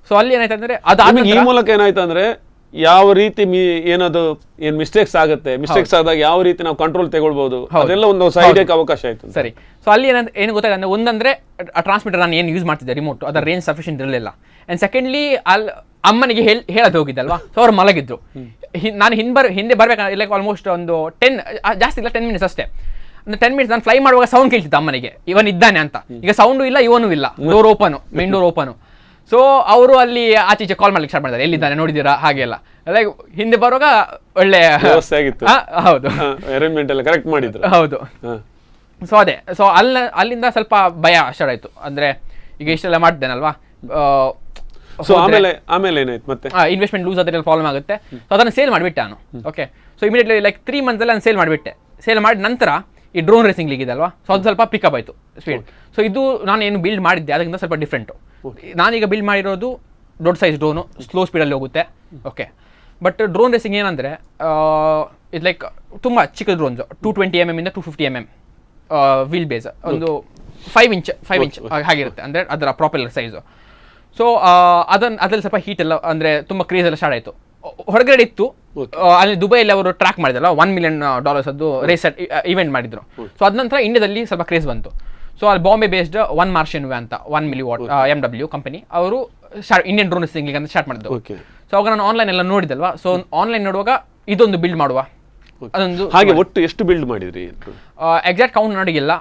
ಸೊ ಅಲ್ಲಿ ಏನಾಯ್ತಂದ್ರೆ ಅದು ಈ ಮೂಲಕ ಏನಾಯ್ತು ಅಂದ್ರೆ ಯಾವ ರೀತಿ ಏನದು ಏನ್ ಮಿಸ್ಟೇಕ್ಸ್ ಆಗುತ್ತೆ, ಮಿಸ್ಟೇಕ್ಸ್ ಆದಾಗ ಯಾವ ರೀತಿ ನಾವು ಕಂಟ್ರೋಲ್ ತಗೊಳ್ಬಹುದು, ಅದೆಲ್ಲ ಒಂದು ಸೈಡ್ಗೆ ಅವಕಾಶ ಆಯ್ತು. ಸರಿ. ಸೊ ಅಲ್ಲಿ ಏನು ಗೊತ್ತಾಯ್ತು ಅಂದ್ರೆ, ಒಂದಂದ್ರೆ ಆ ಟ್ರಾನ್ಸ್ಮಿಟರ್ ನಾನು ಏನು ಯೂಸ್ ಮಾಡ್ತಿದ್ದೆ ರಿಮೋಟ್, ಅದರ ರೇಂಜ್ ಸಫಿಷಿಯಂಟ್ ಇರಲಿಲ್ಲ. ಅಂಡ್ ಸೆಕೆಂಡ್ಲಿ ಅಲ್ಲಿ ಅಮ್ಮನಿಗೆ ಹೇಳೋದು ಹೋಗಿದ್ದಲ್ವಾ. ಸೊ ಅವ್ರು ಮಲಗಿದ್ರು, ನಾನು ಹಿಂದೆ ಬರ್ಬೇಕಾದ್ರೆ ಲೈಕ್ ಆಲ್ಮೋಸ್ಟ್ ಒಂದು 10 ಜಾಸ್ತಿ ಇಲ್ಲ 10 ಮಿನಿಟ್ಸ್ ಅಷ್ಟೇ. ಅಂದ್ರೆ 10 ಮಿನಿಟ್ಸ್ ನಾನು ಫ್ಲೈ ಮಾಡುವಾಗ ಸೌಂಡ್ ಕೇಳ್ತಿದ್ದೆ ಅಮ್ಮನಿಗೆ, ಇವನ್ ಇದ್ದಾನೆ ಅಂತ. ಈಗ ಸೌಂಡು ಇಲ್ಲ, ಇವನು ಇಲ್ಲ, door open, main door open. So ಅವರು ಅಲ್ಲಿ ಆಚೀಚೆ ಕಾಲ್ ಮಾಡ್ಲಿಕ್ಕೆ ಸ್ಟಾರ್ಟ್ ಮಾಡಿದ್ದಾರೆ, ಎಲ್ಲಿದ್ದಾನೆ ನೋಡಿದ್ದೀರಾ ಹಾಗೆಲ್ಲ. ಲೈಕ್ ಹಿಂದೆ ಬರುವಾಗ ಒಳ್ಳೆ ವ್ಯವಸ್ಥೆ ಆಗಿತ್ತು. ಹೌದು, ಅರೇಂಜ್ಮೆಂಟ್ ಎಲ್ಲ ಕರೆಕ್ಟ್ ಮಾಡಿದ್ರು. ಹೌದು. ಸೊ ಅದೇ, ಸೊ ಅಲ್ಲಿಂದ ಸ್ವಲ್ಪ ಭಯ ಸ್ಟಾರ್ಟ್ ಆಯ್ತು. ಅಂದ್ರೆ ಈಗ ಇಷ್ಟೆಲ್ಲ ಮಾಡಿದ್ದೇನಲ್ವಾ. ಸೊ ಆಮೇಲೆ ಏನಾಯ್ತು ಮತ್ತೆ, ಇನ್ವೆಸ್ಟ್ಮೆಂಟ್ ಲೂಸ್ ಆದ್ರೆ ಪ್ರಾಬ್ಲಮ್ ಆಗುತ್ತೆ. ಸೊ ಅದನ್ನು ಸೇಲ್ ಮಾಡಿಬಿಟ್ಟೆ ನಾನು. Okay, so immediately like 3 months ಅಲ್ಲಿ ನಾನು ಸೇಲ್ ಮಾಡಿಬಿಟ್ಟೆ. ಸೇಲ್ ಮಾಡಿದ ನಂತರ ಈ ಡ್ರೋನ್ ರೇಸಿಂಗ್ ಲೀಗ್ ಇದೆ ಅಲ್ವಾ, ಸೊ ಅದು ಸ್ವಲ್ಪ ಪಿಕಪ್ ಆಯಿತು ಸ್ಪೀಡ್. ಸೊ ಇದು ನಾನು ಏನು ಬಿಲ್ಡ್ ಮಾಡಿದ್ದೆ ಅದಕ್ಕಿಂತ ಸ್ವಲ್ಪ ಡಿಫ್ರೆಂಟು. ನಾನೀಗ ಬಿಲ್ಡ್ ಮಾಡಿರೋದು ದೊಡ್ಡ ಸೈಜ್ ಡ್ರೋನು, ಸ್ಲೋ ಸ್ಪೀಡಲ್ಲಿ ಹೋಗುತ್ತೆ. ಓಕೆ, ಬಟ್ ಡ್ರೋನ್ ರೇಸಿಂಗ್ ಏನಂದರೆ ಇದು ಲೈಕ್ ತುಂಬ ಚಿಕ್ಕ ಡ್ರೋನ್ಸ್ 220 mm ಇಂದ 250 mm ವೀಲ್ ಬೇಸ್, ಒಂದು 5 ಇಂಚ್ ಹಾಗಿರುತ್ತೆ, ಅಂದರೆ ಅದರ ಪ್ರಾಪೆಲ್ಲರ್ ಸೈಜು. ಸೊ ಅದ್ರಲ್ಲಿ ಸ್ವಲ್ಪ ಹೀಟ್ ಎಲ್ಲ ಅಂದರೆ ತುಂಬ ಕ್ರೇಜ್ ಎಲ್ಲ ಸ್ಟಾರ್ಟ್ ಆಯಿತು. ಹೊರಗಡೆ ಇತ್ತು, ಅಲ್ಲಿ ದುಬೈಯಲ್ಲಿ ಅವರು ಟ್ರ್ಯಾಕ್ ಮಾಡಿದ್ರಲ್ಲ $1 million ಅದು ರೇಸ್ ಇವೆಂಟ್ ಮಾಡಿದ್ರು. ಸೊ ಅದ ನಂತರ ಇಂಡಿಯಾದಲ್ಲಿ ಸ್ವಲ್ಪ ಕ್ರೇಜ್ ಬಂತು. ಸೊ ಅಲ್ಲಿ ಬಾಂಬೆ ಬೇಸ್ಡ್ ಒನ್ ಮಾರ್ಷನ್ ವೇ ಅಂತ 1 milliwatt MW ಕಂಪನಿ ಅವರು ಇಂಡಿಯನ್ ಡ್ರೋನ್ ರೇಸಿಂಗ್ ಅಂತ ಸ್ಟಾರ್ಟ್ ಮಾಡಿದ್ರು. ಸೊ ಅವಾಗ ನಾನು ಆನ್ಲೈನ್ ಎಲ್ಲ ನೋಡಿದಲ್ವಾ, ಸೊ ಆನ್ಲೈನ್ ನೋಡುವಾಗ ಇದೊಂದು ಬಿಲ್ಡ್ ಮಾಡುವ, ಅದೊಂದು ಹಾಗೆ ಒಟ್ಟು ಎಷ್ಟು ಬಿಲ್ಡ್ ಮಾಡಿದ್ರಿ? ಎಕ್ಸಾಕ್ಟ್ ಕೌಂಟ್ ನೋಡಿಗಿಲ್ಲ,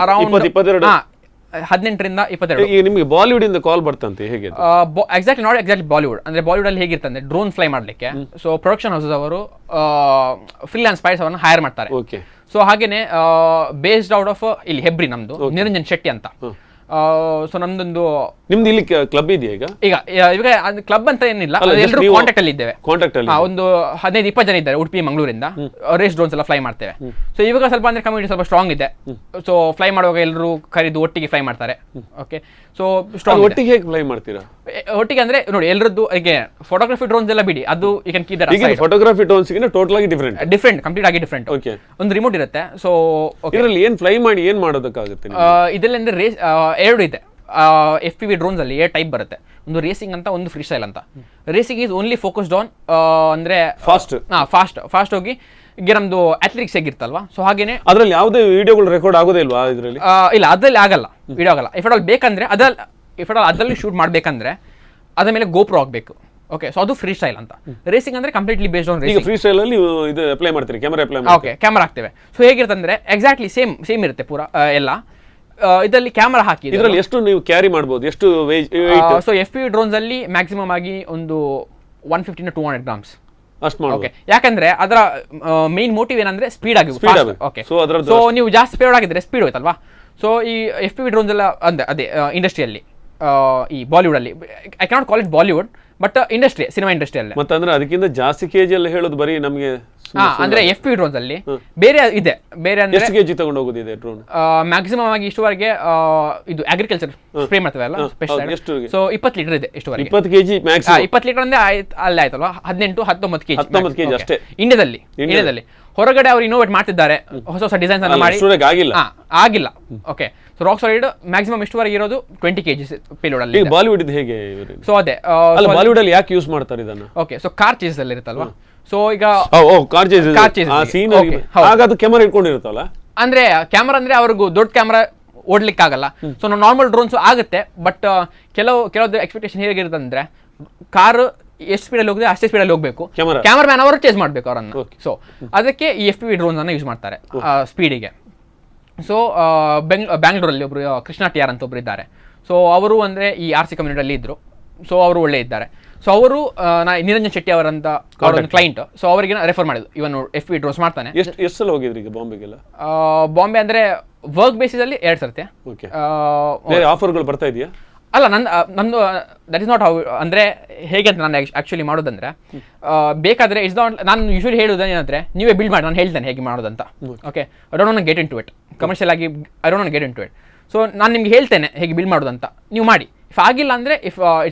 ಅರೌಂಡ್ 18ರಿಂದ 22. ಈಗ ನಿಮಗೆ ಬಾಲಿವುಡ್ ಇಂದ ಕಾಲ್ ಬರ್ತಂತೆ, ಹೇಗೆ? ಎಕ್ಸಾಕ್ಟ್ಲಿ ನಾಟ್ ಎಕ್ಸಾಕ್ಟ್ಲಿ ಬಾಲಿವುಡ್, ಅಂದ್ರೆ ಬಾಲಿವುಡ್ ಅಲ್ಲಿ ಹೇಗಿರ್ತಂದ್ರೆ ಡ್ರೋನ್ ಫ್ಲೈ ಮಾಡ್ಲಿಕ್ಕೆ ಸೊ ಪ್ರೊಡಕ್ಷನ್ ಹೌಸಸ್ ಅವರು ಫ್ರೀಲಾನ್ಸ್ ಫೈರ್ಸ್ ಅವರನ್ನು ಹೈರ್ ಮಾಡ್ತಾರೆ. ಓಕೆ. ಸೊ ಹಾಗೇನೆ ಬೇಸ್ಡ್ ಔಟ್ ಆಫ್ ಇಲ್ಲಿ ಹೆಬ್ರಿ, ನಮ್ದು ನಿರಂಜನ್ ಶೆಟ್ಟಿ ಅಂತ. ಸೊ ನಮ್ದೊಂದು ನಿಮ್ದು ಇಲ್ಲಿ ಕ್ಲಬ್ ಇದೆಯಾ? ಈಗ ಕ್ಲಬ್ ಅಂತ ಏನಿಲ್ಲ, ಎಲ್ಲರೂ ಕಾಂಟ್ಯಾಕ್ಟ್ ಅಲ್ಲಿ ಇದ್ದೇವೆ. ಒಂದು 15-20 ಜನ ಇದ್ದಾರೆ ಉಡುಪಿ ಮಂಗಳೂರಿಂದ, ರೇಸ್ ಡ್ರೋನ್ಸ್ ಎಲ್ಲ ಫ್ಲೈ ಮಾಡ್ತೇವೆ. ಸೊ ಇವಾಗ ಸ್ವಲ್ಪ ಅಂದ್ರೆ ಕಮ್ಯುನಿಟಿ ಸ್ವಲ್ಪ ಸ್ಟ್ರಾಂಗ್ ಇದೆ. ಸೊ ಫ್ಲೈ ಮಾಡುವಾಗ ಎಲ್ಲರೂ ಕರೆದು ಒಟ್ಟಿಗೆ ಫ್ಲೈ ಮಾಡ್ತಾರೆ. ಓಕೆ. ಸೊ ಸ್ಟ್ರಾಂಗ್ ಒಟ್ಟಿಗೆ ಹೇಗೆ ಫ್ಲೈ ಮಾಡ್ತೀರಾ? ಒಟ್ಟಿಗೆ ಅಂದ್ರೆ ನೋಡಿ, ಎಲ್ಲರದ್ದು ಈಗ ಫೋಟೋಗ್ರಫಿ ಡ್ರೋನ್ಸ್ ಎಲ್ಲ ಬಿಡಿ, ಅದು you can keep that aside. Photography drones ಗಿಂತ ಟೋಟಲ್ ಆಗಿ ಡಿಫರೆಂಟ್, ಕಂಪ್ಲೀಟ್ ಆಗಿ ಡಿಫರೆಂಟ್. ಓಕೆ. ಒಂದು ರಿಮೋಟ್ ಇರುತ್ತೆ. ಸೊ ಇದರಲ್ಲಿ ಏನು ಫ್ಲೈ ಮಾಡಿ ಏನು ಮಾಡೋದಕ್ಕಾಗುತ್ತೆ? ಇದರಲ್ಲಿ ಅಂದ್ರೆ ರೇಸ್ ಎರಡು ಇದೆ. FPV ಡ್ರೋನ್ಸ್ ಅಲ್ಲಿ 2 ಟೈಪ್ ಬರುತ್ತೆ, ಒಂದು ರೇಸಿಂಗ್ ಅಂತ, ಒಂದು ಫ್ರೀ ಸ್ಟೈಲ್ ಅಂತ. Racing is only focused on ಅಂದ್ರೆ ಫಾಸ್ಟ್ ಹೋಗಿ ಈಗ ನಮ್ದು ಅಥ್ಲೆಟಿಕ್ಸ್ ಹೇಗಿರ್ತಲ್ವಾ, ಸೊ ಹಾಗೇನೆ ಅದ್ರಲ್ಲಿ ಯಾವುದೇ ವಿಡಿಯೋಗಳು ರೆಕಾರ್ಡ್ ಆಗೋದೇ ಇಲ್ವಾ ಇದರಲ್ಲಿ? ಇಲ್ಲ, ಅದ್ರಲ್ಲಿ ಆಗಲ್ಲ, ವಿಡಿಯೋ ಆಗಲ್ಲ. ಇಫ್ ಆಲ್ ಬೇಕಂದ್ರೆ ಅದರಲ್ಲಿ ಶೂಟ್ ಮಾಡ್ಬೇಕಂದ್ರೆ ಅದ್ರ ಮೇಲೆ ಗೋಪ್ರೋ ಆಗಬೇಕು. ಓಕೆ. ಸೊ ಅದು ಫ್ರೀ ಸ್ಟೈಲ್ ಅಂತ. ರೇಸಿಂಗ್ ಅಂದ್ರೆ completely based on racing. Freestyle ಅಲ್ಲಿ ಇದು ಅಪ್ಲೈ ಮಾಡ್ತೀರಿ, ಕ್ಯಾಮೆರಾ ಅಪ್ಲೈ ಮಾಡಿ? ಓಕೆ, ಕ್ಯಾಮೆರಾ ಹಾಕ್ತೇವೆ. ಸೊ ಹೇಗಿರ್ತಂದ್ರೆ ಎಕ್ಸಾಕ್ಟ್ಲಿ ಸೇಮ್ ಇರುತ್ತೆ ಪೂರಾ ಎಲ್ಲ. ಇದರಲ್ಲಿ ಕ್ಯಾಮೆರಾ ಹಾಕಿ ಇದರಲ್ಲಿ ಎಷ್ಟು ನೀವು ಕ್ಯಾರಿ ಮಾಡಬಹುದು, ಎಷ್ಟು ವೇಟ್? ಸೊ FPV ಡ್ರೋನ್ಸ್ ಅಲ್ಲಿ ಮ್ಯಾಕ್ಸಿಮಮ್ ಆಗಿ ಒಂದು 150 to 200 grams ಅಷ್ಟು ಮಾಡಿ. ಓಕೆ. ಯಾಕಂದ್ರೆ ಅದರ ಮೇನ್ ಮೋಟಿವ್ ಏನಂದ್ರೆ ಸ್ಪೀಡ್ ಆಗಿ. ಓಕೆ. ಸೊ ನೀವು ಜಾಸ್ತಿ ಸ್ಪೀಡ್ ಆಗಿದ್ರೆ ಸ್ಪೀಡ್ ಹೋಯ್ತಲ್ವಾ. ಸೊ ಈ FPV ಡ್ರೋನ್ಸ್ ಎಲ್ಲ ಅದೇ ಇಂಡಸ್ಟ್ರಿಯಲ್ಲಿ, ಈ ಬಾಲಿವುಡ್ ಅಲ್ಲಿ, I cannot call it Bollywood, but industry, cinema industry ಅಲ್ಲಿ. ಮತ್ತೆ ಅಂದ್ರೆ ಅದಕ್ಕಿಂತ ಜಾಸ್ತಿ ಕೆಜಿ ಎಲ್ಲ ಹೇಳೋದು ಬರೀ ನಮಗೆ. ಅಂದ್ರೆ FPV ಡ್ರೋನ್ಸ್ ಅಲ್ಲಿ ಬೇರೆ ಇದೆ. ಬೇರೆ ಅಂದ್ರೆ ಎಷ್ಟು ಕೆಜಿ ತಗೊಂಡು ಹೋಗೋದಿದೆ ಡ್ರೋನ್? ಮ್ಯಾಕ್ಸಿಮಮ್ ಆಗಿ ಇಷ್ಟುವರೆಗೆ ಇದು ಅಗ್ರಿಕಲ್ಚರ್ ಸ್ಪ್ರೇ ಮಾಡ್ತೇವೆ ಅಲ್ಲ, ಸ್ಪೆಷಲ್. ಸೊ 20 ಲೀಟರ್ ಇದೆ ಇಷ್ಟುವರೆಗೆ. 20 ಕೆಜಿ ಮ್ಯಾಕ್ಸಿಮಮ್. 20 ಲೀಟರ್ ಅಂದ್ರೆ ಅಲ್ಲೇ ಆಯ್ತಲ್ವಾ, 18-19 ಕೆಜಿ. 19 ಕೆಜಿ ಅಷ್ಟೇ ಇಂಡಿಯಾದಲ್ಲಿ. ಹೊರಗಡೆ ಅವ್ರು ಇನೋವೇಟ್ ಮಾಡ್ತಿದ್ದಾರೆ, ಹೊಸ ಡಿಸೈನ್ಸ್ ಅನ್ನ ಮಾಡಿ. ಆಗಿಲ್ಲ. Okay. So rock solid maximum ಇಷ್ಟುವರೆಗೆ ಇರೋದು 20 kg ಪೇಲೋಡ್ ಅಲ್ಲಿ. ಬಾಲಿವುಡ್ ಇದು ಹೇಗೆ? ಸೊ ಅದೇ ಬಾಲಿವುಡ್ ಅಲ್ಲಿ ಯಾಕೆ ಯೂಸ್ ಮಾಡ್ತಾರೆ ಇದನ್ನ? ಓಕೆ. ಸೊ ಕಾರ್ ಚೇಸ್ ಅಲ್ಲಿ ಇರುತ್ತಲ್ವಾ. ಸೊ ಈಗ ಕಾರ್ ಚೇಸ್ ಸೀನ್ ಆಗ ಅದು ಕ್ಯಾಮೆರಾ ಇಟ್ಕೊಂಡಿರುತ್ತಲ್ಲ, ಅಂದ್ರೆ ಕ್ಯಾಮೆರಾ ಅಂದ್ರೆ ಅವ್ರಿಗೂ ದೊಡ್ಡ ಕ್ಯಾಮೆರಾ ಓಡ್ಲಿಕ್ಕೆ ಆಗಲ್ಲ. ಸೊ ನಾರ್ಮಲ್ ಡ್ರೋನ್ಸ್ ಆಗುತ್ತೆ, ಬಟ್ ಕೆಲವೊಂದು ಎಕ್ಸ್ಪೆಕ್ಟೇಷನ್ ಹೇಗಿರುತ್ತೆ ಅಂದ್ರೆ ಕಾರ್ ಎಷ್ಟು ಸ್ಪೀಡಲ್ಲಿ ಹೋಗಿದೆ ಅಷ್ಟೇ ಸ್ಪೀಡಲ್ಲಿ ಹೋಗ್ಬೇಕು, ಕ್ಯಾಮರಾಮ್ಯಾನ್ ಅವರು ಚೇಸ್ ಮಾಡ್ಬೇಕು ಅವರನ್ನು. ಸೊ ಅದಕ್ಕೆ ಈ FPV ಡ್ರೋನ್ಸ್ ಅನ್ನ ಯೂಸ್ ಮಾಡ್ತಾರೆ ಸ್ಪೀಡಿಗೆ. ಸೊ ಬ್ಯಾಂಗ್ಳೂರಲ್ಲಿ ಒಬ್ರು ಕೃಷ್ಣ TR ಅಂತ ಒಬ್ರು ಇದ್ದಾರೆ. ಸೊ ಅವರು ಅಂದ್ರೆ ಈ RC ಕಮ್ಯುನಿಟಿಯಲ್ಲಿ ಇದ್ರು. ಸೊ ಅವರು ಒಳ್ಳೆ ಇದ್ದಾರೆ. ಸೊ ಅವರು ನಿರಂಜನ್ ಶೆಟ್ಟಿ ಅವರಂತ ಅವರೊಂದು ಕ್ಲೈಂಟ್. ಸೊ ಅವರಿಗೆ ರೆಫರ್ ಮಾಡಿದ್ರು, ಇವನು FPV ಡ್ರೋನ್ಸ್ ಮಾಡ್ತಾನೆ. ಎಷ್ಟು ಸಲ ಹೋಗಿದ್ರಿ ಈಗ ಬಾಂಬೆಗೆಲ್ಲ? ಬಾಂಬೆ ಅಂದ್ರೆ ವರ್ಕ್ ಬೇಸಿಸ್ ಅಲ್ಲಿ 2 ಸರ್ತಿ. ಆಫರ್ಗಳು ಬರ್ತಾ ಇದೆಯಾ? ಅಲ್ಲ, ನಂದು ದಟ್ ಇಸ್ ನಾಟ್ ಹೌ, ಅಂದರೆ ಹೇಗೆ ಅಂತ ನಾನು ಆ್ಯಕ್ಚುಲಿ ಮಾಡೋದಂದ್ರೆ, ಬೇಕಾದರೆ ಇಟ್ಸ್ ನಾಟ್, ನಾನು ಯೂಶ್ವಲಿ ಹೇಳೋದು ಏನಂದರೆ ನೀವೇ ಬಿಲ್ಡ್ ಮಾಡಿ, ನಾನು ಹೇಳ್ತೇನೆ ಹೇಗೆ ಮಾಡೋದಂತ. Okay. I don't want get into it commercial ಆಗಿ, I don't want get into it. So ನಾನು ನಿಮ್ಗೆ ಹೇಳ್ತೇನೆ ಹೇಗೆ ಬಿಲ್ಡ್ ಮಾಡೋದಂತ, ನೀವು ಮಾಡಿ. ಇಫ್ ಆಗಿಲ್ಲ ಅಂದರೆ ಇಫ್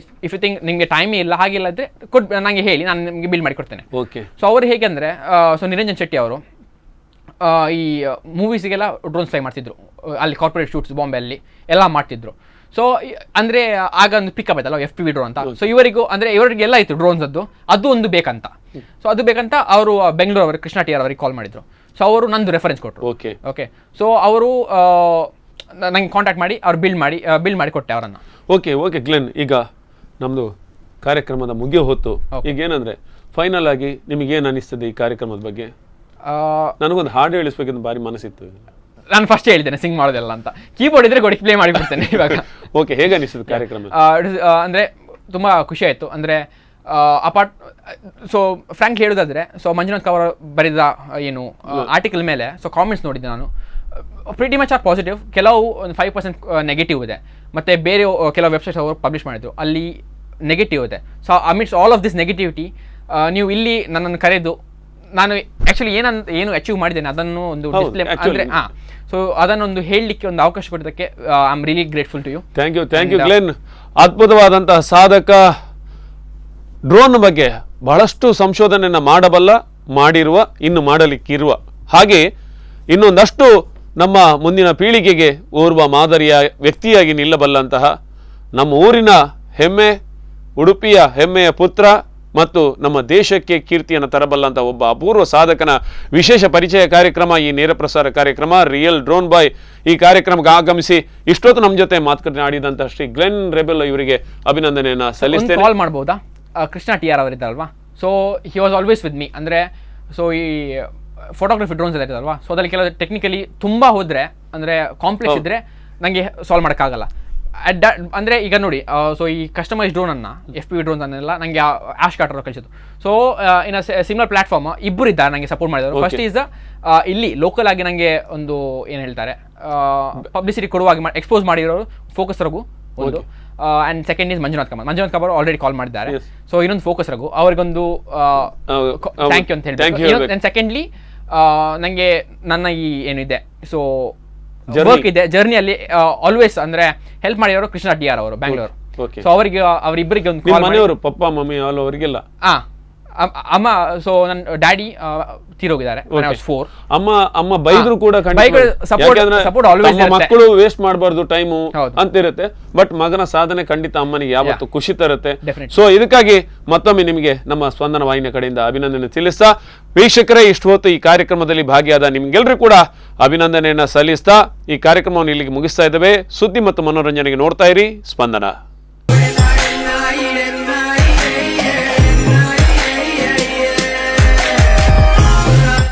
ಯು ಥಿಂಕ್ ನಿಮಗೆ ಟೈಮೇ ಇಲ್ಲ, ಹಾಗಿಲ್ಲ ಅಂದರೆ ನನಗೆ ಹೇಳಿ, ನಾನು ನಿಮಗೆ ಬಿಲ್ಡ್ ಮಾಡಿ ಕೊಡ್ತೇನೆ. ಓಕೆ. ಸೊ ಅವರು ಹೇಗೆ ಅಂದರೆ, ಸೊ ನಿರಂಜನ್ ಶೆಟ್ಟಿ ಅವರು ಈ ಮೂವೀಸಿಗೆಲ್ಲ ಡ್ರೋನ್ಸ್ ಫ್ಲೈ ಮಾಡ್ತಿದ್ರು, ಅಲ್ಲಿ ಕಾರ್ಪೊರೇಟ್ ಶೂಟ್ಸ್ ಬಾಂಬೆಯಲ್ಲಿ ಎಲ್ಲ ಮಾಡ್ತಿದ್ರು. ಸೊ ಅಂದರೆ ಆಗ ಒಂದು ಪಿಕಪ್ ಆಯ್ತಲ್ಲ FPV ಡ್ರೋನ್ ಅಂತ. ಸೊ ಇವರಿಗೆಲ್ಲ ಇತ್ತು ಡ್ರೋನ್ಸ್ ಅದು ಒಂದು ಬೇಕಂತ. ಸೊ ಅದು ಬೇಕಂತ ಅವರು ಬೆಂಗಳೂರು ಅವರು ಕೃಷ್ಣ TR ಅವರಿಗೆ ಕಾಲ್ ಮಾಡಿದ್ರು. ಸೊ ಅವರು ನಂದು ರೆಫರೆನ್ಸ್ ಕೊಟ್ಟರು. ಓಕೆ. ಸೊ ಅವರು ನಂಗೆ ಕಾಂಟ್ಯಾಕ್ಟ್ ಮಾಡಿ ಅವ್ರು ಬಿಲ್ಡ್ ಮಾಡಿ ಕೊಟ್ಟೆ ಅವರನ್ನು. ಓಕೆ ಗ್ಲೆನ್, ಈಗ ನಮ್ಮದು ಕಾರ್ಯಕ್ರಮದ ಮುಗಿಯೋ ಹೊತ್ತು. ಈಗ ಏನಂದರೆ ಫೈನಲ್ ಆಗಿ ನಿಮಗೇನು ಅನಿಸ್ತದೆ ಈ ಕಾರ್ಯಕ್ರಮದ ಬಗ್ಗೆ? ನನಗೊಂದು ಹಾಡು ಹೇಳಿಸ್ಬೇಕಂತ ಭಾರಿ ಮನಸ್ಸಿತ್ತು. ನಾನು ಫಸ್ಟ್ ಹೇಳ್ತೇನೆ ಸಿಂಗ್ ಮಾಡೋದೆಲ್ಲ ಅಂತ. ಕೀಬೋರ್ಡ್ ಇದ್ರೆ ಕೊಡಿ ಪ್ಲೇ ಮಾಡಿಬಿಡ್ತೇನೆ ಇವಾಗ. ಓಕೆ. ಹೇಗೆ ಅನಿಸ್ತದೆ ಕಾರ್ಯಕ್ರಮ? ಅಂದರೆ ತುಂಬ ಖುಷಿ ಆಯಿತು. ಅಂದರೆ ಅಪಾರ್ಟ್, ಸೊ ಫ್ರ್ಯಾಂಕ್ ಹೇಳೋದಾದರೆ, ಸೊ ಮಂಜುನಾಥ್ ಕವರ್ ಬರೆದ ಏನು ಆರ್ಟಿಕಲ್ ಮೇಲೆ ಸೊ ಕಾಮೆಂಟ್ಸ್ ನೋಡಿದ್ದೆ ನಾನು. Pretty much are positive. ಕೆಲವು ಒಂದು 5% ನೆಗೆಟಿವ್ ಇದೆ. ಮತ್ತು ಬೇರೆ ಕೆಲವು ವೆಬ್ಸೈಟ್ಸ್ ಅವರು ಪಬ್ಲಿಷ್ ಮಾಡಿದ್ರು, ಅಲ್ಲಿ ನೆಗೆಟಿವ್ ಇದೆ. So amidst all of this negativity ನೀವು ಇಲ್ಲಿ ನನ್ನನ್ನು ಕರೆದು ನಾನು ಆ್ಯಕ್ಚುಲಿ ಏನು ಅಚೀವ್ ಮಾಡಿದ್ದೇನೆ ಅದನ್ನು ಒಂದು ಡಿಸ್ಪ್ಲೇ ಅಂದರೆ ಸೊ ಅದನ್ನೊಂದು ಹೇಳಲಿಕ್ಕೆ ಒಂದು ಅವಕಾಶ ಕೊಡೋದಕ್ಕೆ I am really grateful to you. Thank you Glen. ಅದ್ಭುತವಾದಂತಹ ಸಾಧಕ ಡ್ರೋನ್ ಬಗ್ಗೆ ಬಹಳಷ್ಟು ಸಂಶೋಧನೆಯನ್ನು ಮಾಡಬಲ್ಲ, ಮಾಡಿರುವ, ಇನ್ನು ಮಾಡಲಿಕ್ಕಿರುವ, ಹಾಗೆ ಇನ್ನೊಂದಷ್ಟು ನಮ್ಮ ಮುಂದಿನ ಪೀಳಿಗೆಗೆ ಓರ್ವ ಮಾದರಿಯ ವ್ಯಕ್ತಿಯಾಗಿ ನಿಲ್ಲಬಲ್ಲಂತಹ, ನಮ್ಮ ಊರಿನ ಹೆಮ್ಮೆ, ಉಡುಪಿಯ ಹೆಮ್ಮೆಯ ಪುತ್ರ ಮತ್ತು ನಮ್ಮ ದೇಶಕ್ಕೆ ಕೀರ್ತಿಯನ್ನು ತರಬಲ್ಲಂಥ ಒಬ್ಬ ಅಪೂರ್ವ ಸಾಧಕನ ವಿಶೇಷ ಪರಿಚಯ ಕಾರ್ಯಕ್ರಮ ಈ ನೇರ ಪ್ರಸಾರ ಕಾರ್ಯಕ್ರಮ ರಿಯಲ್ ಡ್ರೋನ್ ಬಾಯ್. ಈ ಕಾರ್ಯಕ್ರಮಕ್ಕೆ ಆಗಮಿಸಿ ಇಷ್ಟೊತ್ತು ನಮ್ಮ ಜೊತೆ ಮಾತುಕತೆ ಶ್ರೀ ಗ್ಲೆನ್ ರೆಬೆಲ್ ಇವರಿಗೆ ಅಭಿನಂದನೆಯನ್ನು ಸಲ್ಲಿಸ್ತೇನೆ. ಕಾಲ್ ಮಾಡ್ಬೋದಾ? ಕೃಷ್ಣ TR ಅವರಿದ್ದಾರಲ್ವಾ, so he was always with me. ಅಂದರೆ ಸೊ ಈ ಫೋಟೋಗ್ರಫಿ ಡ್ರೋನ್ಸ್ ಎಲ್ಲ ಇರ್ತದಲ್ವಾ, ಸೊ ಅದ್ರಲ್ಲಿ ಕೆಲವು ಟೆಕ್ನಿಕಲಿ ತುಂಬ ಹೋದರೆ, ಅಂದರೆ ಕಾಂಪ್ಲೆಕ್ಸ್ ಇದ್ದರೆ ನನಗೆ ಸಾಲ್ವ್ ಮಾಡೋಕ್ಕಾಗಲ್ಲ. ಅಂದರೆ ಈಗ ನೋಡಿ, ಸೊ ಈ ಕಸ್ಟಮೈಸ್ ಡ್ರೋನನ್ನು FPV ಡ್ರೋನ್ಸ್ ಅನ್ನೆಲ್ಲ ನನಗೆ ಆಶ್ ಕಾರ್ಟರ್ ಕಳಿಸಿದ್ದು. ಸೊ ಇನ್ ಸಿಮಿಲರ್ ಪ್ಲಾಟ್ಫಾರ್ಮ್ ಇಬ್ಬರು ಇದ್ದಾರೆ ನನಗೆ ಸಪೋರ್ಟ್ ಮಾಡಿದರು. ಫಸ್ಟ್ ಈಸ್ ಇಲ್ಲಿ ಲೋಕಲ್ ಆಗಿ ನನಗೆ ಒಂದು ಏನು ಹೇಳ್ತಾರೆ ಪಬ್ಲಿಸಿಟಿ ಕೊಡುವಾಗ ಎಕ್ಸ್ಪೋಸ್ ಮಾಡಿರೋರು ಫೋಕಸ್ ರಘು ಒಂದು, and second is Manjunath Kumar already call ಮಾಡಿದ್ದಾರೆ. ಸೊ ಇನ್ನೊಂದು ಫೋಕಸ್ ರಘು, ಅವ್ರಿಗೊಂದು ಥ್ಯಾಂಕ್ ಯು ಅಂತ ಹೇಳ್ಬೇಕು. ಸೆಕೆಂಡ್ಲಿ ನನಗೆ ನನ್ನ ಈ ಏನಿದೆ ಸೊ ವರ್ಕ್ ಇದೆ ಜರ್ನಿಯಲ್ಲಿ ಆಲ್ವೇಸ್ ಅಂದರೆ ಹೆಲ್ಪ್ ಮಾಡಿರೋರು ಕೃಷ್ಣ TR ಅವರು ಬ್ಯಾಂಗ್ಳೂರು. ಸೊ ಅವರಿಬ್ಬರಿಗೆ ಒಂದು ಮನೆಯವರು ಪಪ್ಪ ಮಮ್ಮಿ ಅವರಿಗೆಲ್ಲ ಅಮ್ಮ, ಸೊ ನನ್ನ ಡ್ಯಾಡಿ ತೀರೋಗಿದ್ದಾರೆ 4. ಅಮ್ಮ ಬೈದ್ರು ಕೂಡ ಮಕ್ಕಳು ವೇಸ್ಟ್ ಮಾಡಬಾರ್ದು ಟೈಮು ಅಂತಿರುತ್ತೆ, ಬಟ್ ಮಗನ ಸಾಧನೆ ಖಂಡಿತ ಅಮ್ಮನಿಗೆ ಯಾವತ್ತು ಖುಷಿ ತರುತ್ತೆ. ಸೊ ಇದಕ್ಕಾಗಿ ಮತ್ತೊಮ್ಮೆ ನಿಮಗೆ ನಮ್ಮ ಸ್ಪಂದನ ವಾಹಿನಿಯ ಕಡೆಯಿಂದ ಅಭಿನಂದನೆ ತಿಳಿಸ್ತಾ, ವೀಕ್ಷಕರೇ ಇಷ್ಟು ಹೊತ್ತು ಈ ಕಾರ್ಯಕ್ರಮದಲ್ಲಿ ಭಾಗಿಯಾದ ನಿಮ್ಗೆಲ್ಲರೂ ಕೂಡ ಅಭಿನಂದನೆಯನ್ನ ಸಲ್ಲಿಸ್ತಾ ಈ ಕಾರ್ಯಕ್ರಮವನ್ನು ಇಲ್ಲಿಗೆ ಮುಗಿಸ್ತಾ ಇದ್ದೇವೆ. ಸುದ್ದಿ ಮತ್ತು ಮನೋರಂಜನೆಗೆ ನೋಡ್ತಾ ಇರಿ ಸ್ಪಂದನ.